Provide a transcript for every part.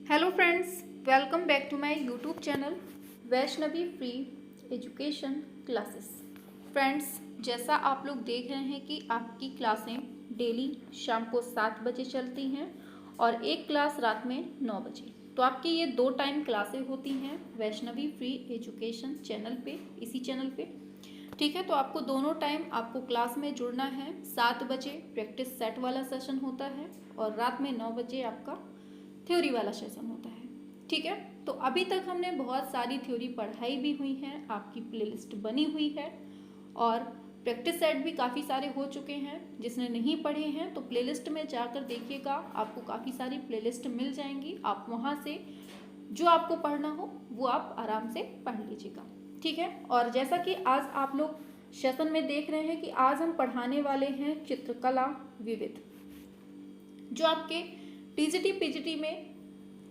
Hello friends, welcome back to my YouTube channel Vaishnavi free education classes. Friends, जैसा आप लोग देख रहे हैं कि आपकी क्लासें डेली शाम को 7 बजे चलती हैं और एक क्लास रात में 9 बजे। तो आपकी ये 2 टाइम क्लासें होती हैं वैष्णवी फ्री एजुकेशन चैनल पे, इसी चैनल पे। ठीक है, तो आपको दोनों टाइम आपको क्लास में जुड़ना है। 7 बजे प्रैक्टिस सेट वाला सेशन होता है और रात में 9 बजे आपका थ्योरी वाला सेशन होता है। ठीक है, तो अभी तक हमने बहुत सारी थ्योरी पढ़ाई भी हुई है, आपकी प्लेलिस्ट बनी हुई है और प्रैक्टिस सेट भी काफ़ी सारे हो चुके हैं। जिसने नहीं पढ़े हैं तो प्लेलिस्ट में जाकर देखिएगा, आपको काफ़ी सारी प्लेलिस्ट मिल जाएंगी। आप वहाँ से जो आपको पढ़ना हो वो आप आराम से पढ़ लीजिएगा। ठीक है, और जैसा कि आज आप लोग सेशन में देख रहे हैं कि आज हम पढ़ाने वाले हैं चित्रकला विविध। जो आपके टीजीटी पीजीटी में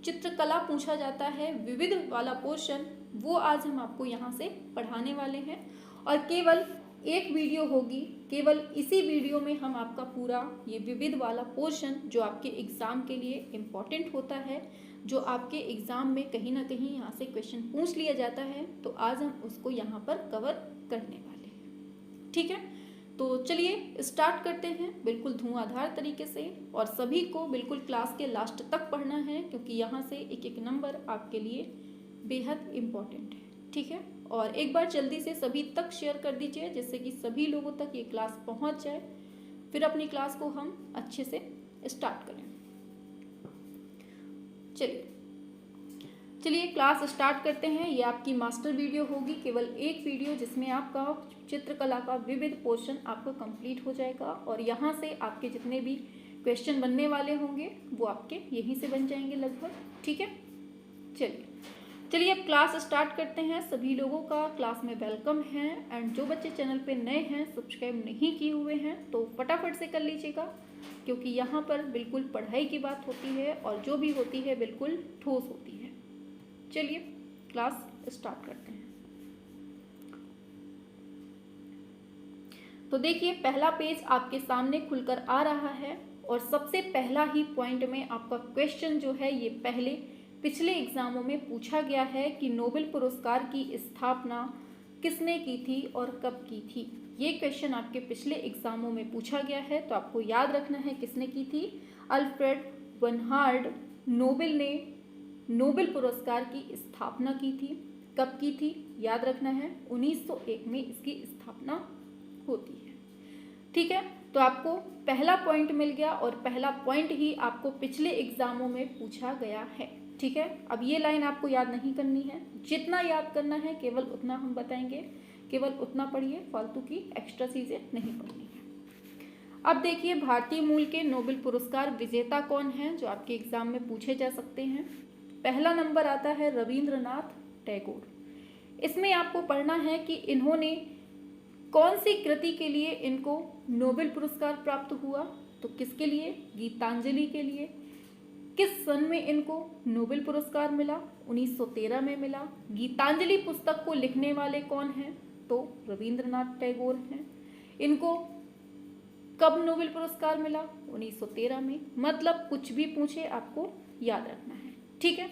चित्रकला पूछा जाता है, विविध वाला पोर्शन, वो आज हम आपको यहाँ से पढ़ाने वाले हैं। और केवल एक वीडियो होगी, केवल इसी वीडियो में हम आपका पूरा ये विविध वाला पोर्शन जो आपके एग्ज़ाम के लिए इम्पॉर्टेंट होता है, जो आपके एग्ज़ाम में कहीं ना कहीं यहाँ से क्वेश्चन पूछ लिया जाता है, तो आज हम उसको यहाँ पर कवर करने वाले हैं। ठीक है, तो चलिए स्टार्ट करते हैं बिल्कुल धुआंधार तरीके से। और सभी को बिल्कुल क्लास के लास्ट तक पढ़ना है, क्योंकि यहाँ से एक एक नंबर आपके लिए बेहद इम्पॉर्टेंट है। ठीक है, और एक बार जल्दी से सभी तक शेयर कर दीजिए, जिससे कि सभी लोगों तक ये क्लास पहुँच जाए, फिर अपनी क्लास को हम अच्छे से स्टार्ट करें। चलिए क्लास स्टार्ट करते हैं। ये आपकी मास्टर वीडियो होगी, केवल एक वीडियो, जिसमें आपका चित्रकला का विविध पोर्शन आपका कंप्लीट हो जाएगा। और यहाँ से आपके जितने भी क्वेश्चन बनने वाले होंगे वो आपके यहीं से बन जाएंगे लगभग। ठीक है, चलिए अब क्लास स्टार्ट करते हैं। सभी लोगों का क्लास में वेलकम है। एंड जो बच्चे चैनल पे नए हैं, सब्सक्राइब नहीं किए हुए हैं, तो फटाफट से कर लीजिएगा, क्योंकि यहाँ पर बिल्कुल पढ़ाई की बात होती है और जो भी होती है बिल्कुल ठोस होती है। चलिए क्लास स्टार्ट करते हैं। तो देखिए, पहला पेज आपके सामने खुलकर आ रहा है और सबसे पहला ही पॉइंट में आपका क्वेश्चन जो है, ये पिछले एग्जामों में पूछा गया है कि नोबेल पुरस्कार की स्थापना किसने की थी और कब की थी। ये क्वेश्चन आपके पिछले एग्जामों में पूछा गया है, तो आपको याद रखना है किसने की थी। अल्फ्रेड बर्नहार्ड नोबेल ने नोबेल पुरस्कार की स्थापना की थी। कब की थी याद रखना है, 1901 में इसकी स्थापना होती है। ठीक है, तो आपको पहला पॉइंट मिल गया और पहला पॉइंट ही आपको पिछले एग्जामों में पूछा गया है। ठीक है, अब ये लाइन आपको याद नहीं करनी है, जितना याद करना है केवल उतना हम बताएंगे, केवल उतना पढ़िए, फालतू की एक्स्ट्रा चीज़ें नहीं पढ़नी है। अब देखिए, भारतीय मूल के नोबेल पुरस्कार विजेता कौन हैं जो आपके एग्जाम में पूछे जा सकते हैं। पहला नंबर आता है रविंद्रनाथ टैगोर। इसमें आपको पढ़ना है कि इन्होंने कौन सी कृति के लिए इनको नोबेल पुरस्कार प्राप्त हुआ। तो किसके लिए, गीतांजलि के लिए। किस सन में इनको नोबेल पुरस्कार मिला, 1913 में मिला। गीतांजलि पुस्तक को लिखने वाले कौन हैं, तो रविंद्रनाथ टैगोर हैं। इनको कब नोबेल पुरस्कार मिला, 1913 में। मतलब कुछ भी पूछे आपको याद रखना है। ठीक है,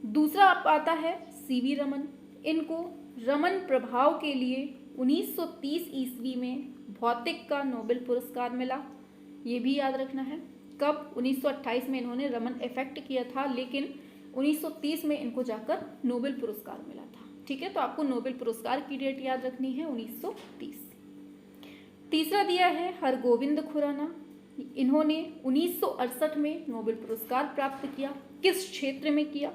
दूसरा आप आता है सीवी रमन। इनको रमन प्रभाव के लिए 1930 ईस्वी में भौतिक का नोबेल पुरस्कार मिला। ये भी याद रखना है। कब, 1928 में इन्होंने रमन इफेक्ट किया था, लेकिन 1930 में इनको जाकर नोबेल पुरस्कार मिला था। ठीक है, तो आपको नोबेल पुरस्कार की डेट याद रखनी है, 1930। तीसरा दिया है हरगोविंद खुराना। इन्होंने 1968 में नोबेल पुरस्कार प्राप्त किया। किस क्षेत्र में किया,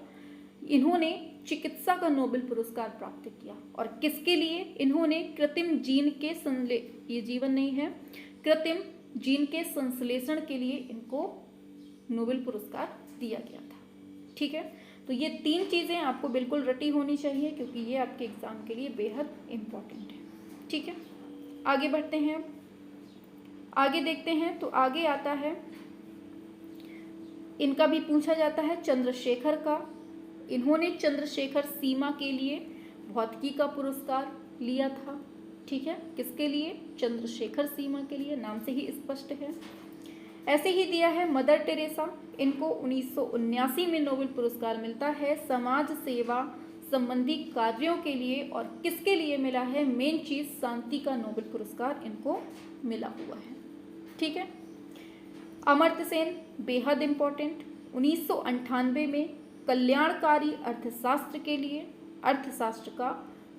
इन्होंने चिकित्सा का नोबेल पुरस्कार प्राप्त किया। और किसके लिए, इन्होंने कृत्रिम जीन के ये जीवन नहीं है, कृत्रिम जीन के संश्लेषण के लिए इनको नोबेल पुरस्कार दिया गया था। ठीक है, तो ये 3 चीज़ें आपको बिल्कुल रटी होनी चाहिए, क्योंकि ये आपके एग्जाम के लिए बेहद इम्पोर्टेंट है। ठीक है, आगे बढ़ते हैं, आगे देखते हैं। तो आगे आता है, इनका भी पूछा जाता है चंद्रशेखर का। इन्होंने चंद्रशेखर सीमा के लिए भौतिकी का पुरस्कार लिया था। ठीक है, किसके लिए, चंद्रशेखर सीमा के लिए, नाम से ही स्पष्ट है। ऐसे ही दिया है मदर टेरेसा, इनको 1979 में नोबेल पुरस्कार मिलता है समाज सेवा संबंधी कार्यों के लिए। और किसके लिए मिला है? मेन चीज शांति का नोबेल पुरस्कार इनको मिला हुआ है। ठीक है। अमर्त्य सेन बेहद इंपॉर्टेंट, 1998 में कल्याणकारी अर्थशास्त्र के लिए अर्थशास्त्र का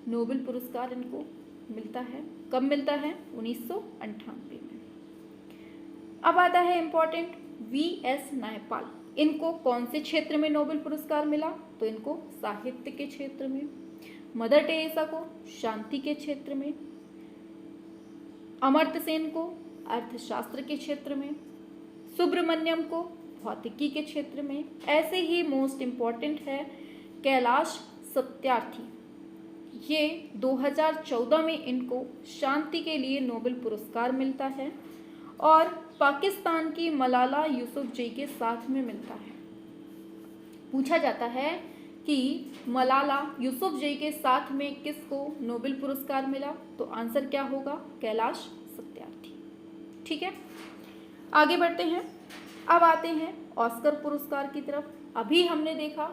नोबेल पुरस्कार इनको मिलता है। कब मिलता है? 1998 में। अब आता है इंपॉर्टेंट वीएस नायपाल, इनको कौन से क्षेत्र में नोबेल पुरस्कार मिला? तो इनको साहित्य के क्षेत्र में। मदर टेरेसा को शांति के क्षेत्र में, अमर्त्य सेन को अर्थशास्त्र के क्षेत्र में, सुब्रमण्यम को भौतिकी के क्षेत्र में। ऐसे ही मोस्ट इम्पॉर्टेंट है कैलाश सत्यार्थी, ये 2014 में इनको शांति के लिए नोबेल पुरस्कार मिलता है और पाकिस्तान की मलाला यूसुफजई के साथ में मिलता है। पूछा जाता है कि मलाला यूसुफजई के साथ में किसको नोबेल पुरस्कार मिला? तो आंसर क्या होगा? कैलाश सत्यार्थी। ठीक है, आगे बढ़ते हैं। अब आते हैं ऑस्कर पुरस्कार की तरफ। अभी हमने देखा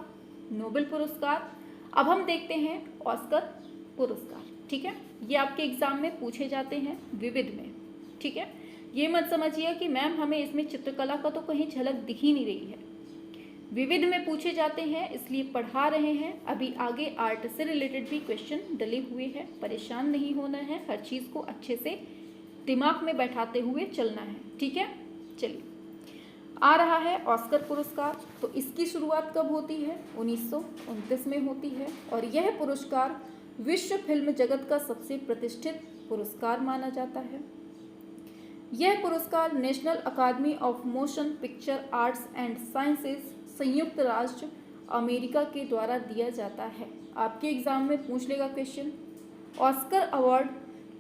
नोबेल पुरस्कार, अब हम देखते हैं ऑस्कर पुरस्कार। ठीक है, ये आपके एग्जाम में पूछे जाते हैं विविध में। ठीक है, ये मत समझिए कि मैम हमें इसमें चित्रकला का तो कहीं झलक दिख ही नहीं रही है। विविध में पूछे जाते हैं इसलिए पढ़ा रहे हैं। अभी आगे आर्ट से रिलेटेड भी क्वेश्चन डले हुए हैं, परेशान नहीं होना है, हर चीज़ को अच्छे से दिमाग में बैठाते हुए चलना है। ठीक है, चलिए आ रहा है ऑस्कर पुरस्कार। तो इसकी शुरुआत कब होती है? 1929 में होती है और यह पुरस्कार विश्व फिल्म जगत का सबसे प्रतिष्ठित पुरस्कार माना जाता है। यह पुरस्कार national academy of motion picture arts and sciences संयुक्त राज्य अमेरिका के द्वारा दिया जाता है। आपके एग्जाम में पूछ लेगा क्वेश्चन, ऑस्कर अवार्ड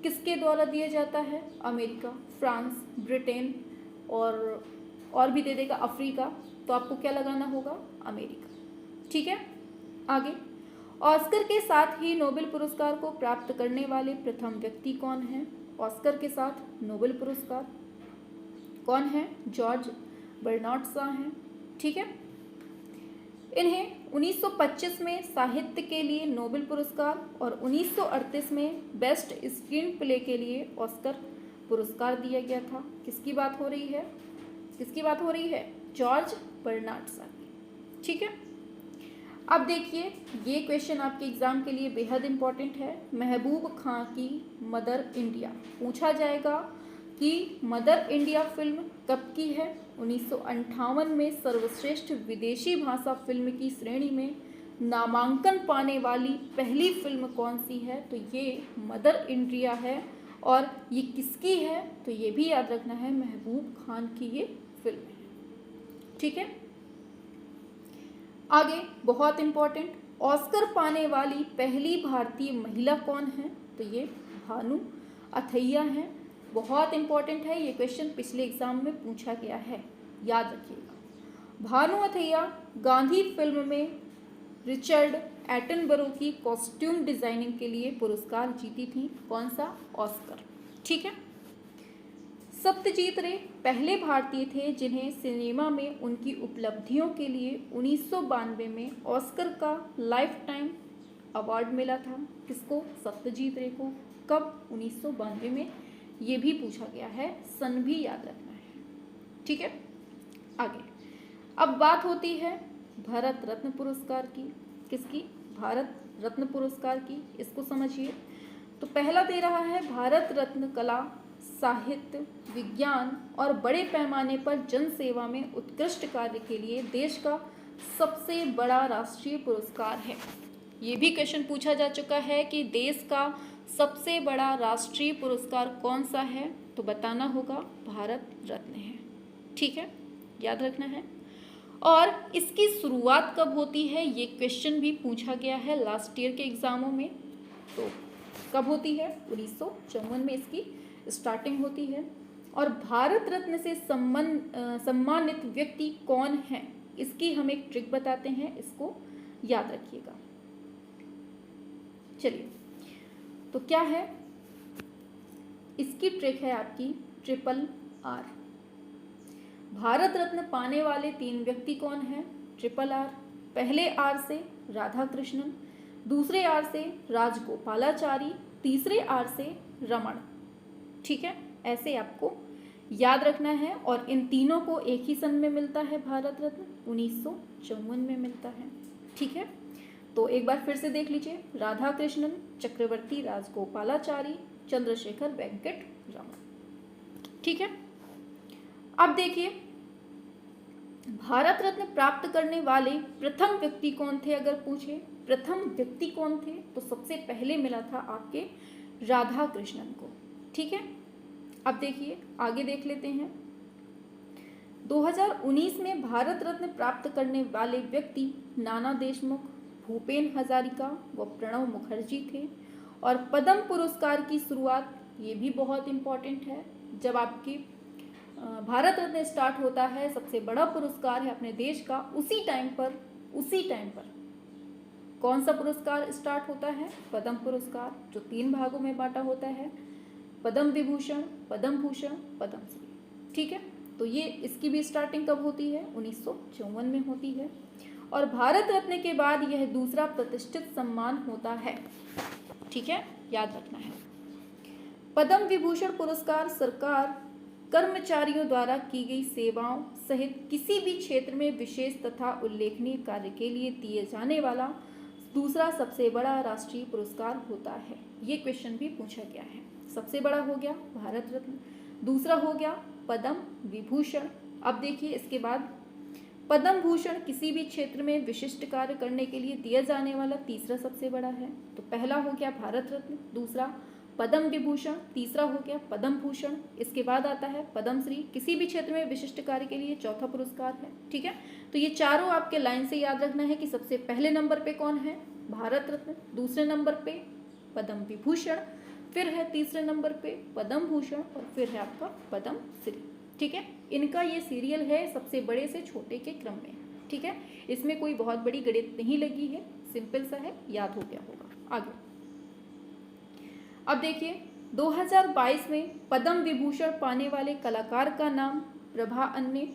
किसके द्वारा दिया जाता है? अमेरिका, फ्रांस, ब्रिटेन और भी दे देगा, अफ्रीका। तो आपको क्या लगाना होगा? अमेरिका। ठीक है, आगे ऑस्कर के साथ ही नोबेल पुरस्कार को प्राप्त करने वाले प्रथम व्यक्ति कौन है? ऑस्कर के साथ नोबेल पुरस्कार कौन है? जॉर्ज बर्नार्ड शॉ हैं। ठीक है, इन्हें 1925 में साहित्य के लिए नोबेल पुरस्कार और 1938 में बेस्ट स्क्रीन प्ले के लिए ऑस्कर पुरस्कार दिया गया था। किसकी बात हो रही है? किसकी बात हो रही है? जॉर्ज बर्नार्ड शॉ की। ठीक है, अब देखिए ये क्वेश्चन आपके एग्जाम के लिए बेहद इंपॉर्टेंट है। महबूब खां की मदर इंडिया, पूछा जाएगा कि मदर इंडिया फिल्म कब की है? 1958 में सर्वश्रेष्ठ विदेशी भाषा फिल्म की श्रेणी में नामांकन पाने वाली पहली फिल्म कौन सी है? तो ये मदर इंडिया है। और ये किसकी है? तो ये भी याद रखना है, महबूब खान की ये फिल्म है। ठीक है, आगे बहुत इंपॉर्टेंट, ऑस्कर पाने वाली पहली भारतीय महिला कौन है? तो ये भानु अथैया हैं। बहुत इंपॉर्टेंट है ये क्वेश्चन, पिछले एग्जाम में पूछा गया है, याद रखिएगा। भानु अथैया गांधी फिल्म में रिचर्ड एटनबरो की कॉस्ट्यूम डिजाइनिंग के लिए पुरस्कार जीती थी। कौन सा? ऑस्कर। ठीक है, सत्यजीत रे पहले भारतीय थे जिन्हें सिनेमा में उनकी उपलब्धियों के लिए 1992 में ऑस्कर का लाइफ टाइम अवार्ड मिला था। किसको? सत्यजीत रे को। कब? 1992 में। ये भी पूछा गया है, सन भी याद रखना है। ठीक है, आगे अब बात होती है भारत रत्न पुरस्कार की। किसकी? भारत रत्न पुरस्कार की। इसको समझिए। तो पहला दे रहा है भारत रत्न कला, साहित्य, विज्ञान और बड़े पैमाने पर जन सेवा में उत्कृष्ट कार्य के लिए देश का सबसे बड़ा राष्ट्रीय पुरस्कार है। ये भी क्वेश्चन पूछा जा चुका है कि देश का सबसे बड़ा राष्ट्रीय पुरस्कार कौन सा है? तो बताना होगा भारत रत्न है। ठीक है, याद रखना है। और इसकी शुरुआत कब होती है? ये क्वेश्चन भी पूछा गया है लास्ट ईयर के एग्जामों में। तो कब होती है? 1954 में इसकी स्टार्टिंग होती है। और भारत रत्न से सम्मानित व्यक्ति कौन है? इसकी हम एक ट्रिक बताते हैं, इसको याद रखिएगा। चलिए, तो क्या है इसकी ट्रिक? है आपकी RRR। भारत रत्न पाने वाले 3 व्यक्ति कौन हैं? Triple R. पहले आर से राधा कृष्णन, दूसरे आर से राजगोपालाचारी, तीसरे आर से रमण। ठीक है, ऐसे आपको याद रखना है। और इन तीनों को एक ही सन में मिलता है भारत रत्न, 1954 में मिलता है। ठीक है, तो एक बार फिर से देख लीजिए, राधा कृष्णन, चक्रवर्ती राजगोपालाचारी, चंद्रशेखर वेंकट रमण। ठीक है, अब देखिए भारत रत्न प्राप्त करने वाले प्रथम व्यक्ति कौन थे? अगर पूछे प्रथम व्यक्ति कौन थे, तो सबसे पहले मिला था आपके राधा कृष्णन को। ठीक है, अब देखिए आगे देख लेते हैं। 2019 में भारत रत्न प्राप्त करने वाले व्यक्ति नाना देशमुख, भूपेन हजारिका व प्रणव मुखर्जी थे। और पद्म पुरस्कार की शुरुआत, ये भी बहुत इम्पॉर्टेंट है, जब आपकी भारत रत्न स्टार्ट होता है, सबसे बड़ा पुरस्कार है अपने देश का, उसी टाइम पर कौन सा पुरस्कार स्टार्ट होता है? पद्म पुरस्कार, जो 3 भागों में बांटा होता है, पद्म विभूषण, पद्म भूषण, पद्मश्री। ठीक है, तो ये इसकी भी स्टार्टिंग कब होती है? 1954 में होती है। और भारत रत्न के बाद यह दूसरा प्रतिष्ठित सम्मान होता है। ठीक है, याद रखना है। पद्म विभूषण पुरस्कार सरकार कर्मचारियों द्वारा की गई सेवाओं सहित किसी भी क्षेत्र में विशेष तथा उल्लेखनीय कार्य के लिए दिए जाने वाला दूसरा सबसे बड़ा राष्ट्रीय पुरस्कार होता है। ये क्वेश्चन भी पूछा गया है। सबसे बड़ा हो गया भारत रत्न, दूसरा हो गया पद्म विभूषण। अब देखिए इसके बाद पद्म भूषण किसी भी क्षेत्र में विशिष्ट कार्य करने के लिए दिया जाने वाला तीसरा सबसे बड़ा है। तो पहला हो गया भारत रत्न, दूसरा पद्म विभूषण, तीसरा हो गया पद्म भूषण। इसके बाद आता है पद्मश्री, किसी भी क्षेत्र में विशिष्ट कार्य के लिए चौथा पुरस्कार है। ठीक है, तो ये चारों आपके लाइन से याद रखना है कि सबसे पहले नंबर पे कौन है? भारत रत्न, दूसरे नंबर पे पद्म विभूषण, फिर है तीसरे नंबर पे पद्म भूषण और फिर है आपका पद्मश्री। ठीक है, इनका ये सीरियल है सबसे बड़े से छोटे के क्रम में। ठीक है, इसमें कोई बहुत बड़ी गणित नहीं लगी है, सिंपल सा है, याद हो गया होगा। आगे अब देखिए 2022 में पद्म विभूषण पाने वाले कलाकार का नाम प्रभा अन्ने,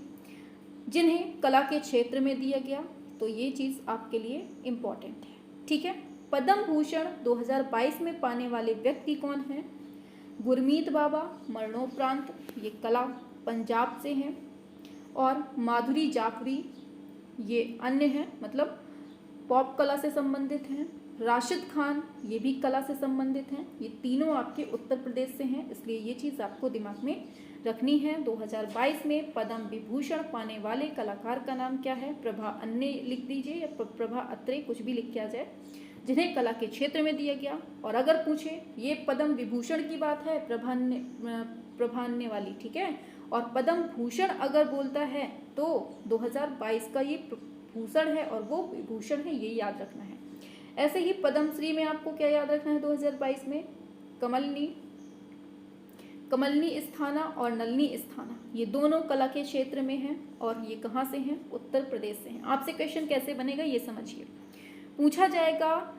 जिन्हें कला के क्षेत्र में दिया गया। तो ये चीज़ आपके लिए इम्पॉर्टेंट है। ठीक है, पद्म भूषण 2022 में पाने वाले व्यक्ति कौन हैं? गुरमीत बाबा, मरणोपरांत, ये कला पंजाब से हैं। और माधुरी जाफरी, ये अन्य हैं, मतलब पॉप कला से संबंधित हैं। राशिद खान, ये भी कला से संबंधित हैं। ये तीनों आपके उत्तर प्रदेश से हैं, इसलिए ये चीज़ आपको दिमाग में रखनी है। 2022 में पद्म विभूषण पाने वाले कलाकार का नाम क्या है? प्रभा अन्ने लिख दीजिए या प्रभा अत्रे, कुछ भी लिख के आ जाए, जिन्हें कला के क्षेत्र में दिया गया। और अगर पूछे ये पद्म विभूषण की बात है, प्रभा अन्ने वाली, ठीक है, और पद्म भूषण अगर बोलता है तो 2022 का ये भूषण है और वो विभूषण है, ये याद रखना है। ऐसे ही पद्मश्री में आपको क्या याद रखना है? 2022 में कमलनी स्थाना और नलनी स्थाना, ये दोनों कला के क्षेत्र में हैं और ये कहाँ से हैं? उत्तर प्रदेश से हैं। आपसे क्वेश्चन कैसे बनेगा ये समझिए। पूछा जाएगा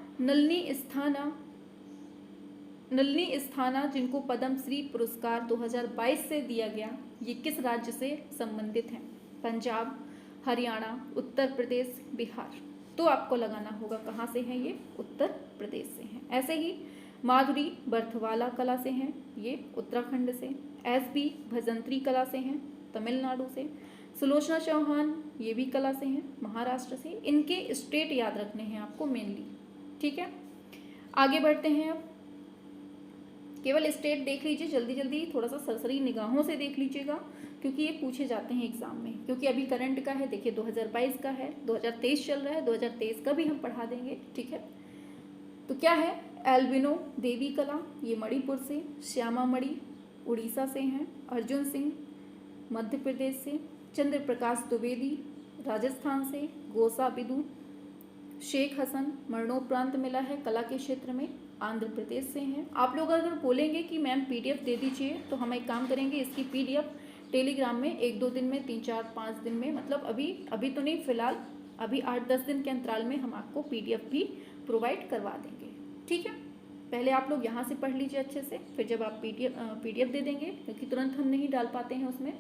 नलनी स्थाना जिनको पद्मश्री पुरस्कार 2022 से दिया गया, ये किस राज्य से संबंधित हैं? पंजाब, हरियाणा, उत्तर प्रदेश, बिहार। तो आपको लगाना होगा कहाँ से हैं ये? उत्तर प्रदेश से हैं। ऐसे ही माधुरी बर्थवाला कला से हैं, ये उत्तराखंड से। एसबी भजंत्री कला से हैं, तमिलनाडु से। सुलोचना चौहान, ये भी कला से हैं, महाराष्ट्र से। इनके स्टेट याद रखने हैं आपको मेनली। ठीक है, आगे बढ़ते हैं। अब केवल स्टेट देख लीजिए जल्दी जल्दी, थोड़ा सा सरसरी निगाहों से देख लीजिएगा, क्योंकि ये पूछे जाते हैं एग्जाम में। क्योंकि अभी करंट का है, देखिए 2022 का है, 2023 चल रहा है, 2023 का भी हम पढ़ा देंगे। ठीक है, तो क्या है? एल्बिनो देवी कला, ये मणिपुर से। श्यामा मणि उड़ीसा से हैं। अर्जुन सिंह मध्य प्रदेश से। चंद्र प्रकाश द्विवेदी राजस्थान से। गोसा बिदू शेख हसन, मरणोपरांत मिला है कला के क्षेत्र में, आंध्र प्रदेश से हैं। आप लोग अगर बोलेंगे कि मैम पीडीएफ दे दीजिए, तो हम एक काम करेंगे, इसकी पीडीएफ टेलीग्राम में 1-2 दिन में, 3-4-5 दिन में, मतलब अभी तो नहीं, फिलहाल अभी 8-10 दिन के अंतराल में हम आपको पीडीएफ भी प्रोवाइड करवा देंगे। ठीक है, पहले आप लोग यहाँ से पढ़ लीजिए अच्छे से, फिर जब आप पीडीएफ दे देंगे, क्योंकि तुरंत हम नहीं डाल पाते हैं उसमें,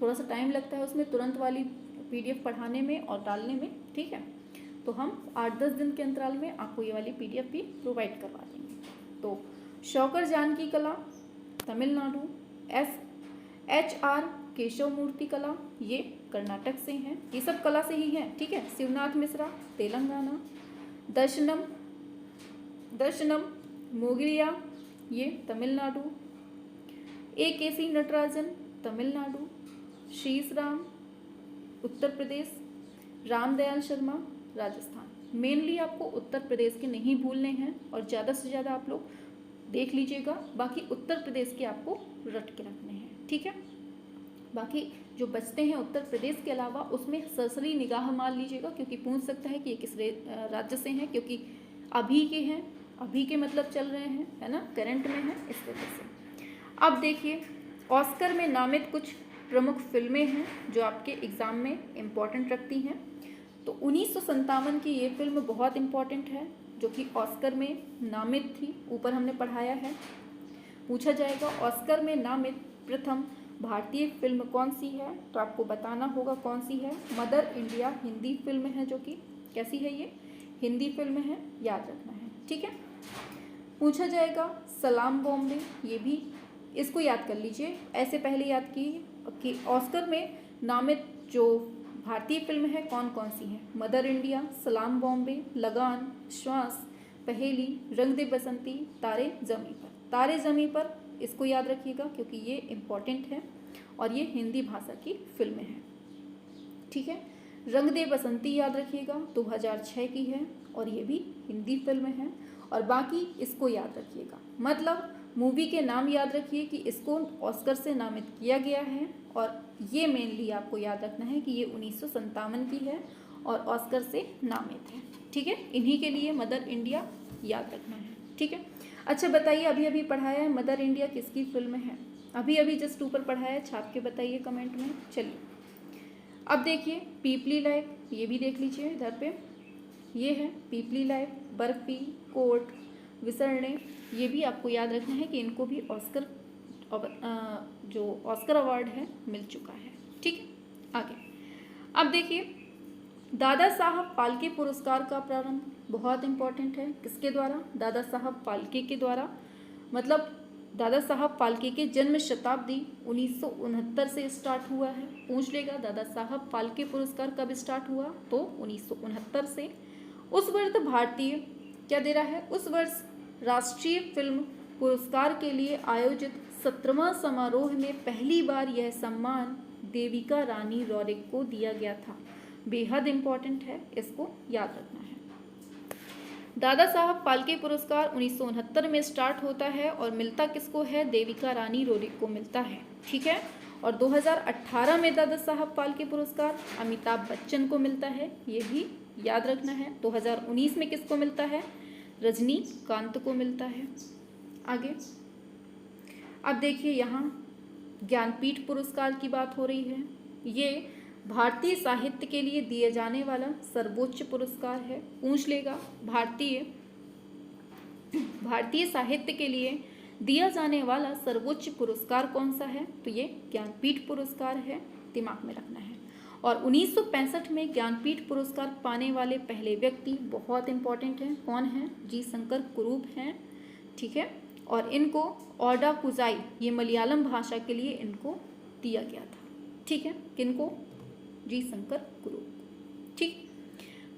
थोड़ा सा टाइम लगता है उसमें तुरंत वाली PDF पढ़ाने में और डालने में, ठीक है। तो हम 8-10 दिन के अंतराल में आपको ये वाली PDF भी प्रोवाइड करवा देंगे। तो शौकर जानकी कला तमिलनाडु, SHR केशव मूर्ति कला ये कर्नाटक से हैं, ये सब कला से ही हैं, ठीक है। शिवनाथ मिश्रा तेलंगाना, दर्शनम मोगरिया ये तमिलनाडु, AKC नटराजन तमिलनाडु, शीश राम उत्तर प्रदेश, रामदयाल शर्मा राजस्थान। मेनली आपको उत्तर प्रदेश के नहीं भूलने हैं और ज़्यादा से ज़्यादा आप लोग देख लीजिएगा, बाकी उत्तर प्रदेश के आपको रट के रखने हैं, ठीक है। बाकी जो बचते हैं उत्तर प्रदेश के अलावा उसमें सरसरी निगाह मार लीजिएगा, क्योंकि पूछ सकता है कि ये किस राज्य से हैं, क्योंकि अभी के हैं, अभी के मतलब चल रहे हैं, है ना, करंट में है, इस वजह से। अब देखिए ऑस्कर में नामित कुछ प्रमुख फिल्में हैं जो आपके एग्ज़ाम में इम्पॉर्टेंट रखती हैं। तो 1957 की ये फिल्म बहुत इम्पॉर्टेंट है जो कि ऑस्कर में नामित थी, ऊपर हमने पढ़ाया है। पूछा जाएगा ऑस्कर में नामित प्रथम भारतीय फिल्म कौन सी है, तो आपको बताना होगा कौन सी है। मदर इंडिया हिंदी फिल्म है, जो कि कैसी है, ये हिंदी फिल्म है, याद रखना है, ठीक है। पूछा जाएगा सलाम बॉम्बे, ये भी इसको याद कर लीजिए, ऐसे पहले याद कीजिए कि ऑस्कर में नामित जो भारतीय फिल्म है कौन कौन सी है। मदर इंडिया, सलाम बॉम्बे, लगान, श्वास, पहेली, रंग दे बसंती, तारे ज़मीं पर। तारे ज़मीं पर इसको याद रखिएगा क्योंकि ये इम्पॉर्टेंट है और ये हिंदी भाषा की फिल्म है, ठीक है। रंग दे बसंती याद रखिएगा, 2006 की है और ये भी हिंदी फिल्म है। और बाकी इसको याद रखिएगा, मतलब मूवी के नाम याद रखिए कि इसको ऑस्कर से नामित किया गया है, और ये मेनली आपको याद रखना है कि ये 1957 की है और ऑस्कर से नामित है, ठीक है। इन्हीं के लिए मदर इंडिया याद रखना है, ठीक है। अच्छा बताइए, अभी अभी पढ़ाया है मदर इंडिया किसकी फिल्म है, अभी अभी जस्ट ऊपर पढ़ाया है, छाप के बताइए कमेंट में। चलिए अब देखिए पीपली लाइफ, ये भी देख लीजिए इधर पे, ये है पीपली लाइफ, बर्फी, कोर्ट, विसरणे, ये भी आपको याद रखना है कि इनको भी ऑस्कर जो ऑस्कर अवार्ड है मिल चुका है, ठीक है। आगे अब देखिए दादा साहब फाल्के पुरस्कार का प्रारंभ बहुत इम्पोर्टेंट है, किसके द्वारा, दादा साहब फाल्के के द्वारा। मतलब दादा साहब फाल्के के जन्म शताब्दी 1969 से स्टार्ट हुआ है। पूछ लेगा दादा साहब फाल्के पुरस्कार कब स्टार्ट हुआ, तो 1969 से। उस वर्ष भारतीय क्या दे रहा है, उस वर्ष राष्ट्रीय फिल्म पुरस्कार के लिए आयोजित 17वां समारोह में पहली बार यह सम्मान देविका रानी रॉरिक को दिया गया था। बेहद इम्पोर्टेंट है, इसको याद रखना है। दादा साहब फाल्के पुरस्कार 1969 में स्टार्ट होता है और मिलता किसको है, देविका रानी रॉरिक को मिलता है, ठीक है। और 2018 में दादा साहब फाल्के पुरस्कार अमिताभ बच्चन को मिलता है, ये भी याद रखना है। 2019 में किसको मिलता है, रजनीकांत को मिलता है। आगे अब देखिए यहाँ ज्ञानपीठ पुरस्कार की बात हो रही है। ये भारतीय साहित्य के लिए दिए जाने वाला सर्वोच्च पुरस्कार है। पूछ लेगा भारतीय साहित्य के लिए दिया जाने वाला सर्वोच्च पुरस्कार कौन सा है, तो ये ज्ञानपीठ पुरस्कार है, दिमाग में रखना है। और 1965 में ज्ञानपीठ पुरस्कार पाने वाले पहले व्यक्ति बहुत इंपॉर्टेंट हैं, कौन हैं, जी शंकर कुरूप हैं, ठीक है। और इनको ओडा कुजाई, ये मलयालम भाषा के लिए इनको दिया गया था, ठीक है। किनको, जी शंकर कुरूप, ठीक।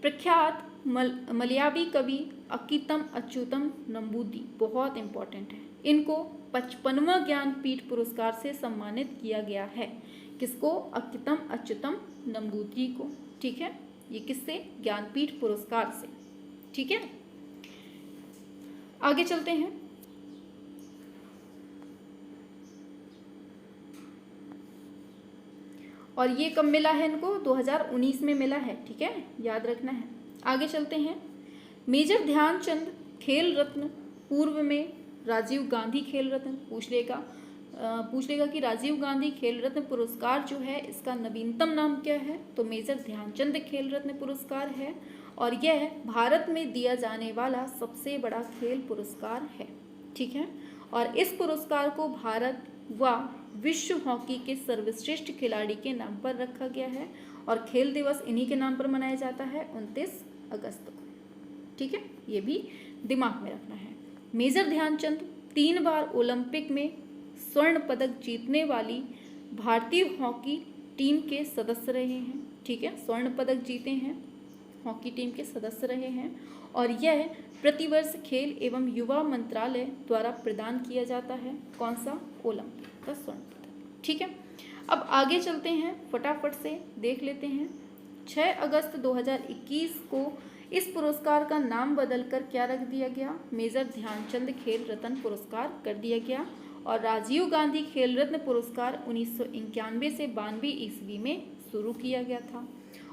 प्रख्यात मलयावी कवि अक्कीतम अच्युतम नंबूदी बहुत इंपॉर्टेंट है, इनको 55वां ज्ञानपीठ पुरस्कार से सम्मानित किया गया है। किसको, अक्कीतम अच्युतम नंबूदी को, ठीक है। ये किससे, ज्ञानपीठ पुरस्कार से, ठीक है। आगे चलते हैं। और ये कब मिला है इनको, 2019 में मिला है, ठीक है, याद रखना है। आगे चलते हैं। मेजर ध्यानचंद खेल रत्न, पूर्व में राजीव गांधी खेल रत्न। पूछ लेगा कि राजीव गांधी खेल रत्न पुरस्कार जो है इसका नवीनतम नाम क्या है, तो मेजर ध्यानचंद खेल रत्न पुरस्कार है और यह भारत में दिया जाने वाला सबसे बड़ा खेल पुरस्कार है, ठीक है। और इस पुरस्कार को भारत व विश्व हॉकी के सर्वश्रेष्ठ खिलाड़ी के नाम पर रखा गया है और खेल दिवस इन्हीं के नाम पर मनाया जाता है 29 अगस्त को। ठीक है, ये भी दिमाग में रखना है। मेजर ध्यानचंद 3 बार ओलंपिक में स्वर्ण पदक जीतने वाली भारतीय हॉकी टीम के सदस्य रहे हैं। ठीक है, स्वर्ण पदक जीते हैं, हॉकी टीम के सदस्य रहे हैं और यह प्रतिवर्ष खेल एवं युवा मंत्रालय द्वारा प्रदान किया जाता है। कौन सा? ओलंपिक का स्वर्ण पदक। ठीक है, अब आगे चलते हैं, फटाफट से देख लेते हैं। 6 अगस्त 2021 को इस पुरस्कार का नाम बदलकर क्या रख दिया गया? मेजर ध्यानचंद खेल रत्न पुरस्कार कर दिया गया और राजीव गांधी खेल रत्न पुरस्कार 1991 से 92 ईस्वी में शुरू किया गया था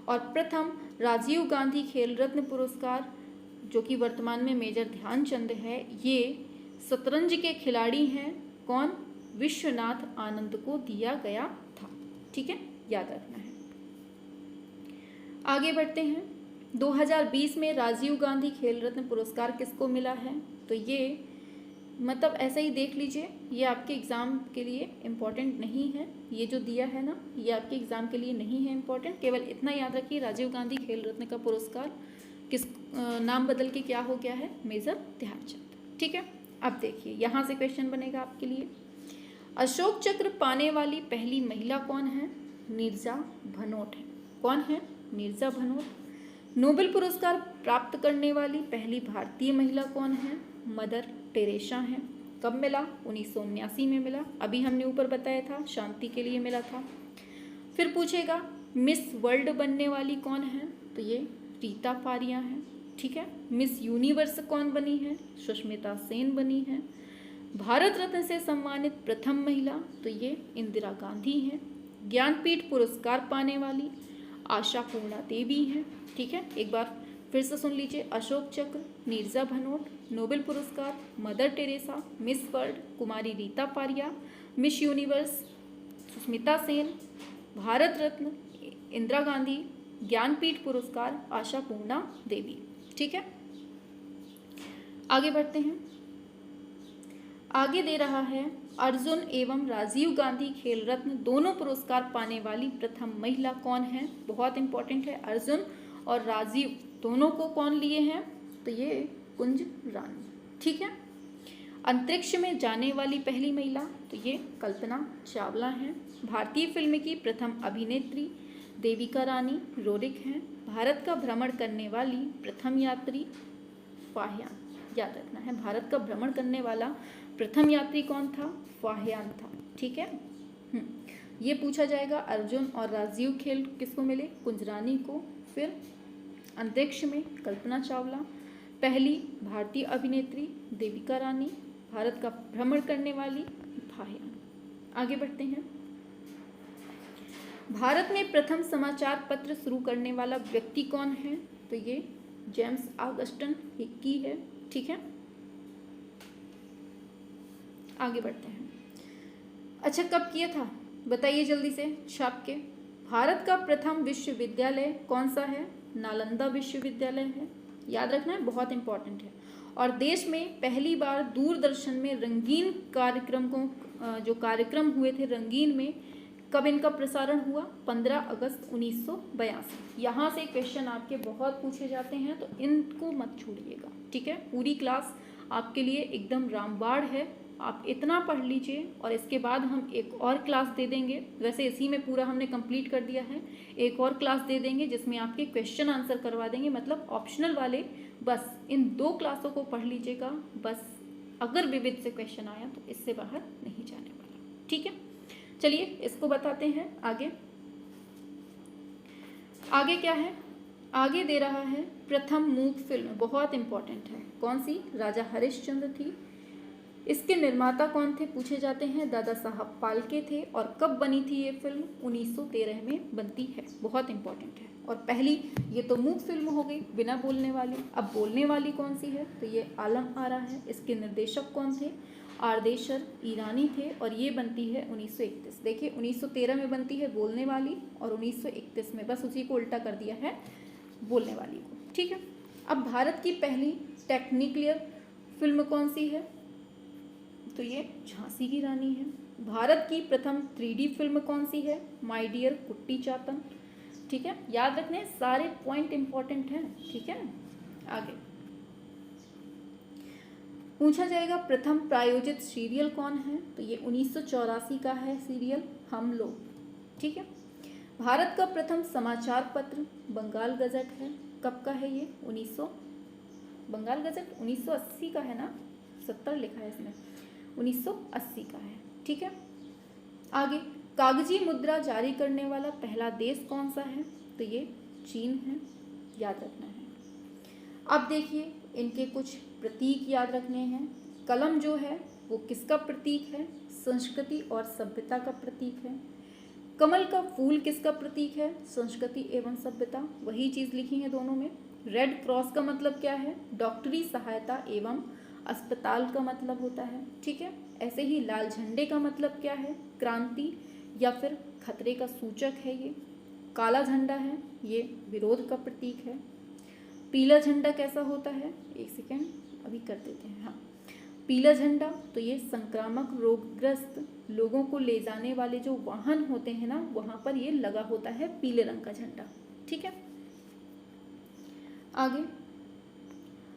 और प्रथम राजीव गांधी खेल रत्न पुरस्कार जो कि वर्तमान में मेजर ध्यानचंद है, ये शतरंज के खिलाड़ी हैं। कौन? विश्वनाथ आनंद को दिया गया था। ठीक है, याद रखना है। आगे बढ़ते हैं। 2020 में राजीव गांधी खेल रत्न पुरस्कार किसको मिला है? तो ये मतलब ऐसा ही देख लीजिए, ये आपके एग्ज़ाम के लिए इम्पॉर्टेंट नहीं है। ये जो दिया है ना, ये आपके एग्ज़ाम के लिए नहीं है इम्पॉर्टेंट। केवल इतना याद रखिए, राजीव गांधी खेल रत्न का पुरस्कार किस नाम बदल के क्या हो गया है? मेजर ध्यानचंद। ठीक है, अब देखिए यहाँ से क्वेश्चन बनेगा आपके लिए। अशोक चक्र पाने वाली पहली महिला कौन है? नीरजा भनोट है। कौन है? नीरजा भनोट। नोबेल पुरस्कार प्राप्त करने वाली पहली भारतीय महिला कौन है? मदर टेरेसा है। कब मिला? 1979 में मिला। अभी हमने ऊपर बताया था, शांति के लिए मिला था। फिर पूछेगा मिस वर्ल्ड बनने वाली कौन है? तो ये रीता फारिया है। ठीक है, मिस यूनिवर्स कौन बनी है? सुष्मिता सेन बनी है। भारत रत्न से सम्मानित प्रथम महिला, तो ये इंदिरा गांधी हैं। ज्ञानपीठ पुरस्कार पाने वाली आशा पूर्णा देवी हैं। ठीक है, एक बार फिर से सुन लीजिए। अशोक चक्र, नीरजा भनोट, नोबेल पुरस्कार मदर टेरेसा, मिस वर्ल्ड कुमारी रीता फारिया, मिस यूनिवर्स सुष्मिता सेन, भारत रत्न इंदिरा गांधी, ज्ञानपीठ पुरस्कार आशा पूर्णा देवी। ठीक है, आगे बढ़ते हैं। आगे दे रहा है अर्जुन एवं राजीव गांधी खेल रत्न दोनों पुरस्कार पाने वाली प्रथम महिला कौन है? बहुत इंपॉर्टेंट है। अर्जुन और राजीव दोनों को कौन लिए हैं? तो ये कुंज रानी। ठीक है, अंतरिक्ष में जाने वाली पहली महिला, तो ये कल्पना चावला हैं। भारतीय फिल्म की प्रथम अभिनेत्री देविका रानी रोरिक हैं। भारत का भ्रमण करने वाली प्रथम यात्री फाहियान। याद रखना है, भारत का भ्रमण करने वाला प्रथम यात्री कौन था? फाहियान था। ठीक है, ये पूछा जाएगा। अर्जुन और राजीव खेल किसको मिले? कुंज रानी को। फिर अंतरिक्ष में कल्पना चावला, पहली भारतीय अभिनेत्री देविका रानी, भारत का भ्रमण करने वाली फाहियान। आगे बढ़ते हैं। भारत में प्रथम समाचार पत्र शुरू करने वाला व्यक्ति कौन है? तो ये जेम्स ऑगस्टिन हिक्की है। ठीक है, आगे बढ़ते हैं। अच्छा, कब किया था बताइए जल्दी से छाप के। भारत का प्रथम विश्वविद्यालय कौन सा है? नालंदा विश्वविद्यालय है। याद रखना है, बहुत इंपॉर्टेंट है। और देश में पहली बार दूरदर्शन में रंगीन कार्यक्रम को जो कार्यक्रम हुए थे रंगीन में, कब इनका प्रसारण हुआ? 15 अगस्त 1982। यहाँ से क्वेश्चन आपके बहुत पूछे जाते हैं, तो इनको मत छोड़िएगा। ठीक है, पूरी क्लास आपके लिए एकदम रामबाण है। आप इतना पढ़ लीजिए और इसके बाद हम एक और क्लास दे देंगे। वैसे इसी में पूरा हमने कंप्लीट कर दिया है। एक और क्लास दे देंगे जिसमें आपके क्वेश्चन आंसर करवा देंगे, मतलब ऑप्शनल वाले। बस इन 2 क्लासों को पढ़ लीजिएगा बस। अगर विविध से क्वेश्चन आया तो इससे बाहर नहीं जाने वाला। ठीक है, चलिए इसको बताते हैं आगे। आगे क्या है? आगे दे रहा है प्रथम मूक फिल्म, बहुत इंपॉर्टेंट है। कौन सी? राजा हरिश्चंद्र थी। इसके निर्माता कौन थे पूछे जाते हैं? दादा साहब फाल्के थे। और कब बनी थी ये फिल्म? 1913 में बनती है। बहुत इंपॉर्टेंट है। और पहली ये तो मूक फिल्म हो गई, बिना बोलने वाली। अब बोलने वाली कौन सी है? तो ये आलम आरा है। इसके निर्देशक कौन थे? आरदेशर ईरानी थे। और ये बनती है 1931। देखिए 1913 में बनती है बोलने वाली और 1931 में, बस उसी को उल्टा कर दिया है बोलने वाली को। ठीक है, अब भारत की पहली टेक्निकल फिल्म कौन सी है? तो ये झांसी की रानी है। भारत की प्रथम 3D फिल्म कौन सी है? माय डियर कुट्टी चातन। ठीक है, याद रखने सारे पॉइंट इंपॉर्टेंट हैं। ठीक है, आगे पूछा जाएगा प्रथम प्रायोजित सीरियल कौन है? तो ये 1984 का है सीरियल हम लोग। ठीक है, भारत का प्रथम समाचार पत्र बंगाल गजट है। कब का है ये? बंगाल गजट 1980 का है ना, 70 लिखा है इसमें, 1980 का है। ठीक है, आगे कागजी मुद्रा जारी करने वाला पहला देश कौन सा है? तो ये चीन है, याद रखना है। अब देखिए इनके कुछ प्रतीक याद रखने हैं। कलम जो है वो किसका प्रतीक है? संस्कृति और सभ्यता का प्रतीक है। कमल का फूल किसका प्रतीक है? संस्कृति एवं सभ्यता। वही चीज लिखी है दोनों में। रेड क्रॉस का मतलब क्या है? डॉक्टरी सहायता एवं अस्पताल का मतलब होता है। ठीक है, ऐसे ही लाल झंडे का मतलब क्या है? क्रांति या फिर खतरे का सूचक है ये। काला झंडा है ये विरोध का प्रतीक है। पीला झंडा कैसा होता है? एक सेकेंड अभी कर देते हैं। हाँ, पीला झंडा तो ये संक्रामक रोगग्रस्त लोगों को ले जाने वाले जो वाहन होते हैं ना, वहां पर ये लगा होता है पीले रंग का झंडा। ठीक है,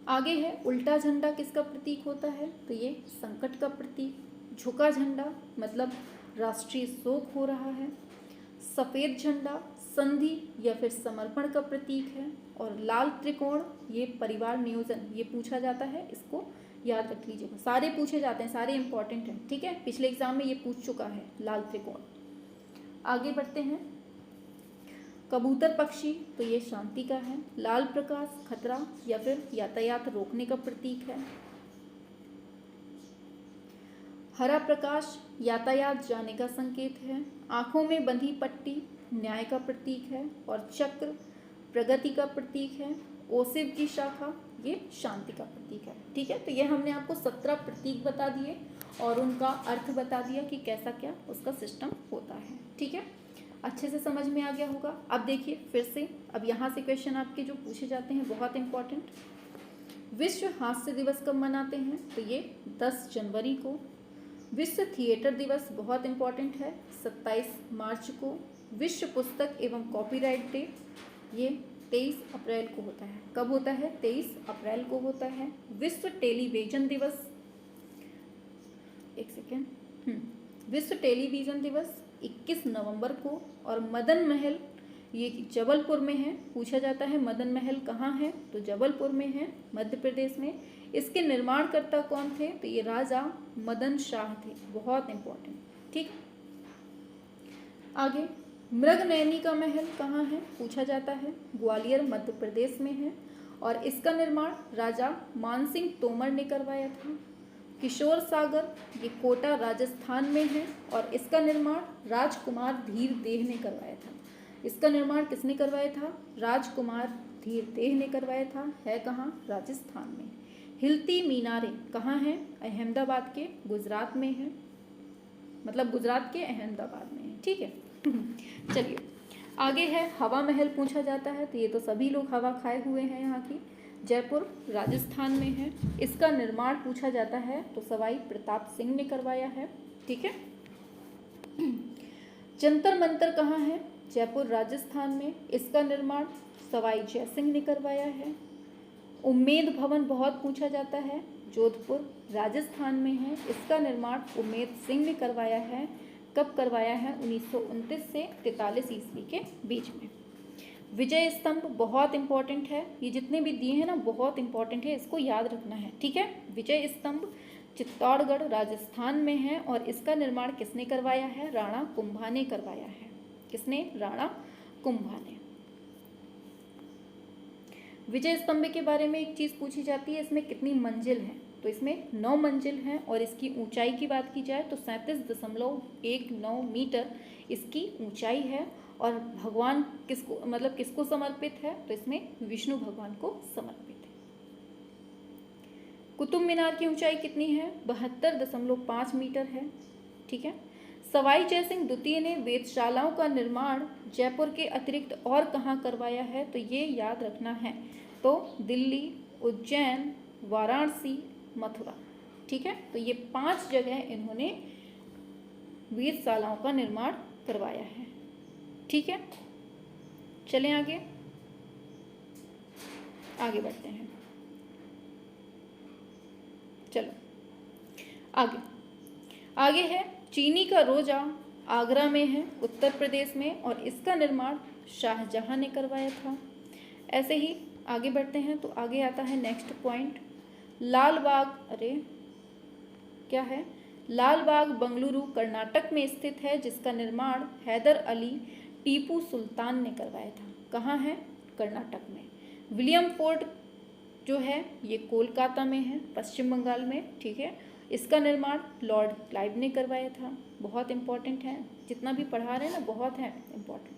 आगे है उल्टा झंडा किसका प्रतीक होता है? तो ये संकट का प्रतीक। झुका झंडा मतलब राष्ट्रीय शोक हो रहा है। सफेद झंडा संधि या फिर समर्पण का प्रतीक है। और लाल त्रिकोण ये परिवार नियोजन, ये पूछा जाता है, इसको याद रख लीजिएगा। सारे पूछे जाते हैं, सारे इंपॉर्टेंट हैं। ठीक है, पिछले एग्जाम में ये पूछ चुका है लाल त्रिकोण। आगे बढ़ते हैं। कबूतर पक्षी तो ये शांति का है। लाल प्रकाश खतरा या फिर यातायात रोकने का प्रतीक है। हरा प्रकाश यातायात जाने का संकेत है। आंखों में बंधी पट्टी न्याय का प्रतीक है। और चक्र प्रगति का प्रतीक है। ओसिव की शाखा ये शांति का प्रतीक है। ठीक है, तो ये हमने आपको 17 प्रतीक बता दिए और उनका अर्थ बता दिया कि कैसा क्या उसका सिस्टम होता है। ठीक है, अच्छे से समझ में आ गया होगा। अब देखिए फिर से, अब यहाँ से क्वेश्चन आपके जो पूछे जाते हैं बहुत इंपॉर्टेंट। विश्व हास्य दिवस कब मनाते हैं? तो ये 10 जनवरी को। विश्व थिएटर दिवस बहुत इंपॉर्टेंट है, 27 मार्च को। विश्व पुस्तक एवं कॉपीराइट डे ये 23 अप्रैल को होता है। कब होता है? 23 अप्रैल को होता है। विश्व टेलीविजन दिवस, एक सेकेंड, विश्व टेलीविजन दिवस 21 नवंबर को। और मदन महल ये जबलपुर में है। पूछा जाता है मदन महल कहाँ है? तो जबलपुर में है, मध्य प्रदेश में। इसके निर्माणकर्ता कौन थे? तो ये राजा मदन शाह थे, बहुत इंपॉर्टेंट। ठीक, आगे मृगनयनी का महल कहाँ है? पूछा जाता है, ग्वालियर मध्य प्रदेश में है। और इसका निर्माण राजा मानसिंह तोमर ने करवाया था। किशोर सागर ये कोटा राजस्थान में है और इसका निर्माण राजकुमार धीर देह ने करवाया था। इसका निर्माण किसने करवाया था? राजकुमार धीर देह ने करवाया था। है कहाँ? राजस्थान में। हिलती मीनारें कहाँ हैं? अहमदाबाद के गुजरात में है, मतलब गुजरात के अहमदाबाद में है। ठीक है चलिए आगे है हवा महल पूछा जाता है, तो ये तो सभी लोग हवा खाए हुए हैं यहाँ की। जयपुर राजस्थान में है। इसका निर्माण पूछा जाता है तो सवाई प्रताप सिंह ने करवाया है। ठीक है, जंतर मंतर कहाँ है? जयपुर राजस्थान में। इसका निर्माण सवाई जय सिंह ने करवाया है। उम्मेद भवन बहुत पूछा जाता है, जोधपुर राजस्थान में है। इसका निर्माण उम्मेद सिंह ने करवाया है। कब करवाया है? 1929 से 43 ईस्वी के बीच में। विजय स्तंभ बहुत इंपॉर्टेंट है, ये जितने भी दिए हैं ना बहुत इंपॉर्टेंट है, इसको याद रखना है। ठीक है, विजय स्तंभ चित्तौड़गढ़ राजस्थान में है और इसका निर्माण किसने करवाया है? राणा कुंभा ने करवाया है। किसने? राणा कुंभा ने। विजय स्तंभ के बारे में एक चीज पूछी जाती है, इसमें कितनी मंजिल है? तो इसमें 9 मंजिल हैं और इसकी ऊंचाई की बात की जाए तो 37.19 मीटर इसकी ऊंचाई है। और भगवान किसको, मतलब किसको समर्पित है? तो इसमें विष्णु भगवान को समर्पित है। कुतुब मीनार की ऊंचाई कितनी है? 72.5 मीटर है। ठीक है, सवाई जयसिंह द्वितीय ने वेधशालाओं का निर्माण जयपुर के अतिरिक्त और कहाँ करवाया है? तो ये याद रखना है, तो दिल्ली, उज्जैन, वाराणसी, मथुरा। ठीक है, तो ये 5 जगह इन्होंने वीरशालाओं का निर्माण करवाया है। ठीक है, चलें आगे बढ़ते हैं। चलो आगे है चीनी का रोजा, आगरा में है, उत्तर प्रदेश में, और इसका निर्माण शाहजहां ने करवाया था। ऐसे ही आगे बढ़ते हैं तो आगे आता है नेक्स्ट पॉइंट, लाल बाग बंगलुरु कर्नाटक में स्थित है, जिसका निर्माण हैदर अली टीपू सुल्तान ने करवाया था। कहाँ है? कर्नाटक में। विलियम फोर्ट जो है ये कोलकाता में है, पश्चिम बंगाल में। ठीक है, इसका निर्माण लॉर्ड क्लाइव ने करवाया था। बहुत इंपॉर्टेंट है, जितना भी पढ़ा रहे हैं ना बहुत है इंपॉर्टेंट।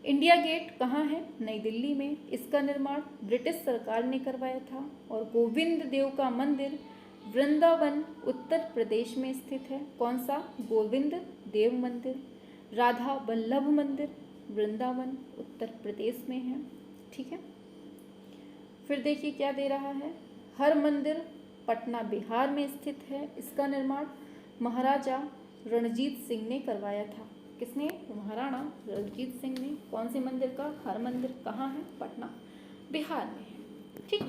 इंडिया गेट कहाँ है? नई दिल्ली में। इसका निर्माण ब्रिटिश सरकार ने करवाया था। और गोविंद देव का मंदिर वृंदावन उत्तर प्रदेश में स्थित है। कौन सा? गोविंद देव मंदिर। राधा वल्लभ मंदिर वृंदावन उत्तर प्रदेश में है। ठीक है, फिर देखिए क्या दे रहा है, हर मंदिर पटना बिहार में स्थित है। इसका निर्माण महाराजा रणजीत सिंह ने करवाया था। किसने? महाराणा रणजीत सिंह ने। कौन से मंदिर का? हर मंदिर। कहाँ है? पटना बिहार में है। ठीक,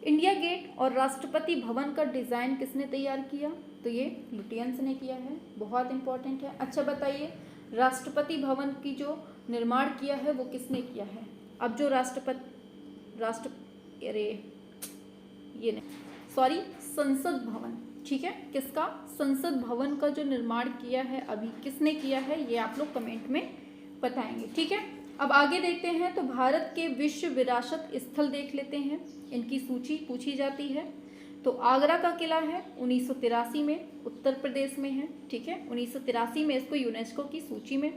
इंडिया गेट और राष्ट्रपति भवन का डिज़ाइन किसने तैयार किया? तो ये लुटियंस ने किया है। बहुत इंपॉर्टेंट है। अच्छा बताइए, राष्ट्रपति भवन की जो निर्माण किया है वो किसने किया है? अब जो संसद भवन, ठीक है, किसका? संसद भवन का जो निर्माण किया है अभी किसने किया है, ये आप लोग कमेंट में बताएंगे। ठीक है, अब आगे देखते हैं तो भारत के विश्व विरासत स्थल देख लेते हैं। इनकी सूची पूछी जाती है। तो आगरा का किला है 1983 में, उत्तर प्रदेश में है। ठीक है, 1983 में इसको यूनेस्को की सूची में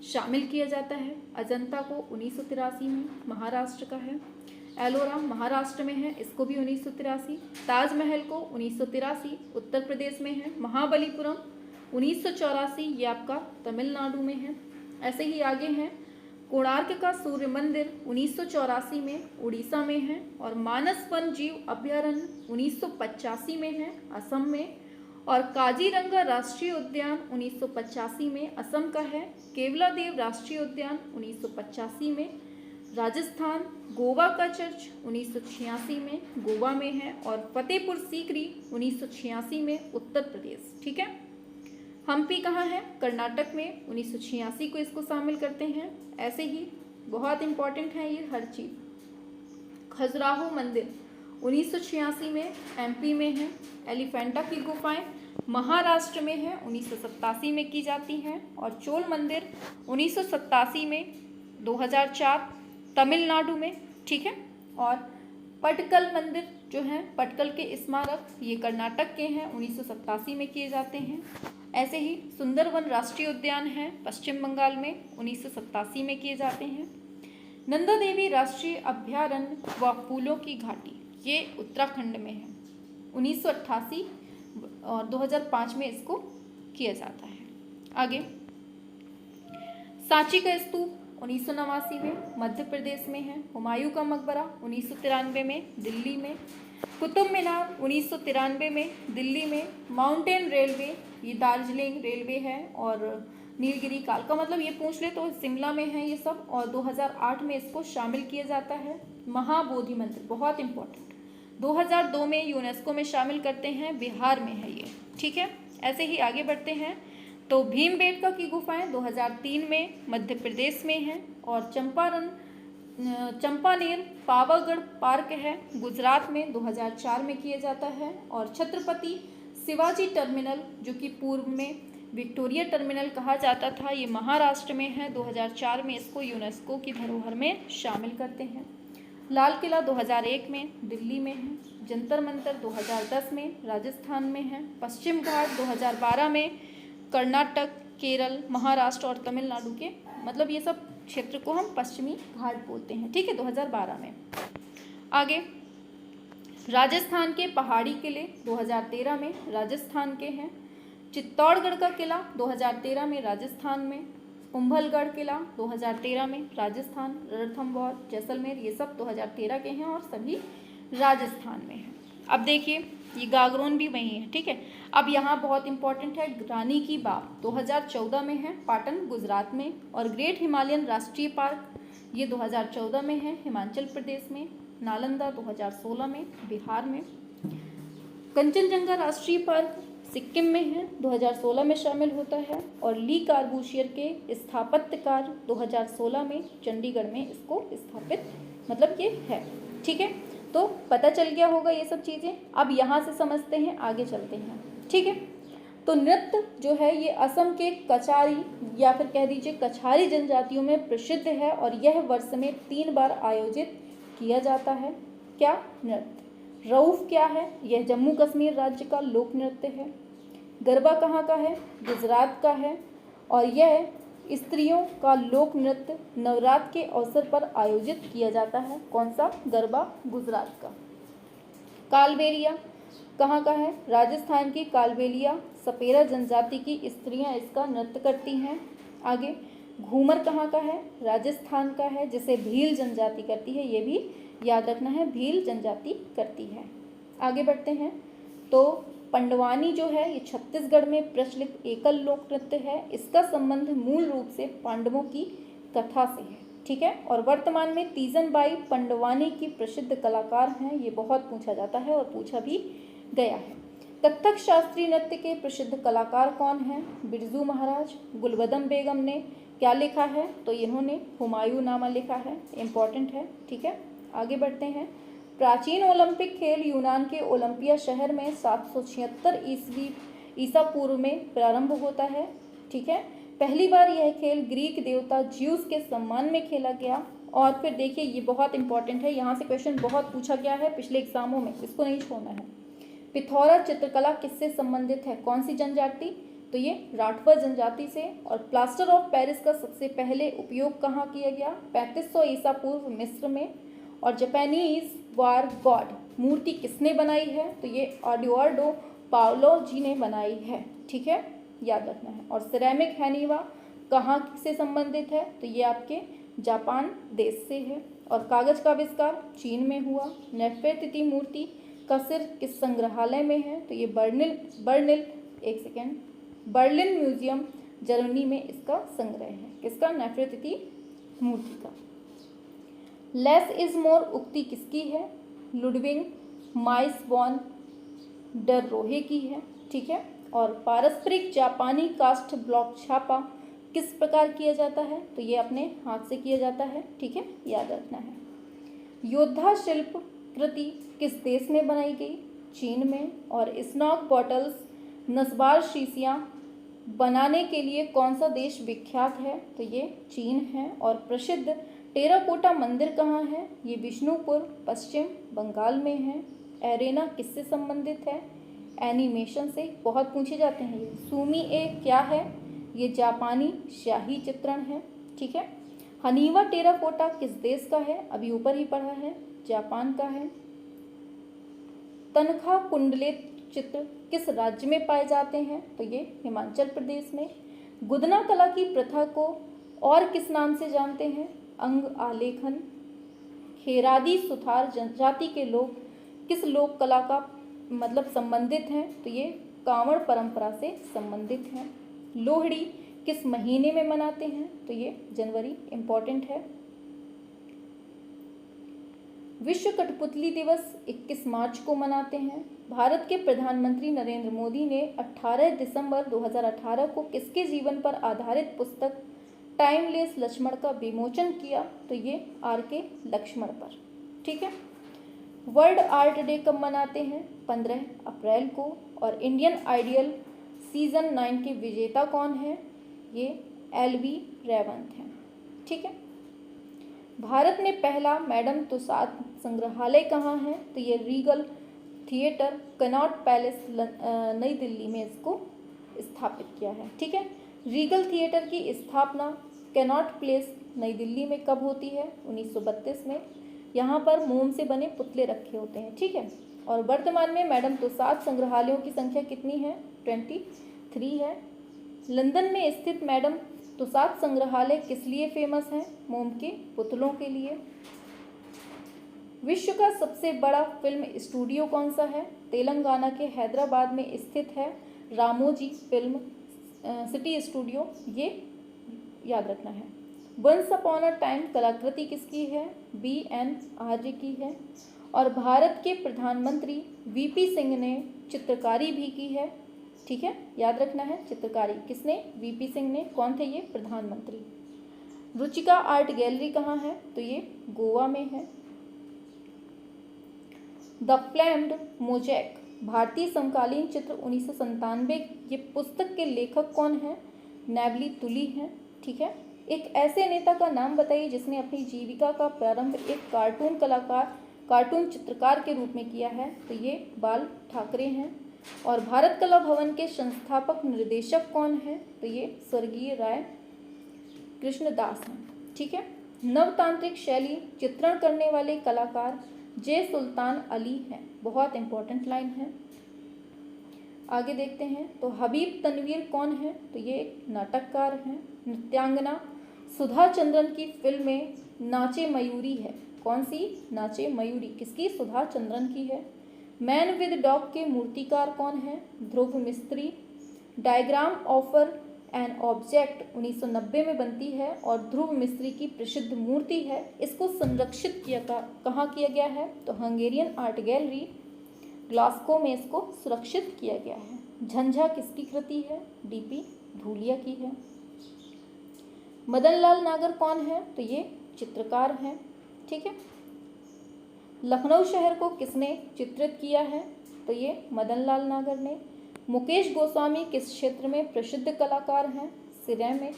शामिल किया जाता है। अजंता को 1983 में, महाराष्ट्र का है। एलोरा महाराष्ट्र में है, इसको भी 1983। ताजमहल को 1983 उत्तर प्रदेश में है। महाबलीपुरम 1984 ये आपका तमिलनाडु में है। ऐसे ही आगे हैं, कोणार्क का सूर्य मंदिर 1984 में उड़ीसा में है। और मानस वन जीव अभ्यारण्य 1985 में है, असम में। और काजीरंगा राष्ट्रीय उद्यान 1985 में असम का है। केवलादेव राष्ट्रीय उद्यान 1985 में राजस्थान। गोवा का चर्च 1986 में गोवा में है। और फतेहपुर सीकरी 1986 में उत्तर प्रदेश। ठीक है, हम्पी कहाँ है? कर्नाटक में। 1986 को इसको शामिल करते हैं। ऐसे ही बहुत इंपॉर्टेंट है ये हर चीज़। खजुराहो मंदिर 1986 में एमपी में है। एलिफेंटा की गुफाएं महाराष्ट्र में है, 1987 में की जाती हैं। और चोल मंदिर 1987 में 2004 तमिलनाडु में। ठीक है, और पटकल मंदिर जो है, पटकल के स्मारक ये कर्नाटक के हैं, 1987 में किए जाते हैं। ऐसे ही सुंदरवन राष्ट्रीय उद्यान है पश्चिम बंगाल में, 1987 में किए जाते हैं। नंदा देवी राष्ट्रीय अभ्यारण्य व फूलों की घाटी ये उत्तराखंड में है, 1988 और 2005 में इसको किया जाता है। आगे सांची का स्तूप 1989 में मध्य प्रदेश में है। हुमायूं का मकबरा 1993 में दिल्ली में। कुतुब मीनार 1993 में दिल्ली में। माउंटेन रेलवे ये दार्जिलिंग रेलवे है। और नीलगिरी कालका, मतलब ये पूछ ले तो शिमला में है ये सब। और 2008 में इसको शामिल किया जाता है। महाबोधि मंदिर बहुत इंपॉर्टेंट, 2002 में यूनेस्को में शामिल करते हैं, बिहार में है ये। ठीक है, ऐसे ही आगे बढ़ते हैं तो भीमबेटका की गुफाएं 2003 में मध्य प्रदेश में है। और चंपानेर पावागढ़ पार्क है गुजरात में, 2004 में किया जाता है। और छत्रपति शिवाजी टर्मिनल जो कि पूर्व में विक्टोरिया टर्मिनल कहा जाता था, ये महाराष्ट्र में है, 2004 में इसको यूनेस्को की धरोहर में शामिल करते हैं। लाल किला 2001 में दिल्ली में है। जंतर मंतर 2010 में राजस्थान में है। पश्चिम घाट 2012 में कर्नाटक, केरल, महाराष्ट्र और तमिलनाडु के, मतलब ये सब क्षेत्र को हम पश्चिमी घाट बोलते हैं। ठीक है, 2012 में। आगे राजस्थान के पहाड़ी किले 2013 में राजस्थान के हैं। चित्तौड़गढ़ का किला 2013 में राजस्थान में। कुंभलगढ़ किला 2013 में राजस्थान। रणथंभौर, जैसलमेर ये सब 2013 के हैं और सभी राजस्थान में हैं। अब देखिए ये गागरोन भी वही है, ठीक है। अब यहाँ बहुत इंपॉर्टेंट है, रानी की बाव 2014 में है पाटन गुजरात में, और ग्रेट हिमालयन राष्ट्रीय पार्क ये 2014 में है हिमाचल प्रदेश में, नालंदा 2016 में बिहार में, कंचनजंगा राष्ट्रीय पार्क सिक्किम में है 2016 में शामिल होता है, और ली कार्बूशियर के स्थापत्य कार्य 2016 में चंडीगढ़ में इसको स्थापित मतलब ये है, ठीक है। तो पता चल गया होगा ये सब चीज़ें। अब यहाँ से समझते हैं, आगे चलते हैं, ठीक है। तो नृत्य जो है ये असम के कचारी या फिर कह दीजिए कछारी जनजातियों में प्रसिद्ध है, और यह वर्ष में 3 बार आयोजित किया जाता है। क्या? नृत्य। रऊफ क्या है? यह जम्मू कश्मीर राज्य का लोक नृत्य है। गरबा कहाँ का है? गुजरात का है, और यह स्त्रियों का लोक नृत्य नवरात्र के अवसर पर आयोजित किया जाता है। कौन सा? गरबा गुजरात का। कालबेलिया कहाँ का है? राजस्थान की कालबेलिया सपेरा जनजाति की स्त्रियां इसका नृत्य करती हैं। आगे घूमर कहाँ का है? राजस्थान का है, जिसे भील जनजाति करती है, ये भी याद रखना है, भील जनजाति करती है। आगे बढ़ते हैं। तो पंडवानी जो है ये छत्तीसगढ़ में प्रचलित एकल लोक नृत्य है। इसका संबंध मूल रूप से पांडवों की कथा से है, ठीक है। और वर्तमान में तीजनबाई पंडवानी की प्रसिद्ध कलाकार हैं, ये बहुत पूछा जाता है और पूछा भी गया है। कथक शास्त्रीय नृत्य के प्रसिद्ध कलाकार कौन हैं? बिरजू महाराज। गुलबदम बेगम ने क्या लिखा है? तो इन्होंने हुमायूं नामा लिखा है, इम्पॉर्टेंट है, ठीक है। आगे बढ़ते हैं। प्राचीन ओलंपिक खेल यूनान के ओलंपिया शहर में 776 ईसा पूर्व में प्रारंभ होता है, ठीक है। पहली बार यह खेल ग्रीक देवता ज्यूस के सम्मान में खेला गया। और फिर देखिए ये बहुत इंपॉर्टेंट है, यहाँ से क्वेश्चन बहुत पूछा गया है पिछले एग्जामों में, इसको नहीं छोड़ना है। पिथौरा चित्रकला किससे संबंधित है? कौन सी जनजाति? तो ये राठवा जनजाति से। और प्लास्टर ऑफ पेरिस का सबसे पहले उपयोग कहाँ किया गया? 3500 ईसा पूर्व मिस्र में। और जापानीज वार गॉड मूर्ति किसने बनाई है? तो ये एडुआर्डो पाओलो जी ने बनाई है, ठीक है, याद रखना है। और सिरेमिक हैनिवा कहाँ से संबंधित है? तो ये आपके जापान देश से है। और कागज का आविष्कार चीन में हुआ। नेफेरतिती मूर्ति का सिर किस संग्रहालय में है? तो ये बर्लिन म्यूजियम जर्मनी में इसका संग्रह है। किसका? नेफेरतिती मूर्ति का। लेस इज मोर उक्ति किसकी है? लुडविग माइस वॉन डर रोहे की है, ठीक है। और पारस्परिक जापानी कास्ट ब्लॉक छापा किस प्रकार किया जाता है? तो ये अपने हाथ से किया जाता है, ठीक है, याद रखना है। योद्धा शिल्प कृति किस देश में बनाई गई? चीन में। और स्नॉक बॉटल्स नस्बार शीशियाँ बनाने के लिए कौन सा देश विख्यात है? तो ये चीन है। और प्रसिद्ध टेराकोटा मंदिर कहाँ है? ये विष्णुपुर पश्चिम बंगाल में है। एरेना किससे संबंधित है? एनिमेशन से, बहुत पूछे जाते हैं ये। सूमी ए क्या है? ये जापानी शाही चित्रण है, ठीक है। हनीवा टेराकोटा किस देश का है? अभी ऊपर ही पढ़ा है, जापान का है। तनखा कुंडलित चित्र किस राज्य में पाए जाते हैं? तो ये हिमाचल प्रदेश में। गुदना कला की प्रथा को और किस नाम से जानते हैं? अंग आलेखन। खेरादी सुथार जनजाति के लोग किस लोक कला का मतलब संबंधित हैं? तो ये कांवड़ परंपरा से संबंधित हैं। लोहड़ी किस महीने में मनाते हैं? तो ये जनवरी, इम्पॉर्टेंट है। विश्व कठपुतली दिवस 21 मार्च को मनाते हैं। भारत के प्रधानमंत्री नरेंद्र मोदी ने 18 दिसंबर 2018 को किसके जीवन पर आधारित पुस्तक टाइमलेस लक्ष्मण का विमोचन किया? तो ये R.K. लक्ष्मण पर, ठीक है। वर्ल्ड आर्ट डे कब मनाते हैं? 15 अप्रैल को। और इंडियन आइडियल सीजन 9 के विजेता कौन है? ये L.V. रेवंत हैं, ठीक है। भारत में पहला मैडम तुसाद संग्रहालय कहाँ है? तो ये रीगल थिएटर कनॉट पैलेस नई दिल्ली में इसको स्थापित किया है, ठीक है। रीगल थिएटर की स्थापना कैनॉट प्लेस नई दिल्ली में कब होती है? 1932 में। यहाँ पर मोम से बने पुतले रखे होते हैं, ठीक है। और वर्तमान में मैडम तुसाद संग्रहालयों की संख्या कितनी है? 23 है। लंदन में स्थित मैडम तुसाद संग्रहालय किस लिए फेमस है? मोम के पुतलों के लिए। विश्व का सबसे बड़ा फिल्म स्टूडियो कौन सा है? तेलंगाना के हैदराबाद में स्थित है रामोजी फिल्म सिटी स्टूडियो, ये याद रखना है। वंस अपॉन अ टाइम कलाकृति किसकी है? BN आर्य की है। और भारत के प्रधानमंत्री VP सिंह ने चित्रकारी भी की है, ठीक है, याद रखना है। चित्रकारी किसने? VP सिंह ने। कौन थे ये? प्रधानमंत्री। रुचिका आर्ट गैलरी कहाँ है? तो ये गोवा में है। द फ्लेम्ड मोजैक भारतीय समकालीन चित्र 1997, ये पुस्तक के लेखक कौन है? नेवली तुली हैं, ठीक है। एक ऐसे नेता का नाम बताइए जिसने अपनी जीविका का प्रारंभ एक कार्टून चित्रकार के रूप में किया है? तो ये बाल ठाकरे हैं। और भारत कला भवन के संस्थापक निर्देशक कौन है? तो ये स्वर्गीय राय कृष्णदास हैं, ठीक है। नवतांत्रिक शैली चित्रण करने वाले कलाकार जे सुल्तान अली हैं, बहुत इंपॉर्टेंट लाइन है। आगे देखते हैं। तो हबीब तनवीर कौन है? तो ये एक नाटककार हैं। नृत्यांगना सुधा चंद्रन की फिल्म में नाचे मयूरी है। कौन सी? नाचे मयूरी किसकी? सुधा चंद्रन की है। मैन विद डॉग के मूर्तिकार कौन है? ध्रुव मिस्त्री। डायग्राम ऑफर एन ऑब्जेक्ट 1990 में बनती है और ध्रुव मिस्त्री की प्रसिद्ध मूर्ति है। इसको संरक्षित कहाँ किया गया है? तो हंगेरियन आर्ट गैलरी ग्लास्को में इसको सुरक्षित किया गया है। झंझा किसकी कृति है? DP धूलिया की है। मदन लाल नागर कौन है? तो ये चित्रकार हैं, ठीक है। लखनऊ शहर को किसने चित्रित किया है? तो ये मदन लाल नागर ने। मुकेश गोस्वामी किस क्षेत्र में प्रसिद्ध कलाकार हैं? सिरेमिक।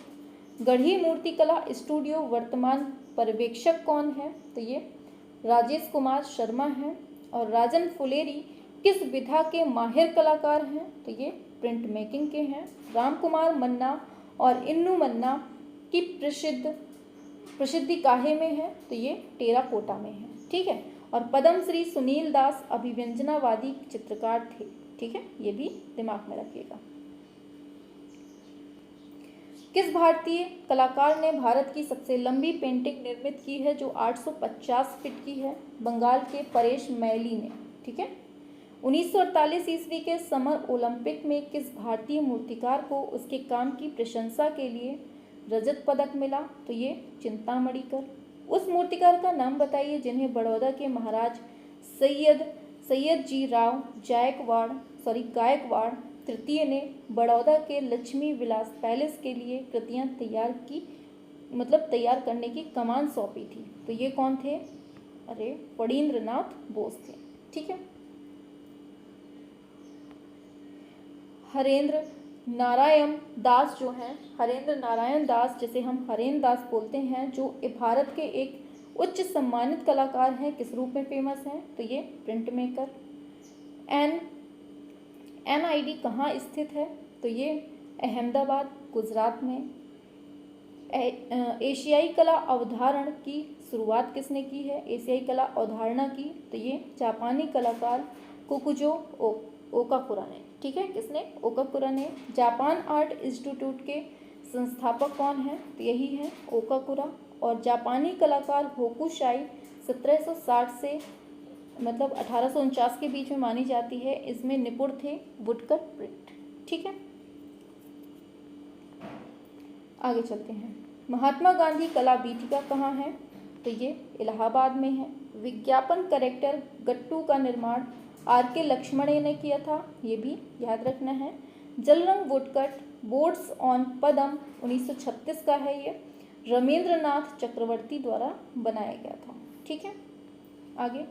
गढ़ी मूर्ति कला स्टूडियो वर्तमान पर्यवेक्षक कौन है? तो ये राजेश कुमार शर्मा हैं। और राजन फुलेरी किस विधा के माहिर कलाकार हैं? तो ये प्रिंट मेकिंग के हैं। राम कुमार मन्ना और इन्नू मन्ना की प्रसिद्धि काहे में है? तो ये टेराकोटा में है, ठीक है। और पद्म श्री सुनील दास अभिव्यंजनावादी चित्रकार थे, ठीक है, ये भी दिमाग में रखिएगा। किस भारतीय कलाकार ने भारत की सबसे लंबी पेंटिंग निर्मित की है जो 850 फीट की है? बंगाल के परेश मैली ने, ठीक है। 1948 ईस्वी के समर ओलंपिक में किस भारतीय मूर्तिकार को उसके काम की प्रशंसा के लिए रजत पदक मिला? तो ये चिंतामणि कर। उस मूर्तिकार का नाम बताइए जिन्हें बड़ौदा के महाराज सैयद जी राव गायकवाड़ तृतीय ने बड़ौदा के लक्ष्मी विलास पैलेस के लिए कृतियां तैयार करने की कमान सौंपी थी। तो ये कौन थे? अरे फणींद्रनाथ बोस थे, ठीक है। हरेंद्र नारायण दास जो हैं, हरेंद्र नारायण दास जिसे हम हरेंद्र दास बोलते हैं, जो भारत के एक उच्च सम्मानित कलाकार हैं, किस रूप में फेमस हैं? तो ये प्रिंट मेकर। NID कहाँ स्थित है? तो ये अहमदाबाद गुजरात में। एशियाई कला अवधारण की शुरुआत किसने की है? एशियाई कला अवधारणा की? तो ये जापानी कलाकार कोकुजो ओकाकुरा ने, ठीक है। किसने? ओकाकुरा ने। जापान आर्ट इंस्टीट्यूट के संस्थापक कौन हैं? तो यही है ओकाकुरा। और जापानी कलाकार होकुशाई 1760 से 1849 के बीच में मानी जाती है। इसमें निपुण थे वुडकट प्रिंट, ठीक है। आगे चलते हैं। महात्मा गांधी कला वीथिका कहाँ है? तो ये इलाहाबाद में है। विज्ञापन कैरेक्टर गट्टू का निर्माण RK लक्ष्मण ने किया था, ये भी याद रखना है। जलरंग वुडकट बोर्ड्स ऑन पद्म 1936 का है, ये रमेंद्रनाथ चक्रवर्ती द्वारा बनाया गया था, ठीक है। आगे,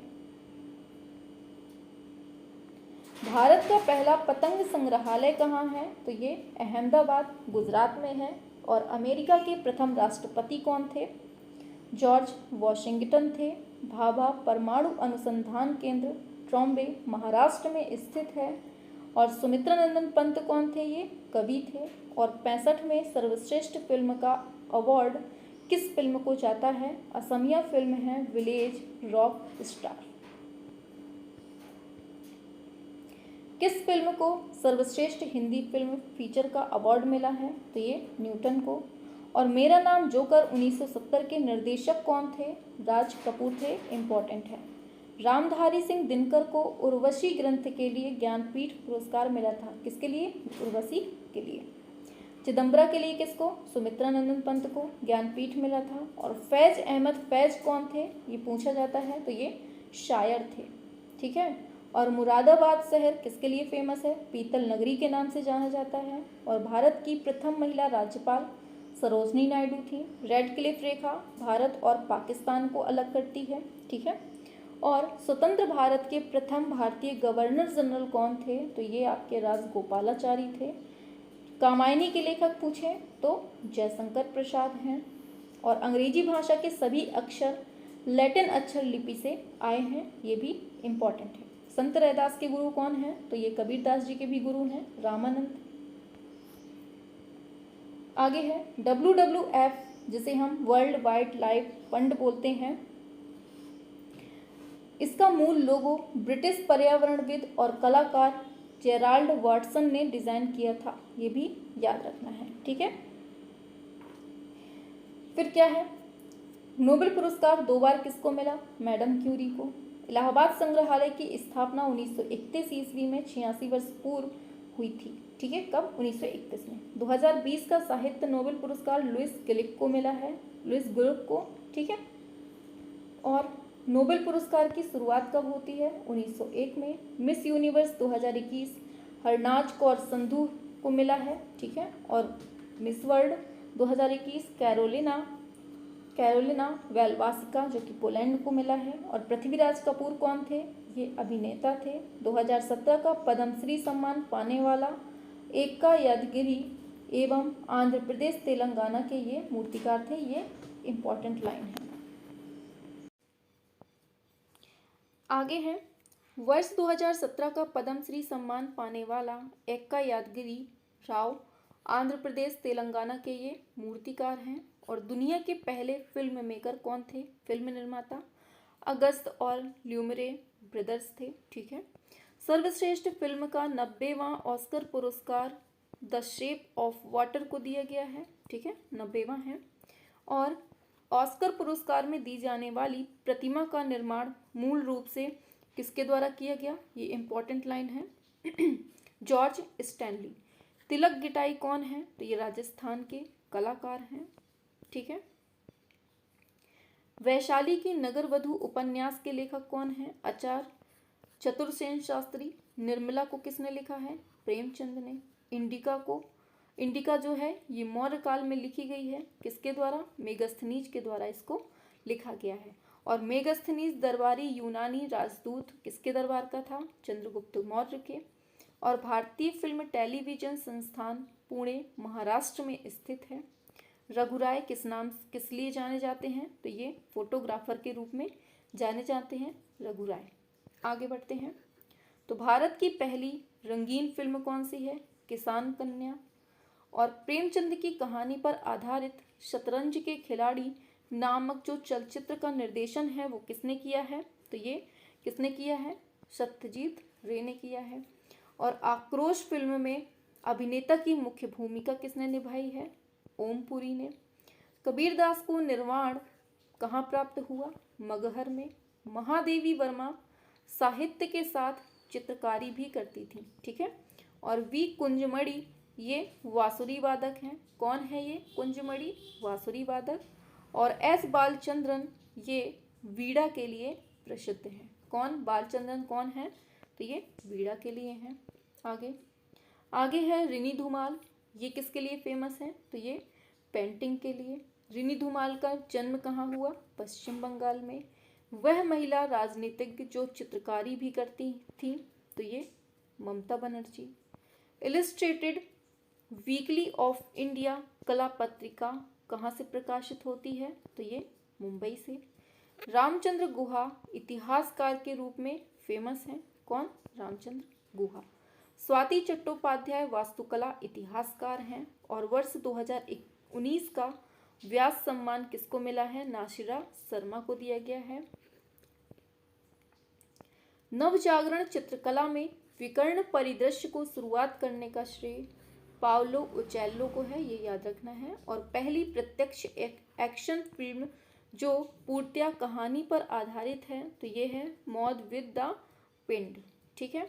भारत का पहला पतंग संग्रहालय कहाँ है? तो ये अहमदाबाद गुजरात में है। और अमेरिका के प्रथम राष्ट्रपति कौन थे? जॉर्ज वॉशिंगटन थे। भाभा परमाणु अनुसंधान केंद्र ट्रॉम्बे महाराष्ट्र में स्थित है। और सुमित्रानंदन पंत कौन थे? ये कवि थे। और 65 में सर्वश्रेष्ठ फिल्म का अवार्ड किस फिल्म को जाता है? असमिया फिल्म है विलेज रॉक स्टार। किस फिल्म को सर्वश्रेष्ठ हिंदी फिल्म फीचर का अवार्ड मिला है? तो ये न्यूटन को। और मेरा नाम जोकर 1970 के निर्देशक कौन थे? राज कपूर थे, इम्पोर्टेंट है। रामधारी सिंह दिनकर को उर्वशी ग्रंथ के लिए ज्ञानपीठ पुरस्कार मिला था। किसके लिए? उर्वशी के लिए। चिदम्बरा के लिए किसको? सुमित्रा नंदन पंत को ज्ञानपीठ मिला था। और फैज अहमद फैज कौन थे, ये पूछा जाता है, तो ये शायर थे। ठीक है। और मुरादाबाद शहर किसके लिए फेमस है? पीतल नगरी के नाम से जाना जाता है। और भारत की प्रथम महिला राज्यपाल सरोजनी नायडू थी। रेड क्लिफ रेखा भारत और पाकिस्तान को अलग करती है। ठीक है। और स्वतंत्र भारत के प्रथम भारतीय गवर्नर जनरल कौन थे? तो ये आपके राजगोपालाचारी थे। कामायनी के लेखक पूछे तो जयशंकर प्रसाद हैं। और अंग्रेजी भाषा के सभी अक्षर लैटिन अक्षर लिपि से आए हैं, ये भी इम्पॉर्टेंट है। संत रैदास के गुरु कौन हैं? तो ये कबीरदास जी के भी गुरु हैं, रामानंद। आगे है WWF, जिसे हम वर्ल्ड वाइल्ड लाइफ फंड बोलते हैं। इसका मूल लोगो ब्रिटिश पर्यावरणविद और कलाकार जेराल्ड वाटसन ने डिजाइन किया था, ये भी याद रखना है। ठीक है। फिर क्या है? नोबेल पुरस्कार 2 बार किसको मिला? मैडम क्यूरी को। इलाहाबाद संग्रहालय की स्थापना 1931 ईस्वी में 86 वर्ष पूर्व हुई थी। ठीक है। कब? 1931 में। 2020 का साहित्य नोबेल पुरस्कार लुइस ग्लिक को मिला है, लुइस ग्लिक को। ठीक है। और नोबेल पुरस्कार की शुरुआत कब होती है? 1901 में। मिस यूनिवर्स 2021 हरनाज कौर संधू को मिला है। ठीक है। और मिस वर्ल्ड 2021 कैरोलिना वेलवासिका, जो कि पोलैंड को मिला है। और पृथ्वीराज कपूर कौन थे? ये अभिनेता थे। 2017 का पद्मश्री सम्मान पाने वाला एक्का यादगिरी एवं आंध्र प्रदेश तेलंगाना के ये मूर्तिकार थे। ये इम्पॉर्टेंट लाइन है। आगे है वर्ष 2017 का पद्मश्री सम्मान पाने वाला एक्का यादगिरी राव आंध्र प्रदेश तेलंगाना के ये मूर्तिकार हैं। और दुनिया के पहले फिल्म मेकर कौन थे? फिल्म निर्माता अगस्त और ल्यूमरे ब्रदर्स थे। ठीक है। सर्वश्रेष्ठ फिल्म का 90वां ऑस्कर पुरस्कार द शेप ऑफ वाटर को दिया गया है। ठीक है। 90वां है। और ऑस्कर पुरस्कार में दी जाने वाली प्रतिमा का निर्माण मूल रूप से किसके द्वारा किया गया? ये इम्पोर्टेंट लाइन है, जॉर्ज स्टैनली। तिलक गिटाई कौन है? तो ये राजस्थान के कलाकार हैं। ठीक है। वैशाली की नगर वधु उपन्यास के लेखक कौन है? आचार्य चतुर्सेन शास्त्री। निर्मला को किसने लिखा है? प्रेमचंद ने। इंडिका जो है ये मौर्य काल में लिखी गई है। किसके द्वारा? मेगस्थनीज के द्वारा इसको लिखा गया है। और मेगस्थनीज दरबारी यूनानी राजदूत किसके दरबार का था? चंद्रगुप्त मौर्य के। और भारतीय फिल्म टेलीविजन संस्थान पुणे महाराष्ट्र में स्थित है। रघुराय किस लिए जाने जाते हैं? तो ये फोटोग्राफर के रूप में जाने जाते हैं रघुराय। आगे बढ़ते हैं। तो भारत की पहली रंगीन फिल्म कौन सी है? किसान कन्या। और प्रेमचंद की कहानी पर आधारित शतरंज के खिलाड़ी नामक जो चलचित्र का निर्देशन है वो किसने किया है? तो ये किसने किया है? सत्यजीत रे ने किया है। और आक्रोश फिल्म में अभिनेता की मुख्य भूमिका किसने निभाई है? ओमपुरी ने। कबीरदास को निर्वाण कहाँ प्राप्त हुआ? मगहर में। महादेवी वर्मा साहित्य के साथ चित्रकारी भी करती थी। ठीक है। और वी कुंजमणि ये वासुरी वादक हैं। कौन है ये कुंजमणि? वासुरी वादक। और एस बालचंद्रन ये वीणा के लिए प्रसिद्ध हैं। कौन? बालचंद्रन कौन है? तो ये वीणा के लिए हैं। आगे है रिनी धुमाल। ये किसके लिए फेमस है? तो ये पेंटिंग के लिए। रिनी धुमाल का जन्म कहाँ हुआ? पश्चिम बंगाल में। वह महिला राजनीतिज्ञ जो चित्रकारी भी करती थी, तो ये Mamata Banerjee. Illustrated weekly of India कला पत्रिका कहाँ से प्रकाशित होती है? तो ये मुंबई से। रामचंद्र गुहा इतिहासकार के रूप में फेमस हैं। कौन? रामचंद्र गुहा। स्वाति चट्टोपाध्याय वास्तुकला इतिहासकार हैं। और वर्ष 2019 का व्यास सम्मान किसको मिला है? नासिरा शर्मा को दिया गया है। नवजागरण चित्रकला में विकर्ण परिदृश्य को शुरुआत करने का श्रेय पाओलो उचेल्लो को है, ये याद रखना है। और पहली प्रत्यक्ष एक्शन फिल्म जो पूर्णतया कहानी पर आधारित है, तो ये है मौत विद द पिंड। ठीक है।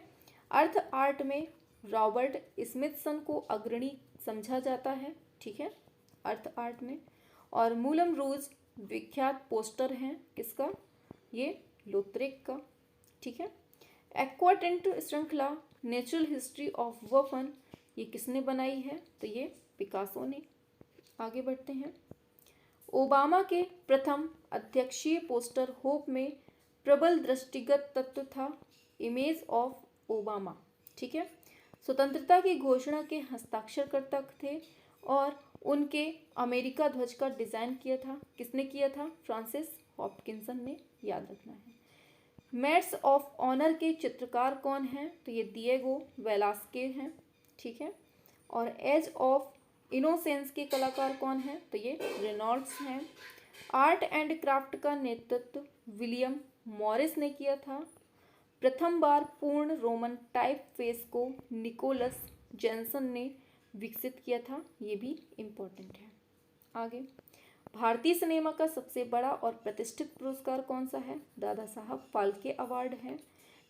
अर्थ आर्ट में रॉबर्ट स्मिथसन को अग्रणी समझा जाता है। ठीक है, अर्थ आर्ट में। और मूलम रूज विख्यात पोस्टर हैं किसका, ये लोत्रेक का। ठीक है। एक्वाटेंट श्रृंखला नेचुरल हिस्ट्री ऑफ वफन, ये किसने बनाई है, तो ये पिकासो ने। आगे बढ़ते हैं। ओबामा के प्रथम अध्यक्षीय पोस्टर होप में प्रबल दृष्टिगत तत्व था, इमेज ऑफ ओबामा। ठीक है। स्वतंत्रता की घोषणा के हस्ताक्षरकर्ता थे और उनके अमेरिका ध्वज का डिज़ाइन किया था, किसने किया था, फ्रांसिस हॉपकिंसन ने, याद रखना है। मेड्स ऑफ ऑनर के चित्रकार कौन हैं, तो ये दिएगो वेलास्के हैं। ठीक है। और एज ऑफ इनोसेंस के कलाकार कौन हैं, तो ये रेनॉल्ड्स हैं। आर्ट एंड क्राफ्ट का नेतृत्व विलियम मॉरिस ने किया था। प्रथम बार पूर्ण रोमन टाइप फेस को निकोलस जेनसन ने विकसित किया था, ये भी इम्पोर्टेंट है। आगे, भारतीय सिनेमा का सबसे बड़ा और प्रतिष्ठित पुरस्कार कौन सा है, दादा साहब फाल्के अवार्ड है।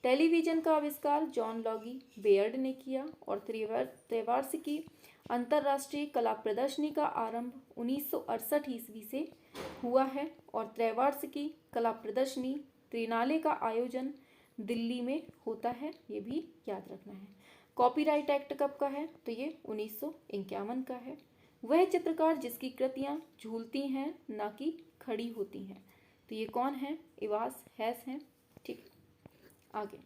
टेलीविज़न का आविष्कार जॉन लॉगी बेयर्ड ने किया। और त्रैवार्षिकी अंतर्राष्ट्रीय कला प्रदर्शनी का आरंभ 1968 ईस्वी से हुआ है। और त्रैवार्षिकी कला प्रदर्शनी त्रिनाले का आयोजन दिल्ली में होता है, ये भी याद रखना है। कॉपीराइट एक्ट कब का है, तो ये 1951 का है। वह चित्रकार जिसकी कृतियाँ झूलती हैं ना कि खड़ी होती हैं, तो ये कौन है, इवास हैस हैं। ठीक। आगे,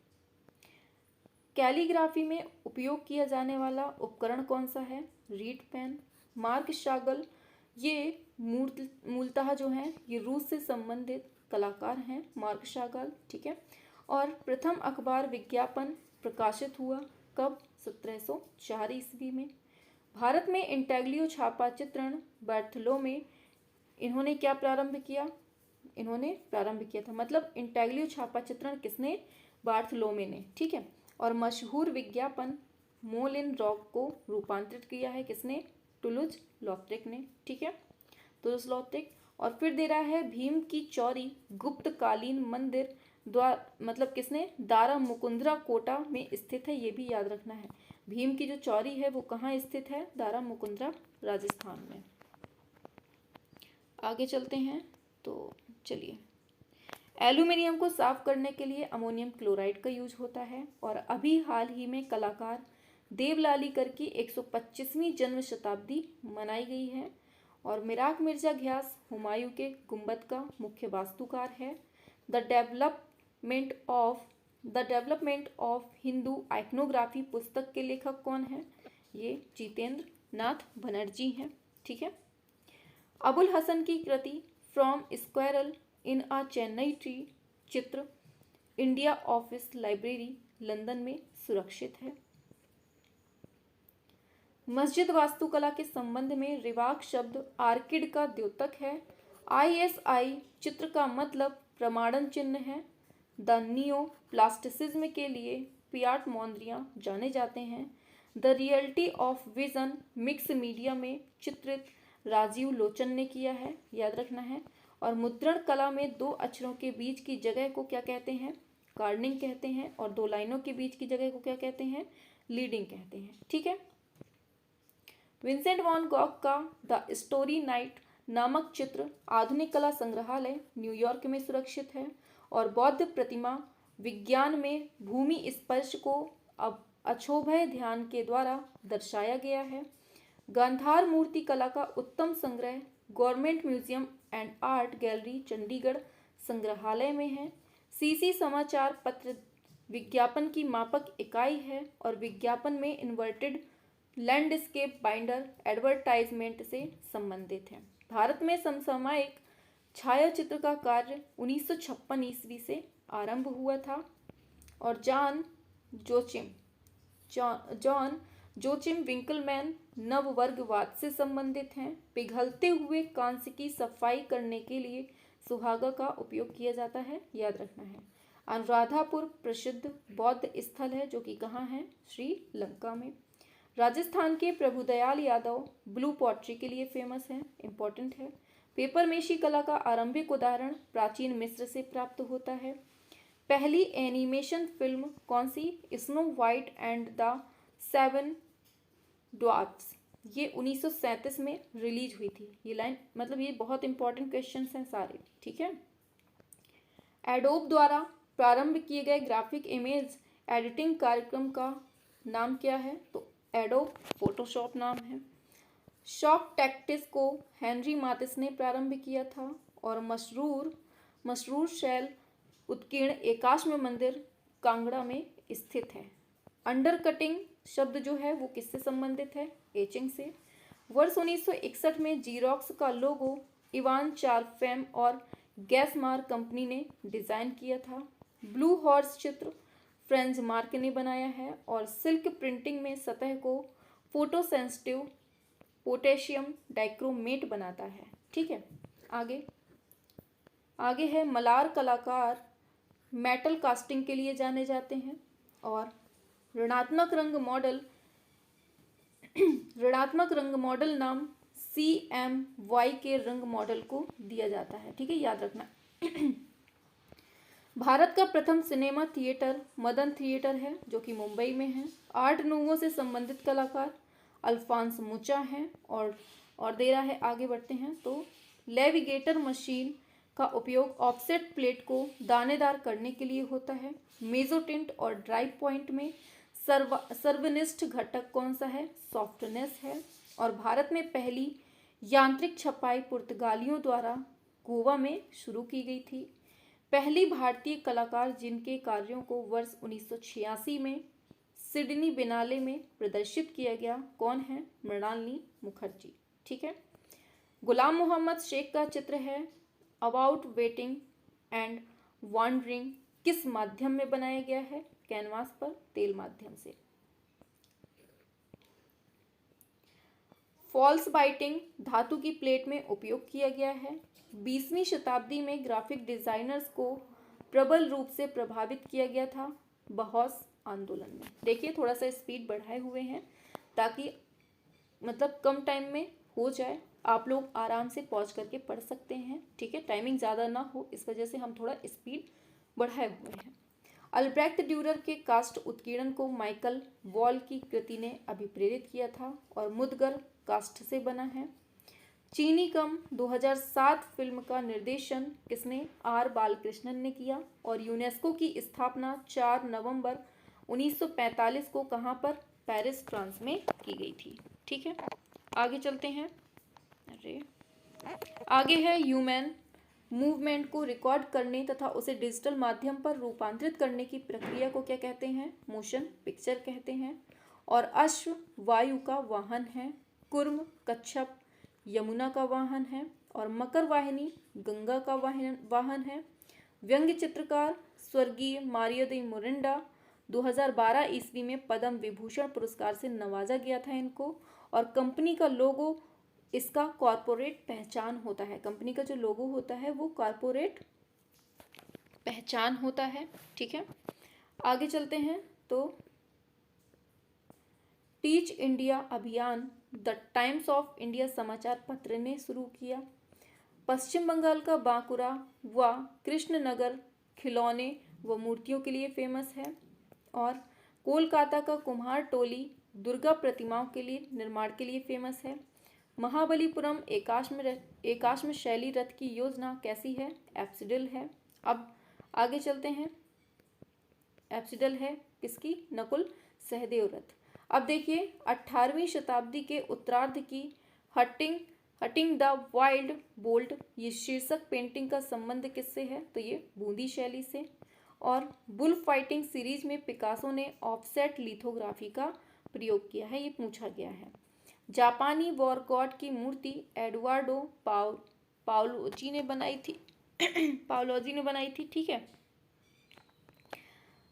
कैलीग्राफी में उपयोग किया जाने वाला उपकरण कौन सा है, रीड पेन। मार्क शागल, ये मूलतः जो हैं ये रूस से संबंधित कलाकार हैं, मार्क शागल। ठीक है। और प्रथम अखबार विज्ञापन प्रकाशित हुआ कब, 1704 ईस्वी में। भारत में इंटेग्लियो छापा चित्रण बार्थलोमे, इन्होंने क्या प्रारंभ किया, इन्होंने प्रारंभ किया था, मतलब इंटेग्लियो छापा चित्रण किसने, बार्थलोमे ने। ठीक है। और मशहूर विज्ञापन मोलिन रॉक को रूपांतरित किया है किसने, टुलुज लॉत्रेक ने। ठीक है, टुलुज लॉत्रेक। और फिर दे रहा है भीम की चौरी गुप्तकालीन मंदिर मतलब किसने, दारा मुकुंदरा कोटा में स्थित है, ये भी याद रखना है। भीम की जो चौरी है वो कहाँ स्थित है, दारा मुकुंदरा, राजस्थान में। आगे चलते हैं, तो चलिए। एल्यूमिनियम को साफ करने के लिए अमोनियम क्लोराइड का यूज होता है। और अभी हाल ही में कलाकार देवलालीकर की 125वीं जन्म शताब्दी मनाई गई है। और मिराक मिर्जा घियास हुमायूं के गुंबद का मुख्य वास्तुकार है। The development of Hindu iconography पुस्तक के लेखक कौन है, ये जितेंद्र नाथ बनर्जी हैं। ठीक है। अबुल हसन की कृति from squirrel in a Chinar tree चित्र इंडिया ऑफिस लाइब्रेरी लंदन में सुरक्षित है। मस्जिद वास्तुकला के संबंध में रिवाक शब्द आर्किड का द्योतक है। ISI चित्र का मतलब प्रमाणन चिन्ह है। द नियो प्लास्टिसिज्म के लिए पियाट मोंद्रियां जाने जाते हैं। The reality of vision mix media में चित्रित राजीव लोचन ने किया है, याद रखना है। और मुद्रण कला में दो अक्षरों के बीच की जगह को क्या कहते हैं, कार्डनिंग कहते हैं। और दो लाइनों के बीच की जगह को क्या कहते हैं, लीडिंग कहते हैं। ठीक है। विंसेंट वॉन गॉग का द स्टोरी नाइट नामक चित्र आधुनिक कला संग्रहालय न्यूयॉर्क में सुरक्षित है। और बौद्ध प्रतिमा विज्ञान में भूमि स्पर्श को अब अक्षोभ्य ध्यान के द्वारा दर्शाया गया है। गांधार मूर्ति कला का उत्तम संग्रह government museum and art gallery Chandigarh संग्रहालय में है। CC समाचार पत्र विज्ञापन की मापक इकाई है। और विज्ञापन में इन्वर्टेड लैंडस्केप बाइंडर एडवर्टाइजमेंट से संबंधित है। भारत में समसामयिक छायाचित्र का कार्य 1956 ईस्वी से आरंभ हुआ था। और जॉन जोचिम विंकलमैन नववर्गवाद से संबंधित हैं। पिघलते हुए कांस्य की सफाई करने के लिए सुहागा का उपयोग किया जाता है, याद रखना है। अनुराधापुर प्रसिद्ध बौद्ध स्थल है जो कि कहाँ है, श्रीलंका में। राजस्थान के प्रभुदयाल यादव ब्लू पॉटरी के लिए फेमस है, इम्पोर्टेंट है। पेपरमेशी कला का आरंभिक उदाहरण प्राचीन मिस्र से प्राप्त होता है। पहली एनिमेशन फिल्म कौन सी? Snow white and the seven dwarfs, ये 1937 में रिलीज हुई थी। ये लाइन मतलब ये बहुत इंपॉर्टेंट क्वेश्चन हैं सारे, ठीक है। एडोब द्वारा प्रारंभ किए गए ग्राफिक इमेज एडिटिंग कार्यक्रम का नाम क्या है? तो एडोब फोटोशॉप नाम है। शॉक टैक्टिस को हेनरी मातिस ने प्रारंभ किया था। और मशरूर शैल उत्कीर्ण एकाश्म मंदिर कांगड़ा में स्थित है। अंडरकटिंग शब्द जो है वो किससे संबंधित है? एचिंग से। वर्ष 1961 में जीरोक्स का लोगो इवान चार्फेम और गैसमार कंपनी ने डिजाइन किया था। ब्लू हॉर्स चित्र फ्रेंच मार्क ने बनाया है। और सिल्क प्रिंटिंग में सतह को फोटोसेंसिटिव पोटेशियम डाइक्रोमेट बनाता है, ठीक है। आगे है मलार कलाकार मेटल कास्टिंग के लिए जाने जाते हैं। और ऋणात्मक रंग मॉडल नाम CMY के रंग मॉडल को दिया जाता है, ठीक है, याद रखना। भारत का प्रथम सिनेमा थिएटर मदन थिएटर है जो कि मुंबई में है। आर्ट नूवो से संबंधित कलाकार अल्फांस मुचा हैं। और दे रहा है, आगे बढ़ते हैं। तो लेविगेटर मशीन का उपयोग ऑफसेट प्लेट को दानेदार करने के लिए होता है। मेजोटिंट और ड्राई पॉइंट में सर्वनिष्ठ घटक कौन सा है? सॉफ्टनेस है। और भारत में पहली यांत्रिक छपाई पुर्तगालियों द्वारा गोवा में शुरू की गई थी। पहली भारतीय कलाकार जिनके कार्यों को वर्ष 1986 में सिडनी बिनाले में प्रदर्शित किया गया, कौन है? मृणालिनी मुखर्जी, ठीक है। गुलाम मोहम्मद शेख का चित्र है अबाउट वेटिंग एंड वॉन्डरिंग किस माध्यम में बनाया गया है? कैनवास पर, तेल माध्यम से। फॉल्स बाइटिंग धातु की प्लेट में उपयोग किया गया है। 20वीं शताब्दी में ग्राफिक डिजाइनर्स को प्रबल रूप से प्रभावित किया गया था बहौस आंदोलन में। देखिए थोड़ा सा स्पीड बढ़ाए हुए हैं ताकि मतलब कम टाइम में हो जाए, आप लोग आराम से पॉज करके पढ़ सकते हैं, ठीक है। टाइमिंग ज़्यादा ना हो इस वजह से हम थोड़ा स्पीड बढ़ाए हुए हैं। अल्ब्रेक्ट ड्यूरर के कास्ट उत्कीर्णन को माइकल वॉल की कृति ने अभिप्रेरित किया था। और मुदगर कास्ट से बना है। चीनी कम 2007 फिल्म का निर्देशन किसने? आर बालकृष्णन ने किया। और यूनेस्को की स्थापना 4 नवंबर 1945 को कहाँ पर? पेरिस, फ्रांस में की गई थी, ठीक है। आगे चलते हैं। आगे है ह्यूमन मूवमेंट को रिकॉर्ड करने तथा उसे डिजिटल माध्यम पर रूपांतरित करने की प्रक्रिया को क्या कहते हैं? मोशन पिक्चर कहते हैं। और अश्व वायु का वाहन है। कुर्म कच्छप यमुना का वाहन है। और मकर वाहिनी गंगा का वाहन है। व्यंग्य चित्रकार स्वर्गीय मारियो दी मोरिंडा 2012 ईस्वी में पद्म विभूषण पुरस्कार से नवाजा गया था इनको। और कंपनी का लोगो इसका कॉरपोरेट पहचान होता है। कंपनी का जो लोगो होता है वो कॉरपोरेट पहचान होता है, ठीक है। आगे चलते हैं। तो टीच इंडिया अभियान द टाइम्स ऑफ इंडिया समाचार पत्र ने शुरू किया। पश्चिम बंगाल का बांकुरा व कृष्णनगर खिलौने व मूर्तियों के लिए फेमस है। और कोलकाता का कुम्हार टोली दुर्गा प्रतिमाओं के लिए निर्माण के लिए फेमस है। महाबलीपुरम एकाश्म शैली रथ की योजना कैसी है? एप्सिडल है। अब आगे चलते हैं। एप्सिडल है किसकी? नकुल सहदेव रथ। अब देखिए 18वीं शताब्दी के उत्तरार्ध की हटिंग द वाइल्ड बोल्ट ये शीर्षक पेंटिंग का संबंध किससे है? तो ये बूंदी शैली से। और बुल फाइटिंग सीरीज में पिकासो ने ऑफसेट लिथोग्राफी का प्रयोग किया है, ये पूछा गया है। जापानी वॉर गॉड की मूर्ति एडवार्डो पाओलोजी ने बनाई थी, ठीक है।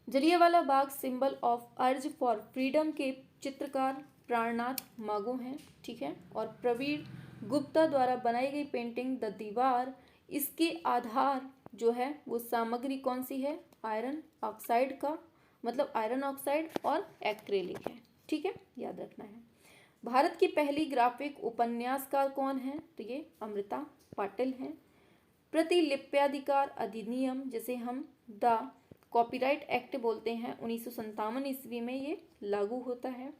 Jallianwala Bagh symbol of urge for freedom के चित्रकार प्राणनाथ मागो हैं, ठीक है। और प्रवीण गुप्ता द्वारा बनाई गई पेंटिंग द दीवार, इसके आधार जो है वो सामग्री कौन सी है? आयरन ऑक्साइड का, मतलब आयरन ऑक्साइड और एक्रेलिक है, ठीक है, याद रखना है। भारत की पहली ग्राफिक उपन्यासकार कौन है? तो ये अमृता पाटिल हैं। प्रतिलिप्याधिकार अधिनियम जिसे हम द कॉपीराइट एक्ट बोलते हैं 1957 ईस्वी में ये लागू होता है।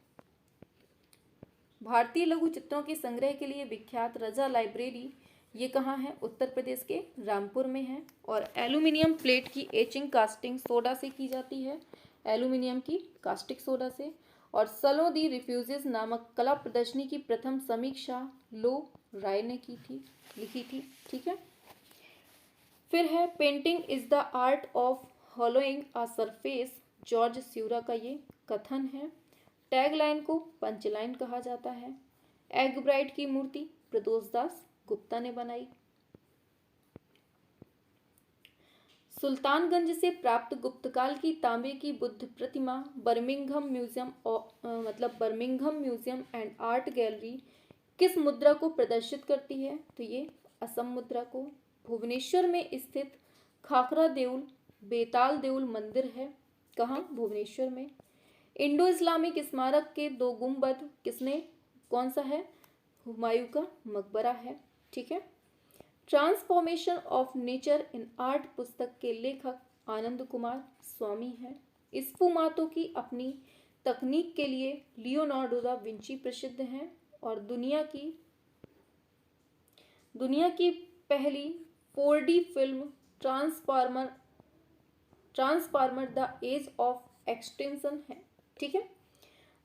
भारतीय लघु चित्रों के संग्रह के लिए विख्यात रजा लाइब्रेरी ये कहाँ है? उत्तर प्रदेश के रामपुर में है। और एल्यूमिनियम प्लेट की एचिंग कास्टिंग सोडा से की जाती है, एल्यूमिनियम की कास्टिक सोडा से। और सलो दी रिफ्यूजेस नामक कला प्रदर्शनी की प्रथम समीक्षा लो राय ने लिखी थी। ठीक है। फिर है painting is the art of hollowing a surface, George Seurat का ये कथन है। टैग लाइन को पंच लाइन कहा जाता है। एग ब्राइट की मूर्ति प्रदोष दास गुप्ता ने बनाई। सुल्तानगंज से प्राप्त गुप्तकाल की तांबे की बुद्ध प्रतिमा Birmingham museum and art gallery किस मुद्रा को प्रदर्शित करती है? तो ये असम मुद्रा को। भुवनेश्वर में स्थित खाखरा देउल बेताल देउल मंदिर है। कहाँ? भुवनेश्वर में। इंडो इस्लामिक स्मारक के 2 गुंबद कौन सा है? हुमायूं का मकबरा है। ठीक है। Transformation of nature in art पुस्तक के लेखक आनंद कुमार स्वामी हैं। स्फुमातो की अपनी तकनीक के लिए लियोनार्डो दा विंची प्रसिद्ध हैं। और दुनिया की पहली 4D film transformer the age of extension है। ठीक है।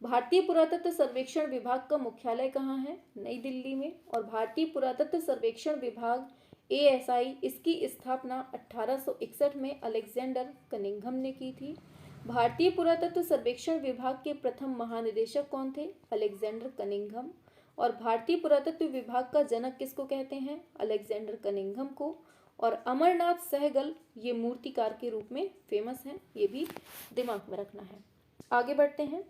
भारतीय पुरातत्व सर्वेक्षण विभाग का मुख्यालय कहाँ है? नई दिल्ली में। और भारतीय पुरातत्व सर्वेक्षण विभाग ASI इसकी स्थापना 1861 में अलेक्जेंडर कनिंघम ने की थी। भारतीय पुरातत्व सर्वेक्षण विभाग के प्रथम महानिदेशक कौन थे? Alexander Cunningham. और भारतीय पुरातत्व विभाग का जनक किसको कहते हैं? अलेक्जेंडर कनिंघम को। और अमरनाथ सहगल ये मूर्तिकार के रूप में फेमस हैं, ये भी दिमाग में रखना है। आगे बढ़ते हैं।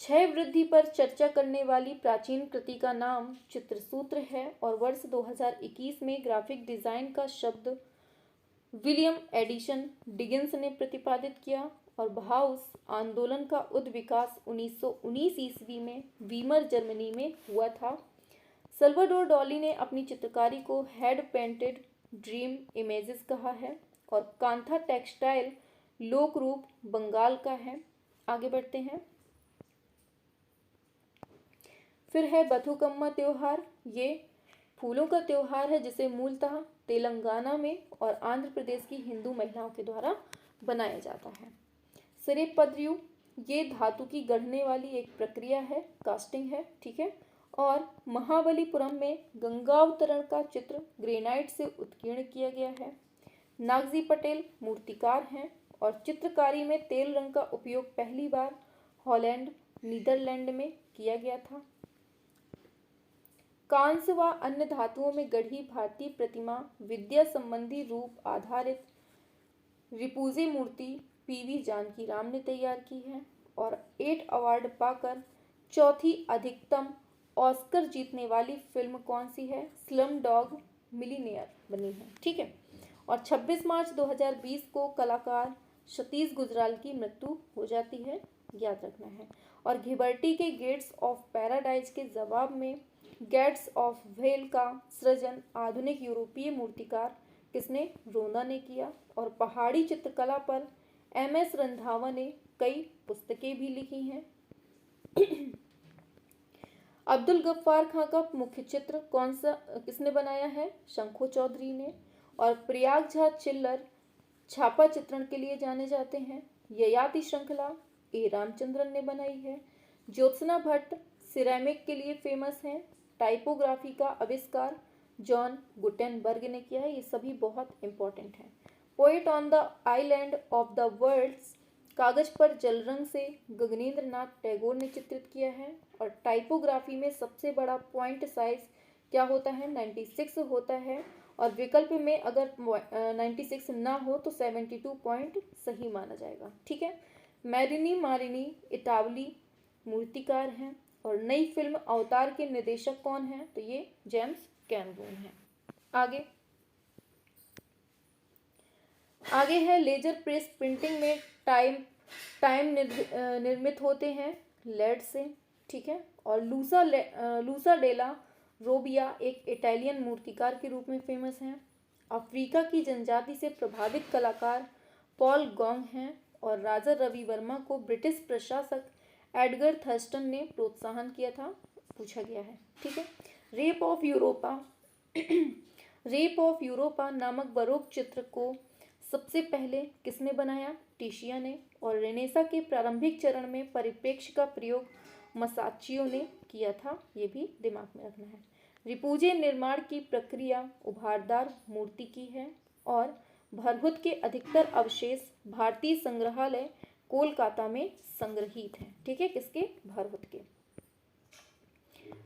क्षय वृद्धि पर चर्चा करने वाली प्राचीन कृति का नाम चित्रसूत्र है। और वर्ष 2021 में ग्राफिक डिजाइन का शब्द विलियम एडिसन डिगिंस ने प्रतिपादित किया। और बाउहाउस आंदोलन का उद्विकास 1919 ईस्वी में वीमर जर्मनी में हुआ था। सल्वाडोर डॉली ने अपनी चित्रकारी को हैंड पेंटेड ड्रीम इमेजेस कहा है। और कांथा टेक्सटाइल लोक रूप बंगाल का है। आगे बढ़ते हैं। फिर है बथुकम्मा त्योहार। ये फूलों का त्योहार है जिसे मूलतः तेलंगाना में और आंध्र प्रदेश की हिंदू महिलाओं के द्वारा बनाया जाता है। सिरेपद्रु ये धातु की गढ़ने वाली एक प्रक्रिया है, कास्टिंग है। ठीक है। और महाबलीपुरम में गंगावतरण का चित्र ग्रेनाइट से उत्कीर्ण किया गया है। नागजी पटेल मूर्तिकार हैं। और चित्रकारी में तेल रंग का उपयोग पहली बार हॉलैंड नीदरलैंड में किया गया था। कांस्य व अन्य धातुओं में गढ़ी भारतीय प्रतिमा विद्या संबंधी रूप आधारित रिपुजी मूर्ति PV जानकी राम ने तैयार की है। और 8 अवार्ड पाकर चौथी अधिकतम ऑस्कर जीतने वाली फिल्म कौन सी है? स्लम डॉग मिलियनेयर बनी है। ठीक है। और 26 मार्च 2020 को कलाकार सतीश गुजराल की मृत्यु हो जाती है, याद रखना है। और घिबर्टी के गेट्स ऑफ पैराडाइज के जवाब में गेट्स ऑफ वेल का सृजन आधुनिक यूरोपीय मूर्तिकार किसने? रोना ने किया। और पहाड़ी चित्रकला पर MS रंधावा ने कई पुस्तकें भी लिखी हैं। अब्दुल गफ्फार खां का मुख्य चित्र किसने बनाया है? शंखो चौधरी ने। और प्रयाग झा चिल्लर छापा चित्रण के लिए जाने जाते हैं। ययाति श्रृंखला A रामचंद्रन ने बनाई है। ज्योत्सना भट्ट सिरेमिक के लिए फेमस हैं। टाइपोग्राफी का आविष्कार जॉन गुटेनबर्ग ने किया है। ये सभी बहुत इंपॉर्टेंट हैं। Poet on the island of the worlds कागज पर जल रंग से गगनेंद्र नाथ टैगोर ने चित्रित किया है। और टाइपोग्राफी में सबसे बड़ा पॉइंट साइज क्या होता है? 96 होता है। और विकल्प में अगर 96 ना हो तो 72 पॉइंट सही माना जाएगा। ठीक है। मैरिनी मारिनी इटावली मूर्तिकार हैं। और नई फिल्म अवतार के निर्देशक कौन हैं? तो ये जेम्स कैमरून हैं। आगे है लेजर प्रेस प्रिंटिंग में टाइम निर्मित होते हैं। लेड से, ठीक है। और लूसा डेला रोबिया एक इटालियन मूर्तिकार के रूप में फेमस हैं। अफ्रीका की जनजाति से प्रभावित कलाकार पॉल गॉन्ग हैं। और राजा रवि वर्मा को ब्रिटिश प्रशासक एडगर थर्स्टन ने प्रोत्साहन किया था, पूछा गया है, ठीक है। Rape of Europa rape of Europa नामक बरोक चित्र को सबसे पहले किसने बनाया? टिशिया ने। और रेनेसा के प्रारंभिक चरण में परिप्रेक्ष्य का प्रयोग मसाचियो ने किया था, ये भी दिमाग में रखना है। रिपुजे निर्माण की प्रक्रिया उभारदार मूर्ति की है। और भरहुत के अधिकतर अवशेष भारतीय संग्रहालय कोलकाता में संग्रहित हैं, ठीक है। किसके? भरहुत के।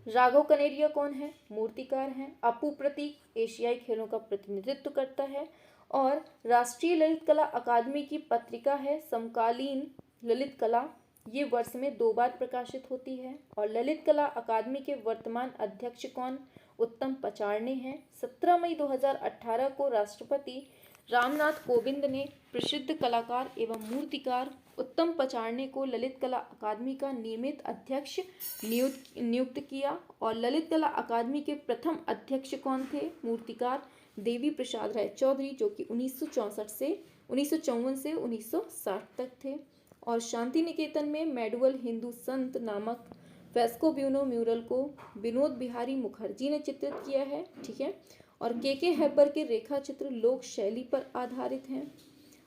राघव कनेरिया कौन है? मूर्तिकार हैं। अपू प्रतीक एशियाई खेलों का प्रतिनिधित्व करता है। और राष्ट्रीय ललित कला अकादमी की पत्रिका है समकालीन ललित कला, ये वर्ष में 2 बार प्रकाशित होती है। और ललित कला अकादमी के वर्तमान अध्यक्ष कौन? उत्तम पचारने हैं। 17 मई 2018 को राष्ट्रपति रामनाथ कोविंद ने प्रसिद्ध कलाकार एवं मूर्तिकार उत्तम पचारने को ललित कला अकादमी का नियमित अध्यक्ष नियुक्त किया। और ललित कला अकादमी के प्रथम अध्यक्ष कौन थे? मूर्तिकार देवी प्रसाद राय चौधरी, जो कि 1954 से 1960 तक थे। और शांति निकेतन में मेडुअल हिंदू संत नामक फेस्को ब्यूनो म्यूरल को विनोद बिहारी मुखर्जी ने चित्रित किया है, ठीक है। और के हैबर के रेखा चित्र लोक शैली पर आधारित हैं।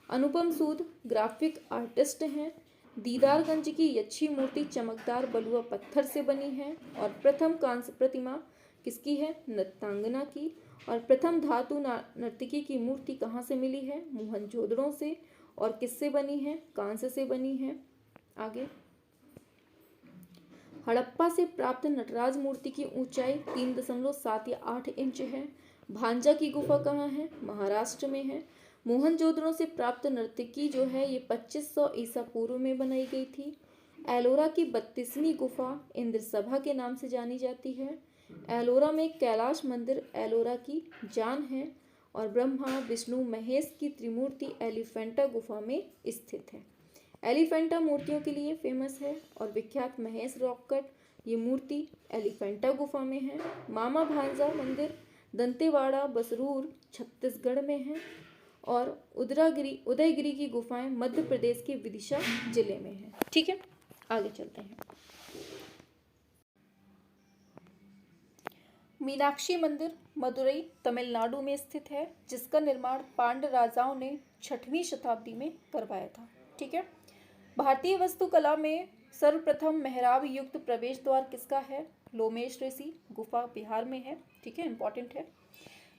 अनुपम सूद ग्राफिक आर्टिस्ट हैं। दीदारगंज की यच्छी मूर्ति चमकदार बलुआ पत्थर से बनी है। और प्रथम कांस्य प्रतिमा किसकी है? नृत्यांगना की। और प्रथम धातु नर्तकी की मूर्ति कहाँ से मिली है? मोहनजोदड़ो से। और किससे बनी है? कांस्य से बनी है। आगे, हड़प्पा से प्राप्त नटराज मूर्ति की ऊंचाई 3.7 या 8 इंच है। भांजा की गुफा कहाँ है? महाराष्ट्र में है। मोहनजोदड़ो से प्राप्त नर्तकी जो है ये 2500 ईसा पूर्व में बनाई गई थी। एलोरा की 32वीं गुफा इंद्रसभा के नाम से जानी जाती है। एलोरा में कैलाश मंदिर एलोरा की जान है। और ब्रह्मा विष्णु महेश की त्रिमूर्ति एलिफेंटा गुफा में स्थित है। एलिफेंटा मूर्तियों के लिए फेमस है। और विख्यात महेश रॉक कट ये मूर्ति एलिफेंटा गुफा में है। मामा भांजा मंदिर दंतेवाड़ा बसरूर छत्तीसगढ़ में है। और उदयगिरी की गुफाएं मध्य प्रदेश के विदिशा जिले में है, ठीक है। आगे चलते हैं। मीनाक्षी मंदिर मदुरई तमिलनाडु में स्थित है, जिसका निर्माण पांड्य राजाओं ने 6वीं शताब्दी में करवाया था, ठीक है। भारतीय वास्तुकला में सर्वप्रथम मेहराब युक्त प्रवेश द्वार किसका है? लोमेश ऋषि गुफा बिहार में है, ठीक है, इंपॉर्टेंट है।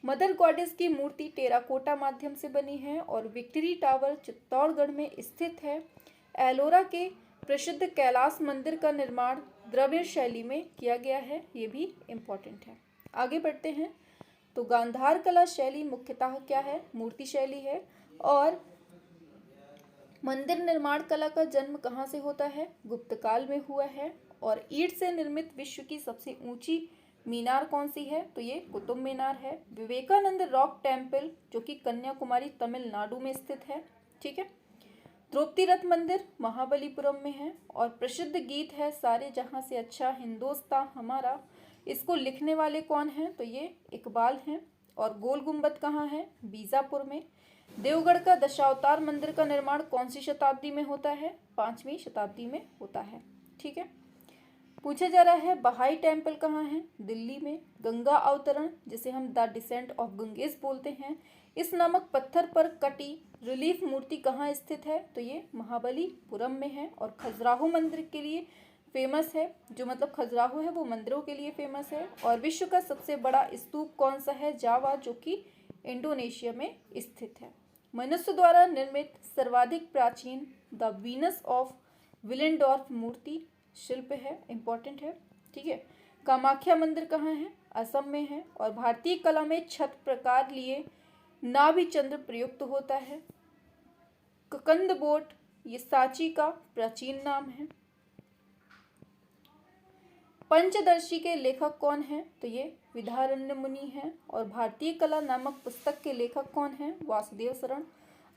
मदर गॉडेस की मूर्ति टेराकोटा माध्यम से बनी है। और विक्ट्री टावर चित्तौड़गढ़ में स्थित है। एलोरा के प्रसिद्ध कैलाश मंदिर का निर्माण द्रविड़ शैली में किया गया है, ये भी इम्पोर्टेंट है। आगे बढ़ते हैं। तो गांधार कला शैली मुख्यतः क्या है? मूर्ति शैली है। और मंदिर निर्माण कला का जन्म कहाँ से होता है? गुप्त काल में हुआ है। और ईंट से निर्मित विश्व की सबसे ऊंची मीनार कौन सी है? तो ये कुतुब मीनार है। विवेकानंद रॉक टेम्पल जो कि कन्याकुमारी तमिलनाडु में स्थित है, ठीक है। द्रौपदी रथ मंदिर महाबलीपुरम में है। और प्रसिद्ध गीत है सारे जहां से अच्छा हिंदोस्तां हमारा, इसको लिखने वाले कौन हैं? तो ये इकबाल हैं। और गोल गुंबद कहाँ है? बीजापुर में। देवगढ़ का दशावतार मंदिर का निर्माण कौन सी शताब्दी में होता है? 5वीं शताब्दी में होता है, ठीक है। पूछा जा रहा है बहाई टेम्पल कहाँ है? दिल्ली में। गंगा अवतरण जिसे हम द डिसेंट ऑफ गंगेस बोलते हैं, इस नामक पत्थर पर कटी रिलीफ मूर्ति कहाँ स्थित है? तो ये महाबलीपुरम में है। और खजुराहो मंदिर के लिए फेमस है, जो मतलब खजुराहो है वो मंदिरों के लिए फेमस है। और विश्व का सबसे बड़ा स्तूप कौन सा है? जावा, जो कि इंडोनेशिया में स्थित है। मनुष्य द्वारा निर्मित सर्वाधिक प्राचीन द वीनस ऑफ विलेंडोर्फ मूर्ति शिल्प है, इंपॉर्टेंट है, ठीक है। कामाख्या मंदिर कहाँ है? असम में है। और भारतीय कला में छत प्रकार लिए नाभि चंद्र प्रयुक्त होता है। ककंद बोट ये सांची का प्राचीन नाम है। पंचदर्शी के लेखक कौन है? तो ये विद्यारण्य मुनि हैं। और भारतीय कला नामक पुस्तक के लेखक कौन हैं? वासुदेव शरण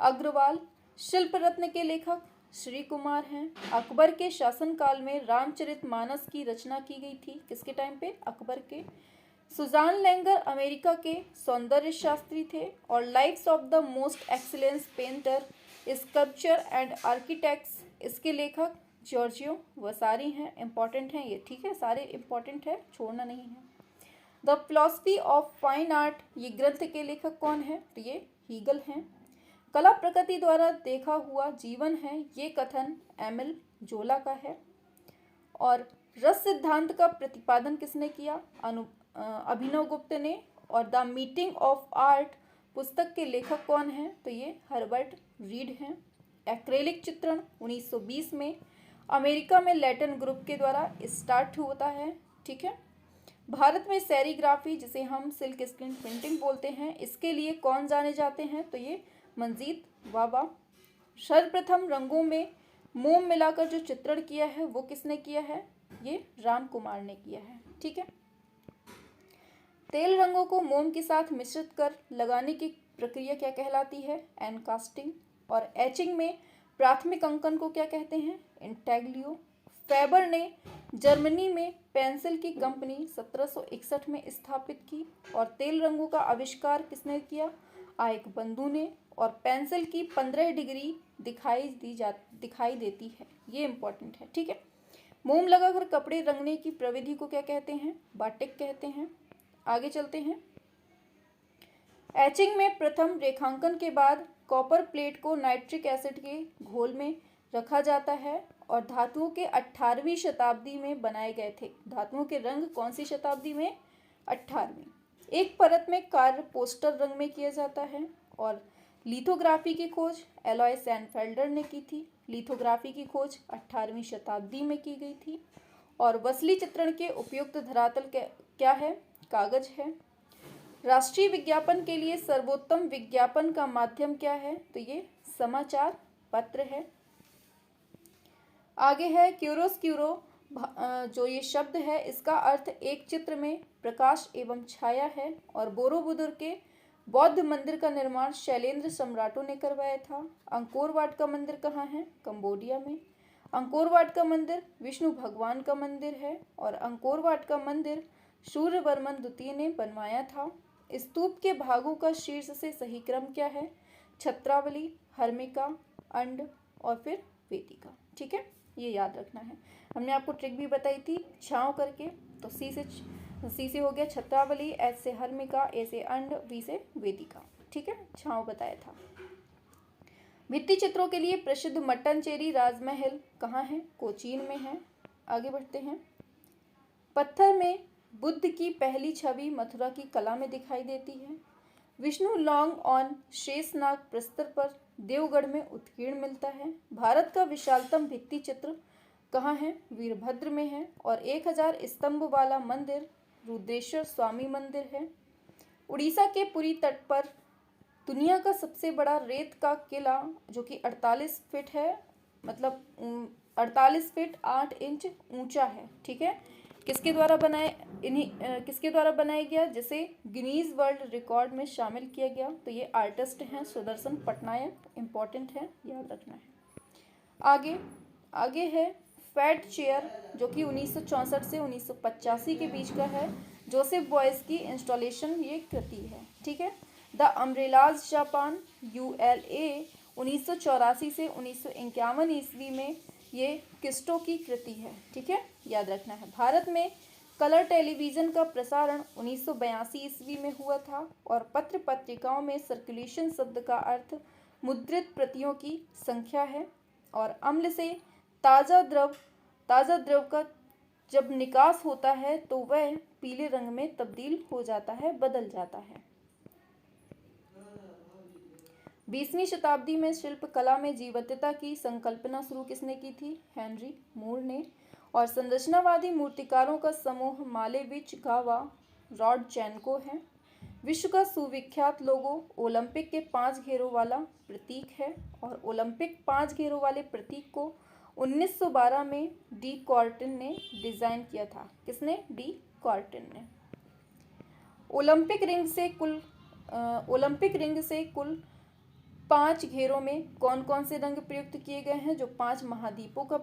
अग्रवाल। शिल्प रत्न के लेखक श्री कुमार हैं। अकबर के शासनकाल में रामचरितमानस की रचना की गई थी, किसके टाइम पे? अकबर के। सुजान लैंगर अमेरिका के सौंदर्य शास्त्री थे। और lives of the most excellence painter, sculpture and architects, इसके लेखक जॉर्जियो वसारी हैं। इंपॉर्टेंट हैं ये, ठीक है, सारे इंपॉर्टेंट है, छोड़ना नहीं है। The philosophy of fine art, ये ग्रंथ के लेखक कौन है? तो ये हीगल हैं। कला प्रकृति द्वारा देखा हुआ जीवन है, ये कथन एमिल जोला का है। और रस सिद्धांत का प्रतिपादन किसने किया? अभिनव गुप्त ने। और द मीटिंग ऑफ आर्ट पुस्तक के लेखक कौन हैं? तो ये हर्बर्ट रीड हैं। एक्रेलिक चित्रण 1920 में अमेरिका में लैटिन ग्रुप के द्वारा स्टार्ट होता है, ठीक है। भारत में सेरीग्राफी, जिसे हम सिल्क स्क्रीन प्रिंटिंग बोलते हैं, इसके लिए कौन जाने जाते हैं? तो ये मंजीत वाबा। सर्वप्रथम रंगों में मोम मिलाकर जो चित्रण किया है वो किसने किया है? ये राम कुमार ने किया है, ठीक है। तेल रंगों को मोम के साथ मिश्रित कर लगाने की प्रक्रिया क्या कहलाती है? एनकास्टिंग। और एचिंग में प्राथमिक अंकन को क्या कहते हैं? इंटेग्लियो। फेबर ने जर्मनी में पेंसिल की कंपनी 1761 में स्थापित की। और तेल रंगों का आविष्कार किसने किया? आयक बंधु ने। और पेंसिल की 15 डिग्री दिखाई देती है, ये इंपॉर्टेंट है, ठीक है। मोम लगाकर कपड़े रंगने की प्रविधि को क्या कहते हैं? बाटिक कहते हैं। आगे चलते हैं। एचिंग में प्रथम रेखांकन के बाद कॉपर प्लेट को नाइट्रिक एसिड के घोल में रखा जाता है और धातुओं के 18वीं शताब्दी में बनाए गए थे। धातुओं के रंग कौन सी शताब्दी में? 18वीं। एक परत में कार्य पोस्टर रंग में किया जाता है। और लिथोग्राफी की खोज एलॉय सैनफेल्डर ने की थी। लिथोग्राफी की खोज 18वीं शताब्दी में की गई थी। और वसली चित्रण के उपयुक्त धरातल क्या है? कागज है। राष्ट्रीय विज्ञापन के लिए सर्वोत्तम विज्ञापन का माध्यम क्या है? तो ये समाचार पत्र है। आगे है क्यूरोस्क्यूरो, जो ये शब्द है इसका अर्थ एक चित्र में प्रकाश एवं छाया है। और बोरोबुदुर के बौद्ध मंदिर का निर्माण शैलेंद्र सम्राटों ने करवाया था। अंकोर वाट का मंदिर कहाँ है? कंबोडिया में। अंकोर वाट का मंदिर विष्णु भगवान का मंदिर है। और अंकोर वाट का मंदिर सूर्यवर्मन द्वितीय ने बनवाया था। स्तूप के भागों का शीर्ष से सही क्रम क्या है? छत्रावली, हर्मिका, अंड और फिर वेदिका, ठीक है, ये याद रखना है। हमने आपको ट्रिक भी बताई थी छाँव करके। तो सी से हो गया छत्रावली, एस से हर्मिका, ए से अंड, वी से वेदिका, ठीक है, छाँव बताया था। भित्ति चित्रों के लिए प्रसिद्ध मट्टनचेरी राजमहल कहाँ है? कोचीन में है। आगे बढ़ते हैं। पत्थर में बुद्ध की पहली छवि मथुरा की कला में दिखाई देती है। विष्णु लॉन्ग ऑन शेषनाग प्रस्तर पर देवगढ़ में उत्कीर्ण मिलता है। भारत का विशालतम भित्ति चित्र कहाँ है? वीरभद्र में है। और 1000 स्तंभ वाला मंदिर रुद्रेश्वर स्वामी मंदिर है। उड़ीसा के पुरी तट पर दुनिया का सबसे बड़ा रेत का किला, जो कि 48 फीट है, मतलब 48 फीट 8 इंच ऊंचा है, ठीक है। किसके द्वारा बनाया गया, जिसे गिनीज वर्ल्ड रिकॉर्ड में शामिल किया गया? तो ये आर्टिस्ट हैं सुदर्शन पटनायक, इंपॉर्टेंट है, याद रखना है। आगे है फैट चेयर, जो कि 1964 से 1985 के बीच का है। जोसेफ बॉयस की इंस्टॉलेशन ये कृति है, ठीक है। द अम्ब्रेलाज जापान, ULA 1984 से 1951 ईस्वी में ये किस्टो की कृति है, ठीक है, याद रखना है। भारत में कलर टेलीविज़न का प्रसारण 1982 ईस्वी में हुआ था। और पत्र पत्रिकाओं में सर्कुलेशन शब्द का अर्थ मुद्रित प्रतियों की संख्या है। और अम्ल से ताज़ा द्रव का जब निकास होता है तो वह पीले रंग में तब्दील हो जाता है, बदल जाता है। 20वीं शताब्दी में शिल्प कला में जीवंतता की संकल्पना शुरू किसने की थी? हेनरी मूर ने। और संरचनावादी मूर्तिकारों का समूह मालेविच, गावा, रॉडचेनको है। विश्व का सुविख्यात लोगो ओलंपिक के 5 घेरों वाला प्रतीक है। और ओलंपिक 5 घेरों वाले प्रतीक को 1912 में डी कॉर्टन ने डिजाइन किया था। किसने? डी कॉर्टन ने। ओलंपिक रिंग से कुल 5 घेरों में कौन कौन से रंग प्रयुक्त किए गए हैं जो 5 महाद्वीपों का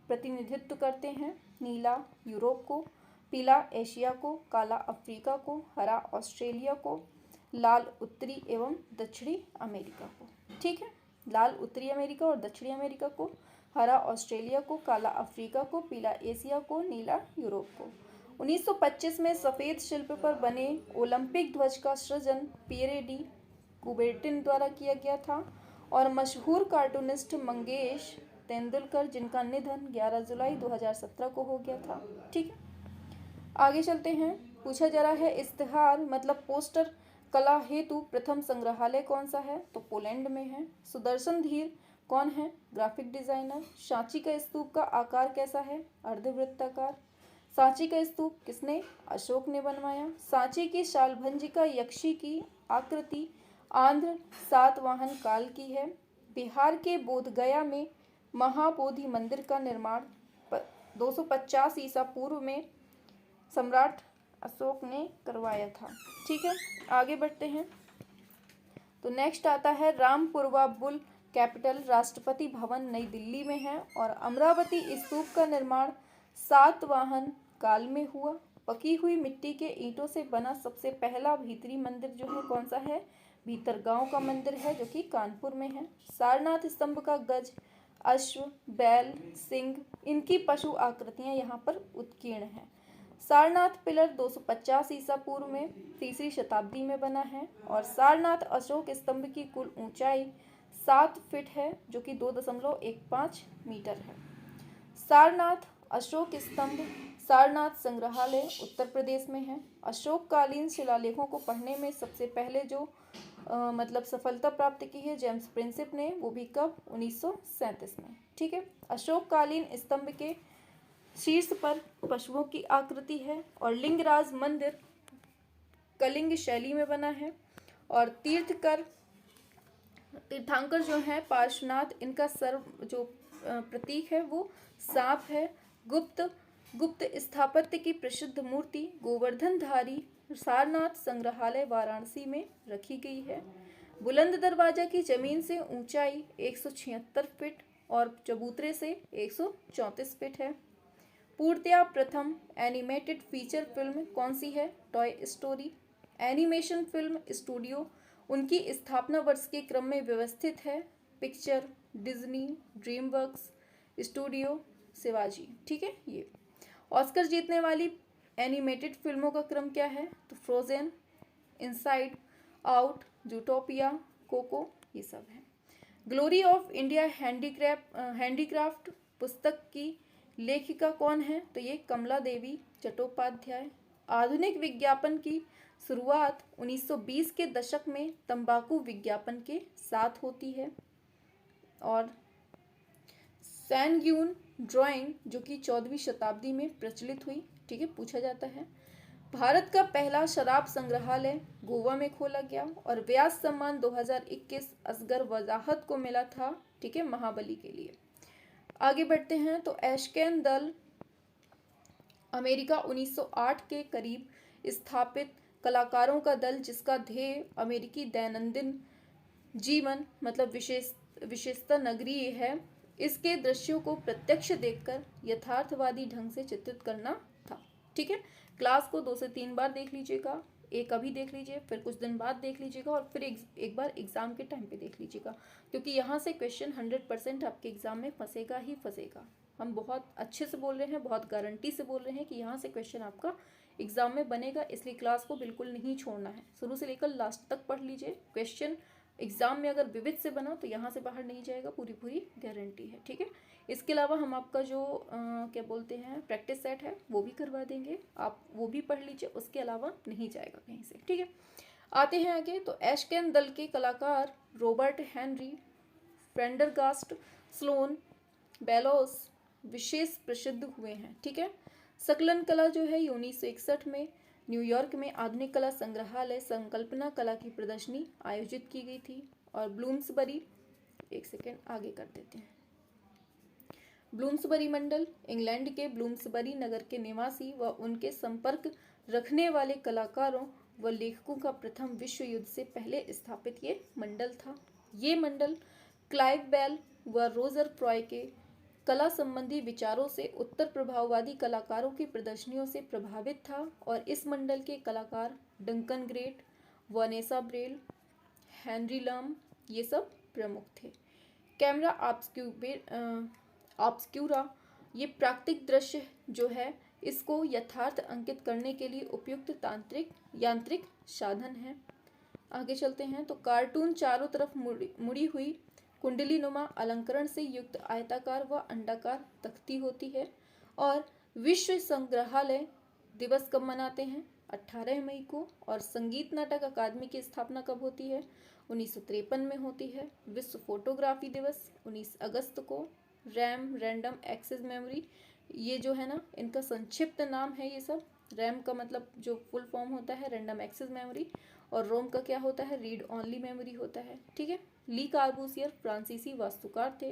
प्रतिनिधित्व करते हैं? नीला यूरोप को, पीला एशिया को, काला अफ्रीका को, हरा ऑस्ट्रेलिया को, लाल उत्तरी एवं दक्षिणी अमेरिका को। ठीक है, लाल उत्तरी अमेरिका और दक्षिणी अमेरिका को, हरा ऑस्ट्रेलिया को, काला अफ्रीका को, पीला एशिया को, नीला यूरोप को। 1925 में सफ़ेद शिल्प पर बने ओलंपिक ध्वज का सृजन पियरे डी कुबेर्टिन द्वारा किया गया था और मशहूर कार्टूनिस्ट मंगेश तेंदुलकर, जिनका निधन 11 जुलाई 2017 को हो गया था। ठीक है, आगे चलते हैं। पूछा जा रहा है इश्तिहार मतलब पोस्टर कला हेतु प्रथम संग्रहालय कौन सा है? तो पोलैंड में है। सुदर्शन धीर कौन है? Graphic designer. सांची का स्तूप का आकार कैसा है? अर्धवृत्ताकार। सांची का स्तूप किसने? अशोक ने बनवाया। सांची की शालभंजिका यक्षी की आकृति आंध्र सातवाहन काल की है। बिहार के बोधगया में महाबोधि मंदिर का निर्माण 250 ईसा पूर्व में सम्राट अशोक ने करवाया था। ठीक है, आगे बढ़ते हैं। तो नेक्स्ट आता है रामपुरवा बुल कैपिटल राष्ट्रपति भवन नई दिल्ली में है और अमरावती स्तूप का निर्माण सातवाहन काल में हुआ। पकी हुई मिट्टी के ईंटों से बना सबसे पहला भीतरी मंदिर जो है कौन सा है? भीतरगांव का मंदिर है जो कि कानपुर में है। सारनाथ स्तंभ का गज, अश्व, बैल, सिंह, इनकी पशु आकृतियां यहाँ पर उत्कीर्ण हैं। सारनाथ पिलर 250 ईसा पूर्व में 3री शताब्दी में बना है और सारनाथ अशोक स्तंभ की कुल ऊंचाई 7 फीट है जो कि 2.15 मीटर है। सारनाथ अशोक स्तंभ सारनाथ संग्रहालय उत्तर प्रदेश में है। अशोककालीन शिलालेखों को पढ़ने में सबसे पहले जो मतलब सफलता प्राप्त की है जेम्स प्रिंसिप ने, वो भी कब? 1937 में। ठीक है, अशोककालीन स्तंभ के शीर्ष पर पशुओं की आकृति है और लिंगराज मंदिर कलिंग शैली में बना है और तीर्थंकर जो है पार्श्वनाथ, इनका सर्व जो प्रतीक है वो सांप है। गुप्त स्थापत्य की प्रसिद्ध मूर्ति गोवर्धनधारी सारनाथ संग्रहालय वाराणसी में रखी गई है। बुलंद दरवाजा की जमीन से ऊंचाई 176 फीट और चबूतरे से 134 फीट है। पूर्णतया प्रथम एनिमेटेड फीचर फिल्म कौन सी है? Toy story. Animation film studio उनकी स्थापना वर्ष के क्रम में व्यवस्थित है। Picture, Disney, DreamWorks, studio Shivaji. ठीक है, ये ऑस्कर जीतने वाली एनिमेटेड फिल्मों का क्रम क्या है? तो frozen, inside out, Zootopia, Coco, ये सब है। ग्लोरी ऑफ इंडिया हैंडीक्राफ्ट पुस्तक की लेखिका कौन है? तो ये कमला देवी चट्टोपाध्याय। आधुनिक विज्ञापन की शुरुआत 1920 के दशक में तंबाकू विज्ञापन के साथ होती है और सैनग्यून ड्राइंग जो कि 14वीं शताब्दी में प्रचलित हुई। ठीक है, पूछा जाता है भारत का पहला शराब संग्रहालय गोवा में खोला गया और व्यास सम्मान 2021 असगर वजाहत को मिला था। ठीक है, महाबली के लिए। आगे बढ़ते हैं। तो एशकेन दल अमेरिका 1908 के करीब स्थापित कलाकारों का दल जिसका ध्येय अमेरिकी दैनंदिन जीवन मतलब विशेषता नगरीय है, इसके दृश्यों को प्रत्यक्ष देखकर यथार्थवादी ढंग से चित्रित करना था। ठीक है, क्लास को 2 से 3 बार देख लीजिएगा। एक अभी देख लीजिए, फिर कुछ दिन बाद देख लीजिएगा और फिर एक बार एग्जाम के टाइम पे देख लीजिएगा, क्योंकि यहाँ से क्वेश्चन 100% आपके एग्जाम में फंसेगा ही फंसेगा। हम बहुत अच्छे से बोल रहे हैं, बहुत गारंटी से बोल रहे हैं कि यहाँ से क्वेश्चन आपका एग्जाम में बनेगा, इसलिए क्लास को बिल्कुल नहीं छोड़ना है। शुरू से लेकर लास्ट तक पढ़ लीजिए। क्वेश्चन एग्जाम में अगर विविध से बना तो यहाँ से बाहर नहीं जाएगा, पूरी गारंटी है। ठीक है, इसके अलावा हम आपका जो क्या बोलते हैं प्रैक्टिस सेट है वो भी करवा देंगे, आप वो भी पढ़ लीजिए, उसके अलावा नहीं जाएगा कहीं से। ठीक है, आते हैं आगे। तो एशकेन दल के कलाकार Robert Henri, Prendergast, Sloan, Bellows विशेष प्रसिद्ध हुए हैं। ठीक है, सकलन कला जो है 1961 में न्यूयॉर्क में आधुनिक कला संग्रहालय संकल्पना कला की प्रदर्शनी आयोजित की गई थी और ब्लूम्सबरी, एक सेकेंड आगे कर देते हैं। ब्लूम्सबरी मंडल इंग्लैंड के ब्लूम्सबरी नगर के निवासी व उनके संपर्क रखने वाले कलाकारों व लेखकों का प्रथम विश्व युद्ध से पहले स्थापित ये मंडल था। ये मंडल क्लाइव बेल व रोजर फ्रॉय के कला संबंधी विचारों से उत्तर प्रभाववादी कलाकारों की प्रदर्शनियों से प्रभावित था और इस मंडल के कलाकार Duncan great, Vanessa Braille, Henry lump ये सब प्रमुख थे। कैमरा ऑब्स्क्यूरा ये प्राकृतिक दृश्य जो है इसको यथार्थ अंकित करने के लिए उपयुक्त यांत्रिक साधन है। आगे चलते हैं तो कार्टून चारों तरफ मुड़ी हुई कुंडली नुमा अलंकरण से युक्त आयताकार व अंडाकार तख्ती होती है। और विश्व संग्रहालय दिवस कब मनाते हैं? 18 मई को। और संगीत नाटक अकादमी की स्थापना कब होती है? 1953 में होती है। विश्व फोटोग्राफी दिवस 19 अगस्त को। रैम रैंडम एक्सेस मेमोरी ये जो है ना इनका संक्षिप्त नाम है। ये सब रैम का मतलब जो फुल फॉर्म होता है रैंडम एक्सेस मेमोरी, और रोम का क्या होता है? रीड ओनली मेमोरी होता है। ठीक है। ली कार्बूसियर फ्रांसीसी वास्तुकार थे।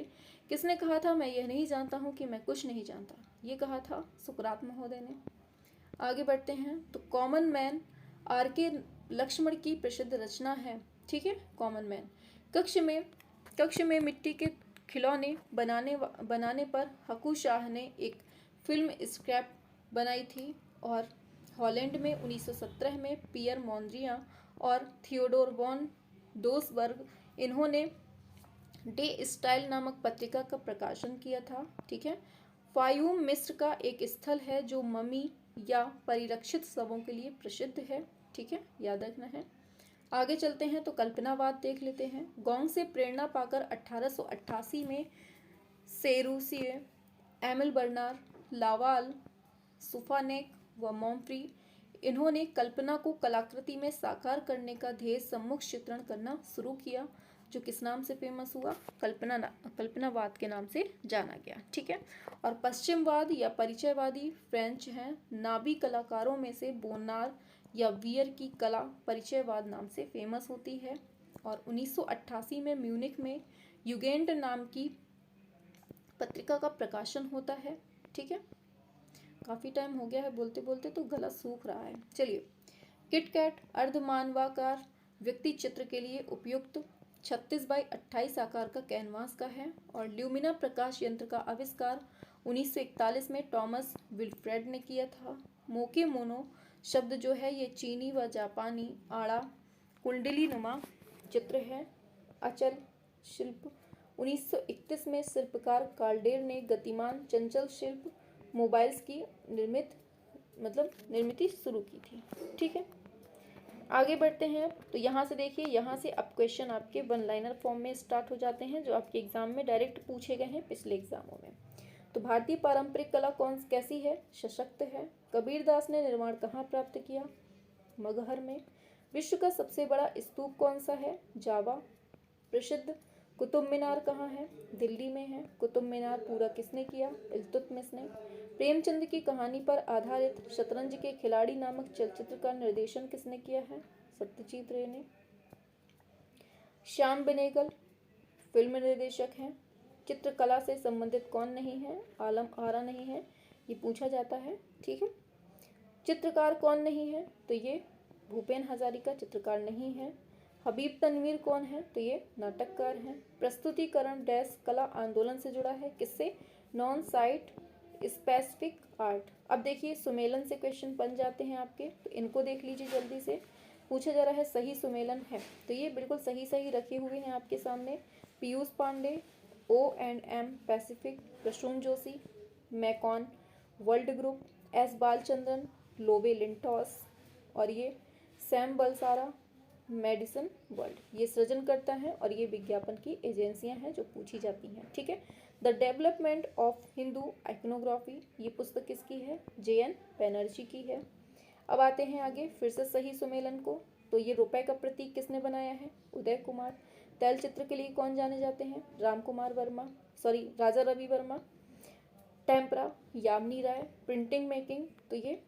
किसने कहा था मैं यह नहीं जानता हूँ कि मैं कुछ नहीं जानता? ये कहा था सुकरात महोदय ने। आगे बढ़ते हैं तो कॉमन मैन आर के लक्ष्मण की प्रसिद्ध रचना है। ठीक है। कॉमन मैन कक्ष में मिट्टी के खिलौने बनाने पर हकू शाह ने एक फिल्म स्क्रैप बनाई थी। और हॉलैंड में 1917 में पियर मोंद्रियां और थियोडोर वॉन डोसबर्ग इन्होंने डे स्टाइल नामक पत्रिका का प्रकाशन किया था। ठीक है। फायूम मिस्र का एक स्थल है जो मम्मी या परिरक्षित शवों के लिए प्रसिद्ध है। ठीक है, याद रखना है। आगे चलते हैं तो कल्पनावाद देख लेते हैं। गोंग से प्रेरणा पाकर 1888 में सेरूसिए, एमिल बर्नार, लावाल, सुफानेक व मॉम्फ्री इन्होंने कल्पना को कलाकृति में साकार करने का ध्येय सम्मुख चित्रण करना शुरू किया, जो किस नाम से फेमस हुआ? कल्पनावाद के नाम से जाना गया। ठीक है। और पश्चिमवाद या परिचयवादी फ्रेंच हैं। नाभी कलाकारों में से बोनार या वियर की कला परिचयवाद नाम से फेमस होती है। और 1988 में म्यूनिख में युगेंट नाम की पत्रिका का प्रकाशन होता है। ठीक है। काफ़ी टाइम हो गया है बोलते बोलते तो गला सूख रहा है। चलिए, किटकैट अर्धमानवाकार व्यक्ति चित्र के लिए उपयुक्त 36 बाई 28 आकार का कैनवास का है। और ल्यूमिना प्रकाश यंत्र का आविष्कार 1941 में टॉमस विल्फ्रेड ने किया था। मोके मोनो शब्द जो है ये चीनी व जापानी आड़ा कुंडली नुमा चित्र है। अचल शिल्प 1931 में शिल्पकार कार्डेर ने गतिमान चंचल शिल्प मोबाइल्स की निर्मित शुरू की थी। ठीक है। आगे बढ़ते हैं तो यहाँ से देखिए, यहाँ से अब क्वेश्चन आपके वन लाइनर फॉर्म में स्टार्ट हो जाते हैं जो आपके एग्जाम में डायरेक्ट पूछे गए हैं पिछले एग्जामों में। तो भारतीय पारंपरिक कला कैसी है? सशक्त है। कबीरदास ने निर्माण कहाँ प्राप्त किया? मगहर में। विश्व का सबसे बड़ा स्तूप कौन सा है? जावा। प्रसिद्ध कुतुब मीनार कहाँ है? दिल्ली में है। कुतुब मीनार पूरा किसने किया? इल्तुतमिश ने। प्रेमचंद की कहानी पर आधारित शतरंज के खिलाड़ी नामक चलचित्र का निर्देशन किसने किया है? सत्यजीत रे ने। श्याम बेनेगल फिल्म निर्देशक हैं। चित्रकला से संबंधित कौन नहीं है? आलम आरा नहीं है, ये पूछा जाता है। ठीक है। चित्रकार कौन नहीं है? तो ये भूपेन हजारिका चित्रकार नहीं है। हबीब तनवीर कौन है? तो ये नाटककार हैं। प्रस्तुतिकरण डैश कला आंदोलन से जुड़ा है। किससे? Non site specific art. अब देखिए सुमेलन से क्वेश्चन बन जाते हैं आपके, तो इनको देख लीजिए जल्दी से। पूछा जा रहा है सही सुमेलन है, तो ये बिल्कुल सही रखे हुए हैं आपके सामने। Piyush Pandey, O&M Pacific, Prasoon Joshi, McCann world group, S Balachandran, Lowe Lintas, और ये सैम बलसारा मेडिसन वर्ल्ड ये सृजन करता है। और ये विज्ञापन की एजेंसियां हैं जो पूछी जाती हैं। ठीक है। The development of Hindu iconography ये पुस्तक किसकी है? JN बैनर्जी की है। अब आते हैं आगे फिर से सही सुमेलन को। तो ये रुपए का प्रतीक किसने बनाया है? उदय कुमार। तैल चित्र के लिए कौन जाने जाते हैं? राजा रवि वर्मा। टेम्परा यामिनी राय। प्रिंटिंग मेकिंग तो ये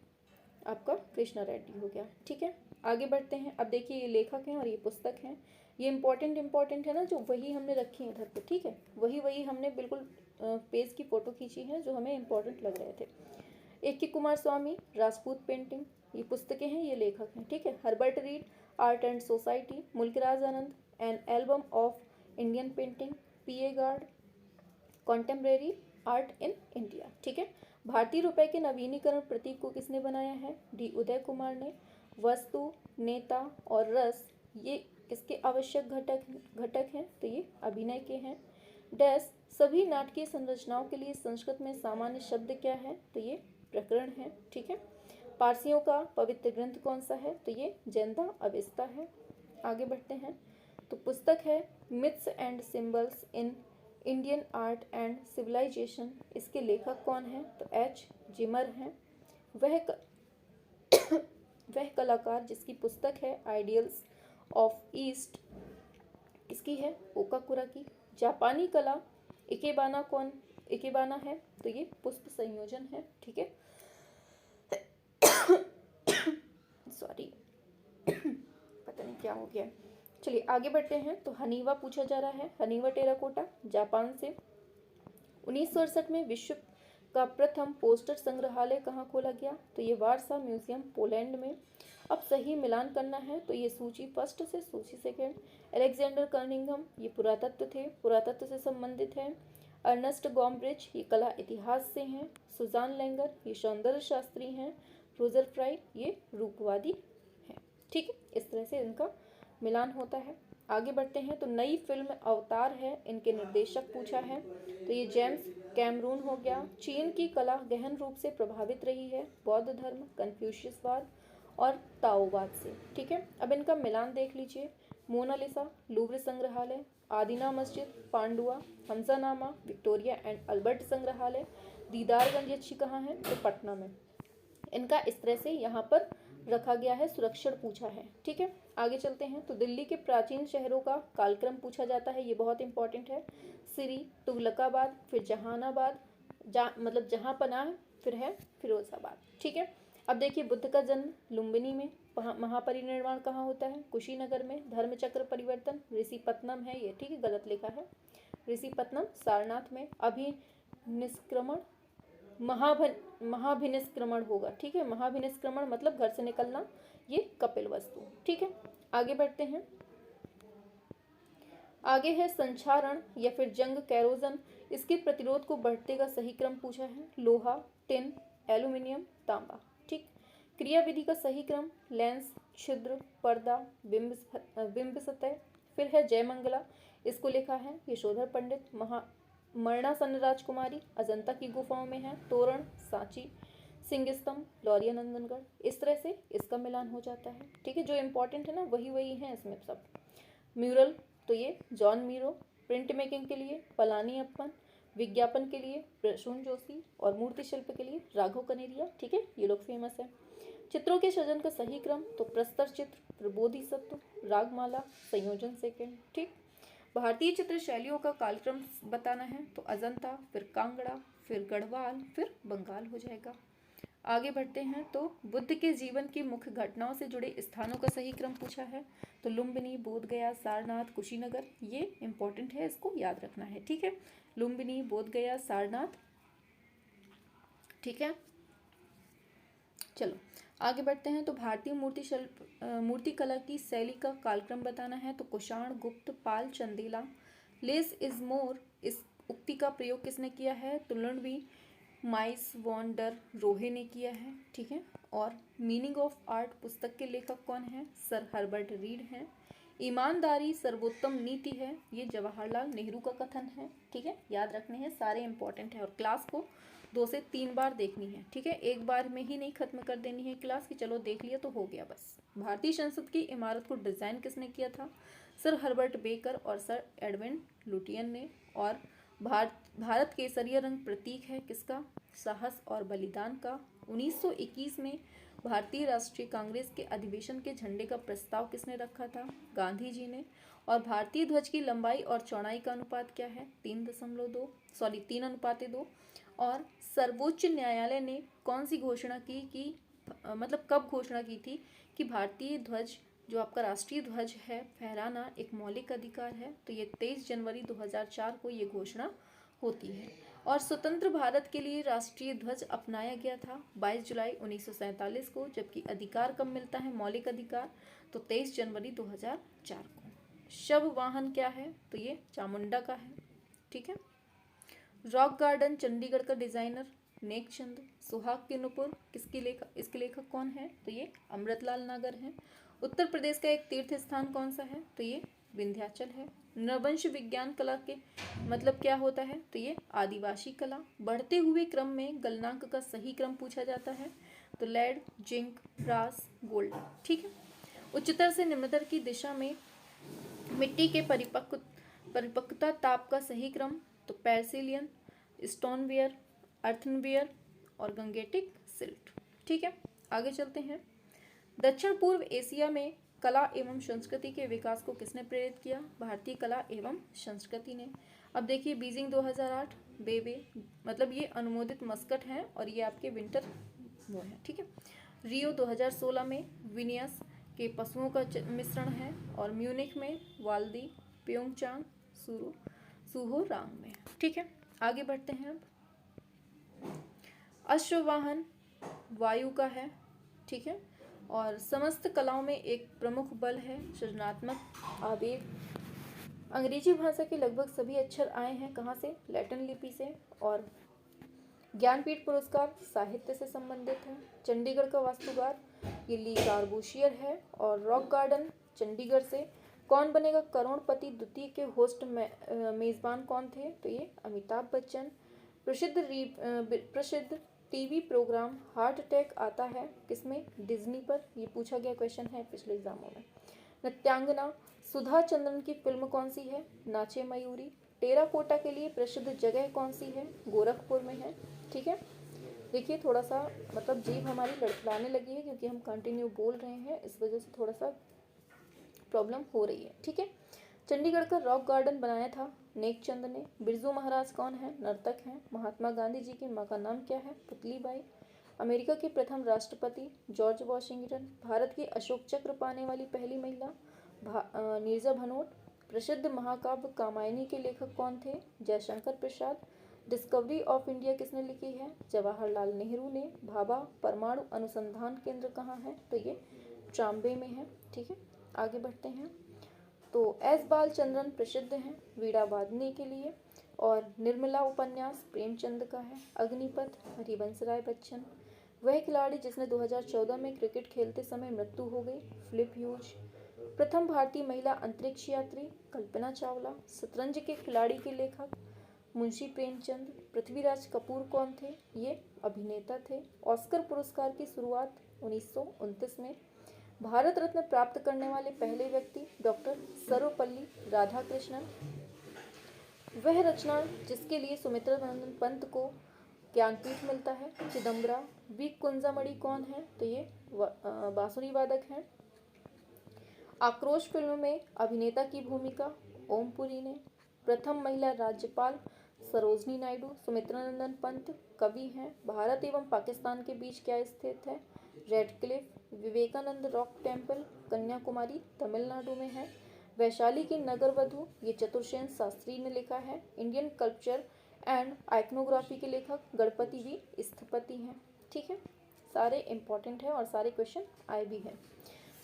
आपका कृष्णा रेड्डी हो गया। ठीक है। आगे बढ़ते हैं। अब देखिए ये लेखक हैं और ये पुस्तक हैं। ये इंपॉर्टेंट है ना, जो वही हमने रखी है इधर पे। ठीक है। वही हमने बिल्कुल पेज की फ़ोटो खींची है जो हमें इंपॉर्टेंट लग रहे थे। A.K. कुमार स्वामी राजपूत पेंटिंग, ये पुस्तकें हैं, ये लेखक हैं, ठीक है। Herbert read, art and society, Mulk Raj Anand, an album of Indian painting, PA guard, contemporary art in India, ठीक है। भारतीय रुपए के नवीनीकरण प्रतीक को किसने बनाया है? डी उदय कुमार ने। वस्तु, नेता और रस ये किसके आवश्यक घटक हैं? तो ये अभिनय के हैं। डैश, सभी नाटकीय संरचनाओं के लिए संस्कृत में सामान्य शब्द क्या है? तो ये प्रकरण है, ठीक है। पारसियों का पवित्र ग्रंथ कौन सा है? तो ये जैनता अवेस्ता है। आगे बढ़ते हैं, तो पुस्तक है myths and symbols in Indian art and civilization. इसके लेखक कौन हैं? तो एच जिमर हैं। वह कलाकार जिसकी पुस्तक है आइडियल्स ऑफ ईस्ट, इसकी है ओकाकुरा की। जापानी कला इकेबाना है, तो ये पुष्प संयोजन है, ठीक है। सॉरी पता नहीं क्या हो गया। चलिए आगे बढ़ते हैं, तो हनीवा पूछा जा रहा है। हनीवा टेराकोटा जापान से। 1968 में विश्व का प्रथम पोस्टर संग्रहालय कहाँ खोला गया? तो ये वारसा म्यूजियम पोलैंड में। अब सही मिलान करना है, तो ये सूची फर्स्ट से सूची सेकेंड। अलेक्जेंडर कर्निंघम ये पुरातत्व थे, पुरातत्व से संबंधित है। अर्नस्ट गॉम्ब्रिज ये कला इतिहास से हैं। सुजान लेंगर ये सौंदर्य शास्त्री हैं। रोजर फ्राई ये रूपवादी हैं, ठीक है। इस तरह से इनका मिलान होता है। आगे बढ़ते हैं, तो नई फिल्म अवतार है, इनके निर्देशक पूछा है। तो ये जेम्स कैमरून हो गया। चीन की कला गहन रूप से प्रभावित रही है बौद्ध धर्म, कन्फ्यूशियसवाद और ताओवाद से, ठीक है। अब इनका मिलान देख लीजिए। मोनालिसा लूव्र संग्रहालय, आदिना मस्जिद Pandua, Hamzanama Victoria and Albert संग्रहालय। दीदारगंज अच्छी कहाँ है? तो पटना में। इनका इस तरह से यहाँ पर रखा गया है, सुरक्षण पूछा है, ठीक है। आगे चलते हैं, तो दिल्ली के प्राचीन शहरों का कालक्रम पूछा जाता है, ये बहुत इंपॉर्टेंट है। सिरी, तुगलकाबाद, फिर जहानाबाद, मतलब जहाँ पनाह, फिर है फिरोजाबाद, ठीक है। अब देखिए, बुद्ध का जन्म लुम्बिनी में। महापरिनिर्वाण कहाँ होता है? कुशीनगर में। धर्मचक्र परिवर्तन ऋषिपत्तनम है ये, ठीक है, गलत लिखा है। ऋषिपत्तनम सारनाथ में। अभिनिष्क्रमण महाभिनिष्क्रमण होगा, ठीक है। महाभिनिष्क्रमण मतलब घर से निकलना, ये कपिलवस्तु, ठीक है। आगे बढ़ते हैं, आगे है संक्षारण या फिर जंग कैरोजन। इसके प्रतिरोध को बढ़ते का सही क्रम पूछा है। लोहा, टिन, एल्यूमिनियम, तांबा, ठीक। क्रिया विधि का सही क्रम लेंस, छिद्र, पर्दा, बिंब सतह। फिर है जयमंगला, इसको लिखा है यशोधर पंडित। मरणासन राजकुमारी अजंता की गुफाओं में है। तोरण, सांची, सिंह स्तंभ, लौरिया नंदनगढ़। इस तरह से इसका मिलान हो जाता है, ठीक है। जो इंपॉर्टेंट है ना वही है इसमें सब। म्यूरल, तो ये जॉन मीरो। प्रिंट मेकिंग के लिए पलानी अप्पन, विज्ञापन के लिए प्रसून जोशी और मूर्ति शिल्प के लिए राघव कनेरिया, ठीक है। ये लोग फेमस है। चित्रों के सृजन का सही क्रम, तो प्रस्तर चित्र, प्रबोधिसत्व, रागमाला, संयोजन सेकंड, ठीक। भारतीय चित्र शैलियों का कालक्रम बताना है, तो अजंता, फिर कांगड़ा, फिर गढ़वाल, फिर बंगाल हो जाएगा। आगे बढ़ते हैं, तो बुद्ध के जीवन की मुख्य घटनाओं से जुड़े स्थानों का सही क्रम पूछा है। तो लुम्बिनी, बोधगया, सारनाथ, कुशीनगर, ये इंपॉर्टेंट है, इसको याद रखना है, ठीक है। लुम्बिनी, बोधगया, सारनाथ, ठीक है। चलो आगे बढ़ते हैं, तो भारतीय मूर्तिकला की शैली का कालक्रम बताना है। तो कुषाण, गुप्त, पाल, चंदेला। लेस इज मोर, इस उक्ति का प्रयोग किसने किया है? तो लुंडबी माइस वॉन डर रोहे ने किया है, ठीक है। और मीनिंग ऑफ आर्ट पुस्तक के लेखक कौन है? सर हर्बर्ट रीड हैं। ईमानदारी सर्वोत्तम नीति है, ये जवाहरलाल नेहरू का कथन है, ठीक है। याद रखने हैं, सारे इंपॉर्टेंट है और क्लास को 2 से 3 बार देखनी है, ठीक है। एक बार में ही नहीं खत्म कर देनी है क्लास की, चलो देख लिया तो हो गया बस। भारतीय संसद की इमारत को डिजाइन किसने किया था? सर हर्बर्ट बेकर और सर एडविन लुटियन ने। और भारत केसरिया रंग प्रतीक है किसका? साहस और बलिदान का। 1921 में भारतीय राष्ट्रीय कांग्रेस के अधिवेशन के झंडे का प्रस्ताव किसने रखा था? गांधी जी ने। और भारतीय ध्वज की लंबाई और चौड़ाई का अनुपात क्या है? 3:2। और सर्वोच्च न्यायालय ने कौन सी घोषणा की कि मतलब कब घोषणा की थी कि भारतीय ध्वज जो आपका राष्ट्रीय ध्वज है फहराना एक मौलिक अधिकार है? तो ये 23 जनवरी 2004 को ये घोषणा होती है। और स्वतंत्र भारत के लिए राष्ट्रीय ध्वज अपनाया गया था 22 जुलाई 1947 को, जबकि अधिकार कब मिलता है मौलिक अधिकार, तो 23 जनवरी 2004 को। शव वाहन क्या है, तो ये चामुंडा का है। ठीक है। रॉक गार्डन चंडीगढ़ का डिजाइनर नेकचंद। सुहाग की नुपुर इसके लेखक कौन है, तो ये अमृतलाल नागर हैं। उत्तर प्रदेश का एक तीर्थ स्थान कौन सा है, तो ये विंध्याचल है। नरवंश विज्ञान कला के मतलब क्या होता है, तो ये आदिवासी कला। बढ़ते हुए क्रम में गलनांक का सही क्रम पूछा जाता है, तो लेड, जिंक, ब्रास, गोल्ड। ठीक है। उच्चतर से निम्नतर की दिशा में मिट्टी के परिपक्वता ताप का सही क्रम, तो पैरसिलियन, स्टोनवेयर, अर्थनवेयर और गंगेटिक सिल्ट। ठीक है। आगे चलते हैं। दक्षिण पूर्व एशिया में कला एवं संस्कृति के विकास को किसने प्रेरित किया, भारतीय कला एवं संस्कृति ने। अब देखिए बीजिंग 2008, बेबे मतलब ये अनुमोदित मस्कट हैं और ये आपके विंटर वो है। ठीक है। रियो 2016 में विनियस के पशुओं का मिश्रण है, और म्यूनिख में वाल्दी, प्योंगचांग सुहो रांग में। ठीक है। आगे बढ़ते हैं। अब अश्ववाहन वायु का है। ठीक है। और समस्त कलाओं में एक प्रमुख बल है सृजनात्मक आवेग। अंग्रेजी भाषा के लगभग सभी अक्षर आए हैं कहाँ से, लैटिन लिपि से। और ज्ञानपीठ पुरस्कार साहित्य से संबंधित है। चंडीगढ़ का वास्तुकार ये ली कार्बूशियर है। और रॉक गार्डन चंडीगढ़ से। कौन बनेगा करोड़पति द्वितीय के होस्ट मेजबान कौन थे, तो ये अमिताभ बच्चन। प्रसिद्ध टीवी प्रोग्राम हार्ट अटैक आता है किसमें, डिज्नी पर। ये पूछा गया क्वेश्चन है पिछले एग्जामों में। नृत्यांगना सुधा चंद्रन की फिल्म कौन सी है, नाचे मयूरी। टेराकोटा के लिए प्रसिद्ध जगह कौन सी है, गोरखपुर में है। ठीक है। देखिए थोड़ा सा मतलब जीभ हमारी लड़खड़ाने लगी है क्योंकि हम कंटिन्यू बोल रहे हैं, इस वजह से थोड़ा सा प्रॉब्लम हो रही है। ठीक है। चंडीगढ़ का रॉक गार्डन बनाया था नेकचंद ने। बिरजू महाराज कौन है, नर्तक हैं। महात्मा गांधी जी की मां का नाम क्या है, पुतली बाई। अमेरिका के प्रथम राष्ट्रपति जॉर्ज वॉशिंगटन। भारत की अशोक चक्र पाने वाली पहली महिला नीरजा भनोट। प्रसिद्ध महाकाव्य कामायनी के लेखक कौन थे, Jaishankar Prasad. Discovery of India किसने लिखी है, जवाहरलाल नेहरू ने। भाभा परमाणु अनुसंधान केंद्र कहाँ है, तो ये ट्राम्बे में है। ठीक है। आगे बढ़ते हैं। तो एस बालचंद्रन प्रसिद्ध हैं वीणा वादनी के लिए। और निर्मला उपन्यास प्रेमचंद का है। अग्निपथ हरिवंश राय बच्चन। वह खिलाड़ी जिसने 2014 में क्रिकेट खेलते समय मृत्यु हो गई, फिलिप ह्यूज। प्रथम भारतीय महिला अंतरिक्ष यात्री कल्पना चावला। शतरंज के खिलाड़ी के लेखक मुंशी प्रेमचंद। पृथ्वीराज कपूर कौन थे, ये अभिनेता थे। ऑस्कर पुरस्कार की शुरुआत 1929 में। भारत रत्न प्राप्त करने वाले पहले व्यक्ति डॉक्टर सर्वपल्ली राधाकृष्णन। वह रचना जिसके लिए सुमित्रा नंदन पंत को ज्ञानपीठ मिलता है, चिदम्बरा। वी कुंजामणि कौन है, तो ये बांसुरी वादक हैं। आक्रोश फिल्म में अभिनेता की भूमिका ओमपुरी ने। प्रथम महिला राज्यपाल सरोजनी नायडू। सुमित्रा नंदन पंत कवि हैं। भारत एवं पाकिस्तान के बीच क्या स्थित है, red cliff. Vivekananda rock temple Kanyakumari Tamil Nadu में है। वैशाली की नगर वधु ये चतुर्सेन शास्त्री ने लिखा है। इंडियन कल्चर एंड आइकनोग्राफी के लेखक गणपति भी स्थपति हैं। ठीक है। सारे इंपॉर्टेंट हैं और सारे क्वेश्चन आए भी हैं।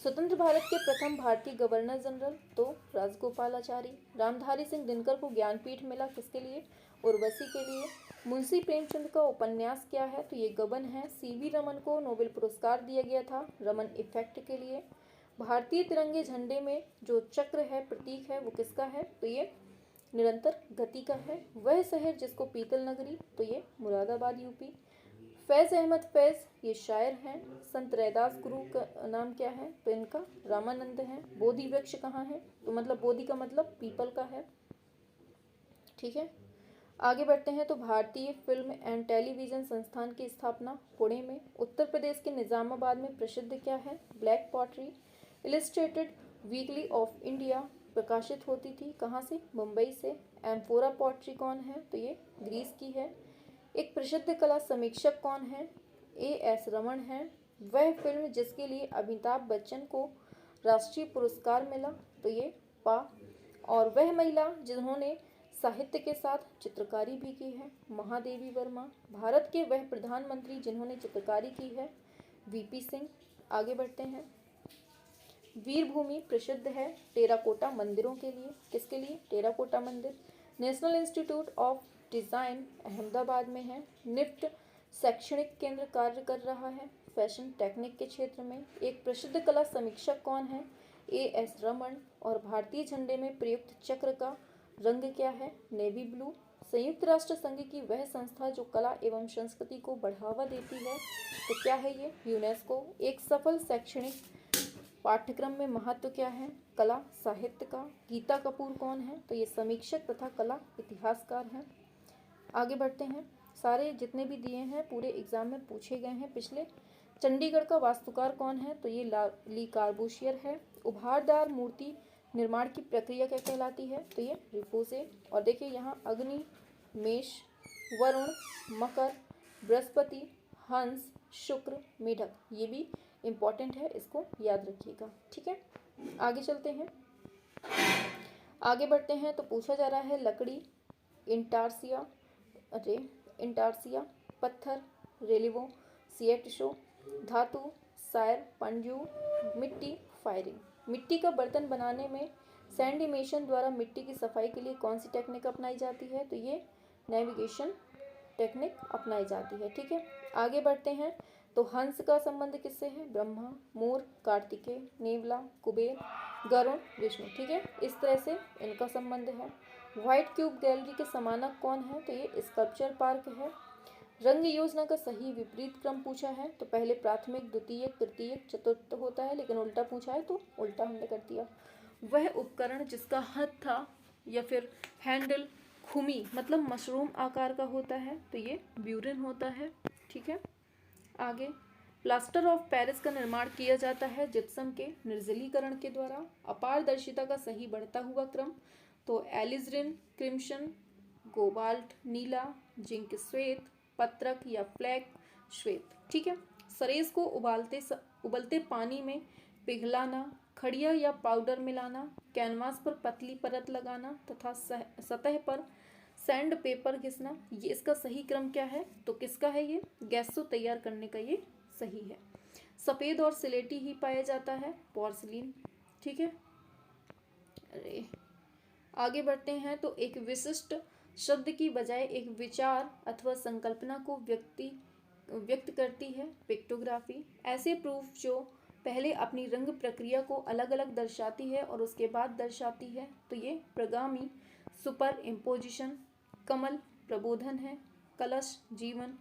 स्वतंत्र भारत के प्रथम भारतीय गवर्नर जनरल तो राजगोपालाचारी। रामधारी सिंह दिनकर को ज्ञानपीठ मिला किसके लिए, उर्वशी के लिए। मुंशी प्रेमचंद का उपन्यास क्या है, तो ये गबन है। सीवी रमन को नोबेल पुरस्कार दिया गया था रमन इफेक्ट के लिए। भारतीय तिरंगे झंडे में जो चक्र है प्रतीक है वो किसका है, तो ये निरंतर गति का है। वह शहर जिसको पीतल नगरी, तो ये मुरादाबाद यूपी। फैज़ अहमद फैज़ ये शायर हैं। संत रैदास गुरु का नाम क्या है, तो इनका रामानंद है। बोधि वृक्ष कहाँ है, तो मतलब बोधि का मतलब पीपल का है। ठीक है। आगे बढ़ते हैं। तो भारतीय फिल्म एंड टेलीविज़न संस्थान की स्थापना पुणे में। उत्तर प्रदेश के निज़ामाबाद में प्रसिद्ध क्या है, black pottery. Illustrated weekly of India प्रकाशित होती थी कहाँ से, मुंबई से। एम्फोरा पॉटरी कौन है, तो ये ग्रीस की है। एक प्रसिद्ध कला समीक्षक कौन है, एस रमन है। वह फिल्म जिसके लिए अमिताभ बच्चन को राष्ट्रीय पुरस्कार मिला, तो ये पा। और वह महिला जिन्होंने साहित्य के साथ चित्रकारी भी की है, महादेवी वर्मा। भारत के वह प्रधानमंत्री जिन्होंने चित्रकारी की है, वीपी सिंह। आगे बढ़ते हैं। वीरभूमि प्रसिद्ध है टेराकोटा मंदिरों के लिए। किसके लिए? टेराकोटा मंदिर। National institute of design Ahmedabad में है। निफ्ट शैक्षणिक केंद्र कार्य कर रहा है फैशन टेक्निक के क्षेत्र में। एक प्रसिद्ध कला समीक्षक कौन है? एएस रमन। और भारतीय झंडे में प्रयुक्त चक्र का रंग क्या है? Navy blue. संयुक्त राष्ट्र संघ की वह संस्था जो कला एवं संस्कृति को बढ़ावा देती है, तो क्या है ये? यूनेस्को। एक सफल शैक्षणिक पाठ्यक्रम में महत्व क्या है? कला साहित्य का। गीता कपूर कौन है? तो ये समीक्षक तथा कला इतिहासकार हैं। आगे बढ़ते हैं। सारे जितने भी दिए हैं पूरे एग्जाम में पूछे गए हैं पिछले। चंडीगढ़ का वास्तुकार कौन है? तो ये ली कार्बूशियर है। उभारदार मूर्ति निर्माण की प्रक्रिया क्या कहलाती है? तो ये रिफोसे। और देखिए यहाँ अग्नि, मेष, वरुण, मकर, बृहस्पति, हंस, शुक्र, मेढक, ये भी इम्पॉर्टेंट है, इसको याद रखिएगा। ठीक है, आगे चलते हैं। आगे बढ़ते हैं तो पूछा जा रहा है लकड़ी, इंटारसिया, पत्थर, रेलिवो, सिएटशो, धातु, सायर, पंजू, मिट्टी, फायरिंग। मिट्टी का बर्तन बनाने में सैंडिमेशन द्वारा मिट्टी की सफाई के लिए कौन सी टेक्निक अपनाई जाती है? तो ये नेविगेशन टेक्निक अपनाई जाती है। ठीक है, आगे बढ़ते हैं। तो हंस का संबंध किससे है? ब्रह्मा। मोर कार्तिकेय, नेवला कुबेर, गरुण विष्णु। ठीक है, इस तरह से इनका संबंध है। व्हाइट क्यूब गैलरी के समानक कौन है? तो ये स्कल्पचर पार्क है। रंग योजना का सही विपरीत क्रम पूछा है, तो पहले प्राथमिक, द्वितीयक, तृतीयक, चतुर्थ होता है, लेकिन उल्टा पूछा है तो उल्टा हमने कर दिया। वह उपकरण जिसका हाथ था या फिर हैंडल खुमी मतलब मशरूम आकार का होता है, तो ये ब्यूरिन होता है। ठीक है, आगे प्लास्टर ऑफ पेरिस का निर्माण किया जाता है जिप्सम के निर्जलीकरण के द्वारा। अपारदर्शिता का सही बढ़ता हुआ क्रम, तो एलिजरिन क्रिम्सन, कोबाल्ट नीला, जिंक श्वेत, पत्रक या फ्लैग श्वेत। ठीक है, सरेस को उबलते पानी में पिघलाना, खड़िया या पाउडर मिलाना, कैनवास पर पतली परत लगाना तथा सतह पर सैंड पेपर घिसना, ये इसका सही क्रम क्या है? तो किसका है ये? गैसो तैयार करने का ये सही है। सफ़ेद और सिलेटी ही पाया जाता है, पोर्सिलीन। ठीक है, अरे आगे बढ़ते हैं। तो एक विशिष्ट शब्द की बजाय एक विचार अथवा संकल्पना को व्यक्त करती है, पिक्टोग्राफी। ऐसे प्रूफ जो पहले अपनी रंग प्रक्रिया को अलग अलग दर्शाती है और उसके बाद दर्शाती है, तो ये प्रगामी, सुपर इम्पोजिशन। कमल प्रबोधन है, कलश जीवन,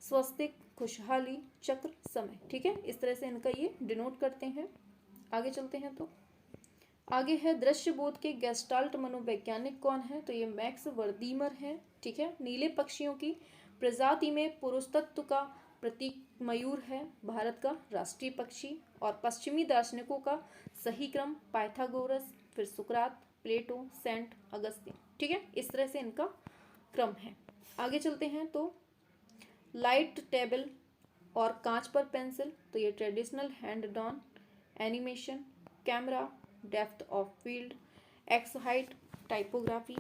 स्वस्तिक खुशहाली, चक्र समय। ठीक है, इस तरह से इनका ये डिनोट करते हैं। आगे चलते हैं। तो आगे है दृश्य बोध के गेस्टाल्ट मनोवैज्ञानिक कौन है? तो ये मैक्स वर्दीमर है। ठीक है, नीले पक्षियों की प्रजाति में पुरुष तत्व का प्रतीक मयूर है, भारत का राष्ट्रीय पक्षी। और पश्चिमी दार्शनिकों का सही क्रम पाइथागोरस, फिर सुकरात, प्लेटो, सेंट अगस्तिन। ठीक है, इस तरह से इनका क्रम है। आगे चलते हैं। तो लाइट टेबल और कांच पर पेंसिल, तो ये traditional hand drawn animation, camera, depth of field, X height, typography,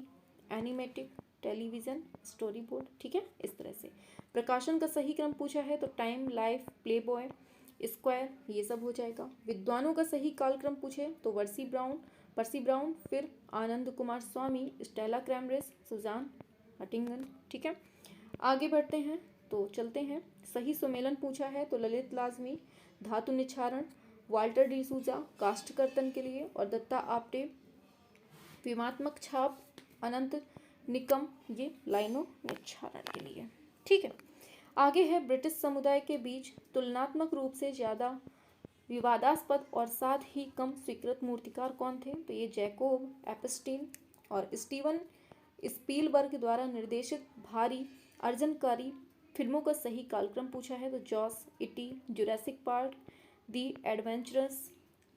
animatic, television, story board. ठीक है, इस तरह से। प्रकाशन का सही क्रम पूछा है, तो टाइम, लाइफ, प्लेबॉय, स्क्वायर, ये सब हो जाएगा। विद्वानों का सही कालक्रम पूछे तो पर्सी ब्राउन, फिर आनंद कुमार स्वामी, स्टेला क्रैमब्रिज, सुजान हटिंगन। ठीक है, आगे बढ़ते हैं। तो चलते हैं। सही सुमेलन पूछा है, तो ललित लाजमी, धातु निच्छारण, वाल्टर डी सूजा, काष्ठ कर्तन के लिए, और दत्ता आप्टे, विमात्मक छाप, अनंत निकम, ये लाइनों निच्छारण के लिए। ठीक है, आगे है ब्रिटिश समुदाय के बीच तुलनात्मक रूप से ज़्यादा विवादास्पद और साथ ही कम स्वीकृत मूर्तिकार कौन थे? तो ये जैकोब एप्स्टीन और स्टीवन स्पीलबर्ग द्वारा निर्देशित भारी अर्जनकारी फिल्मों का सही कालक्रम पूछा है, तो Jaws, ET, Jurassic Park, the adventures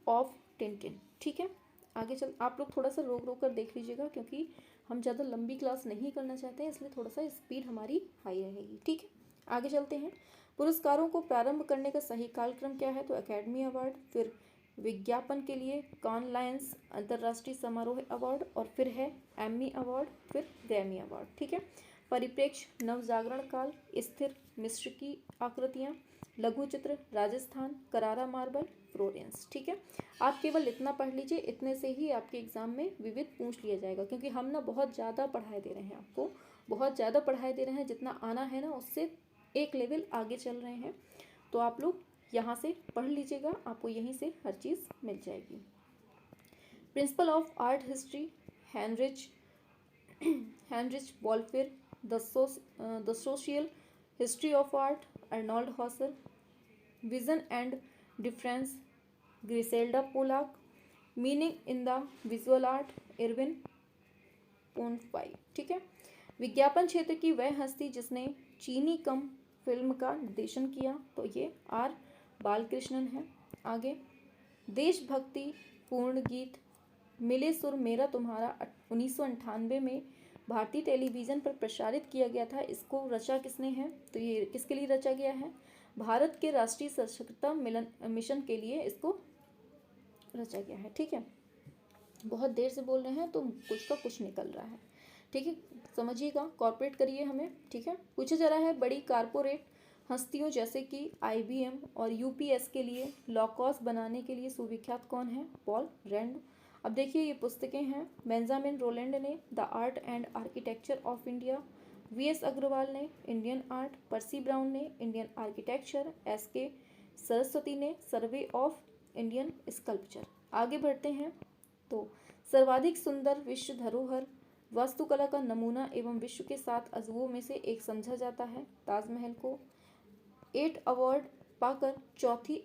of Tintin. ठीक है, आगे चल आप लोग थोड़ा सा रोक कर देख लीजिएगा, क्योंकि हम ज़्यादा लंबी क्लास नहीं करना चाहते हैं, इसलिए थोड़ा सा स्पीड हमारी हाई रहेगी। ठीक है, आगे चलते हैं। पुरस्कारों को प्रारंभ करने का सही कालक्रम क्या है? तो एकेडमी अवार्ड, फिर विज्ञापन के लिए कान लायंस अंतर्राष्ट्रीय समारोह अवार्ड, और फिर है एम्मी अवार्ड, फिर ग्रैमी अवार्ड। ठीक है। परिप्रेक्ष्य नवजागरण काल, स्थिर मिस्र की आकृतियाँ, लघु चित्र राजस्थान, करारा मार्बल, फ्लोरेंस। ठीक है। आप केवल इतना पढ़ लीजिए, इतने से ही आपके एग्जाम में विविध पूछ लिया जाएगा, क्योंकि हम ना बहुत ज़्यादा पढ़ाई दे रहे हैं आपको, बहुत ज़्यादा पढ़ाई दे रहे हैं, जितना आना है ना उससे एक लेवल आगे चल रहे हैं। तो आप लोग यहाँ से पढ़ लीजिएगा, आपको यहीं से हर चीज़ मिल जाएगी। Principle of art history Heinrich Wolfflin, the social history of art Arnold Hauser, vision and difference Griselda Pollock, meaning in the visual art Erwin Panofsky. ठीक है। विज्ञापन क्षेत्र की वह हस्ती जिसने चीनी कम फिल्म का निर्देशन किया, तो ये आर बालकृष्णन है। आगे, देशभक्ति पूर्ण गीत मिले सुर मेरा तुम्हारा 1998 में भारतीय टेलीविज़न पर प्रसारित किया गया था। इसको रचा किसने है, तो ये किसके लिए रचा गया है, भारत के राष्ट्रीय सशक्तता मिशन के लिए इसको रचा गया है। ठीक है। बहुत देर से बोल रहे हैं तो कुछ का कुछ निकल रहा है। ठीक है, समझिएगा, कॉर्पोरेट करिए हमें। ठीक है। पूछा जा रहा है बड़ी कारपोरेट हस्तियों जैसे कि IBM और UPS के लिए लॉकॉस बनाने के लिए सुविख्यात कौन है, पॉल रैंड। अब देखिए, ये पुस्तकें हैं, बेंजामिन रोलैंड ने the art and architecture of India, VS Agrawal ने इंडियन आर्ट, पर्सी ब्राउन ने इंडियन आर्किटेक्चर, SK सरस्वती ने सर्वे ऑफ इंडियन स्कल्पचर। आगे बढ़ते हैं तो सर्वाधिक सुंदर विश्व धरोहर वास्तुकला का नमूना एवं विश्व के 7 अजूबों में से एक समझा जाता है ताजमहल को। 8 अवार्ड पाकर चौथी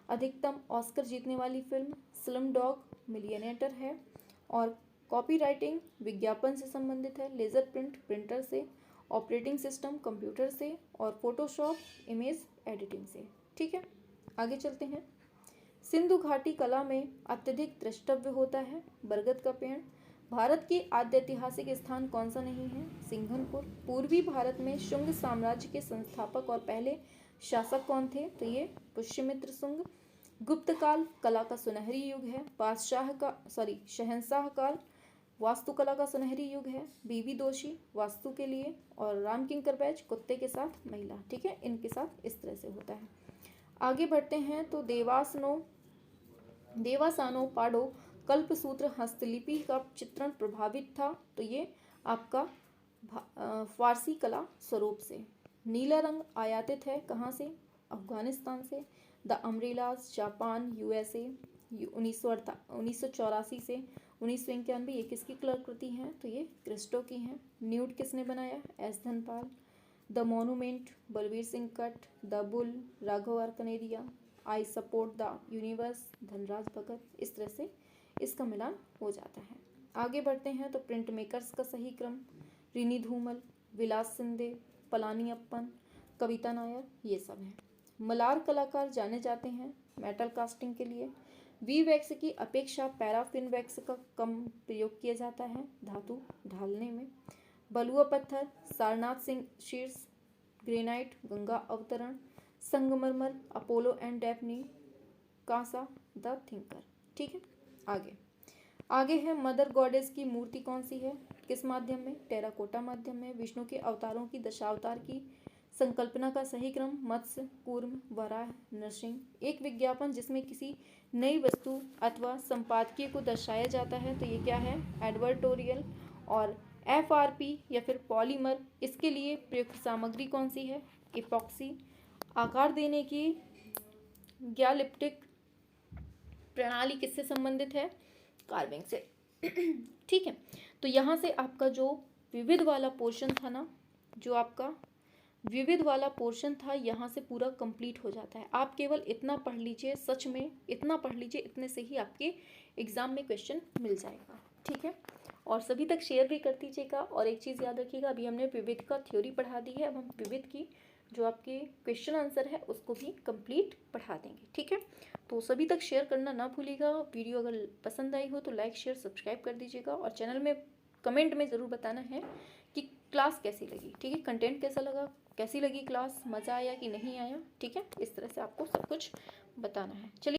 अधिकतम ऑस्कर जीतने वाली फिल्म स्लम डॉग मिलियनेटर है। और कॉपीराइटिंग विज्ञापन से संबंधित है, लेजर प्रिंट प्रिंटर से, ऑपरेटिंग सिस्टम कंप्यूटर से, और फोटोशॉप इमेज एडिटिंग से। ठीक है। आगे चलते हैं। सिंधु घाटी कला में अत्यधिक द्रष्टव्य होता है बरगद का पेड़। भारत की आद्य ऐतिहासिक स्थान कौन सा नहीं है, सिंघनपुर। पूर्वी भारत में शुंग साम्राज्य के संस्थापक और पहले शासक कौन थे, तो ये पुष्यमित्र शुंग। गुप्त काल कला का सुनहरी युग है, शहंशाह काल वास्तुकला का सुनहरी युग है। बीबी दोषी वास्तु के लिए, और राम किंकर बैज कुत्ते के साथ महिला। ठीक है, इनके साथ इस तरह से होता है। आगे बढ़ते हैं तो देवासानो पाडो कल्पसूत्र हस्तलिपि का चित्रण प्रभावित था, तो ये आपका फारसी कला स्वरूप से। नीला रंग आयातित है कहाँ से, अफगानिस्तान से। द अम्ब्रेलास जापान USA 1984 से 1991। ये किसकी कलाकृति हैं, तो ये क्रिस्टो की हैं। न्यूड किसने बनाया, S Dhanpal. The monument Balbir Singh Katt. The bull Raghav R Kaneria. I support the universe Dhanraj Bhagat. इस तरह से इसका मिलान हो जाता है। आगे बढ़ते हैं तो प्रिंट मेकर्स का सही क्रम, रिनी धूमल, विलास सिंधे, पलानी अप्पन, कविता नायर, ये सब हैं। मलार कलाकार जाने जाते हैं मेटल कास्टिंग के लिए। वी वैक्स की अपेक्षा पैराफिन वैक्स का कम प्रयोग किया जाता है धातु ढालने में। बलुआ पत्थर सारनाथ सिंह शीर्ष, ग्रेनाइट गंगा अवतरण, संगमरमर अपोलो एंड डेफनी, कांसा द थिंकर। ठीक है। आगे है मदर गॉडेस की मूर्ति कौन सी है, किस माध्यम में, टेराकोटा माध्यम में। विष्णु के अवतारों की दशावतार की संकल्पना का सही क्रम, मत्स्य कूर्म वराह नरसिंह। एक विज्ञापन जिसमें किसी नई वस्तु अथवा संपादकीय को दर्शाया जाता है, तो ये क्या है, एडवर्टोरियल। और FRP या फिर पॉलीमर, इसके लिए प्रयुक्त सामग्री कौन सी है, इपॉक्सी। आकार देने की ग्यालिप्टिक प्रणाली किससे संबंधित है, कार्विंग से। ठीक है। तो यहाँ से आपका जो विविध वाला पोर्शन था ना, जो आपका विविध वाला पोर्शन था, यहाँ से पूरा कंप्लीट हो जाता है। आप केवल इतना पढ़ लीजिए, सच में इतना पढ़ लीजिए, इतने से ही आपके एग्जाम में क्वेश्चन मिल जाएगा। ठीक है। और सभी तक शेयर भी कर दीजिएगा। और एक चीज़ याद रखिएगा, अभी हमने विविध का थ्योरी पढ़ा दी है, अब हम विविध की जो आपके क्वेश्चन आंसर है उसको भी कंप्लीट पढ़ा देंगे। ठीक है। तो सभी तक शेयर करना ना भूलिएगा। वीडियो अगर पसंद आई हो तो लाइक शेयर सब्सक्राइब कर दीजिएगा। और चैनल में कमेंट में ज़रूर बताना है कि क्लास कैसी लगी। ठीक है, कंटेंट कैसा लगा, कैसी लगी क्लास, मज़ा आया कि नहीं आया। ठीक है, इस तरह से आपको सब कुछ बताना है। चलिए।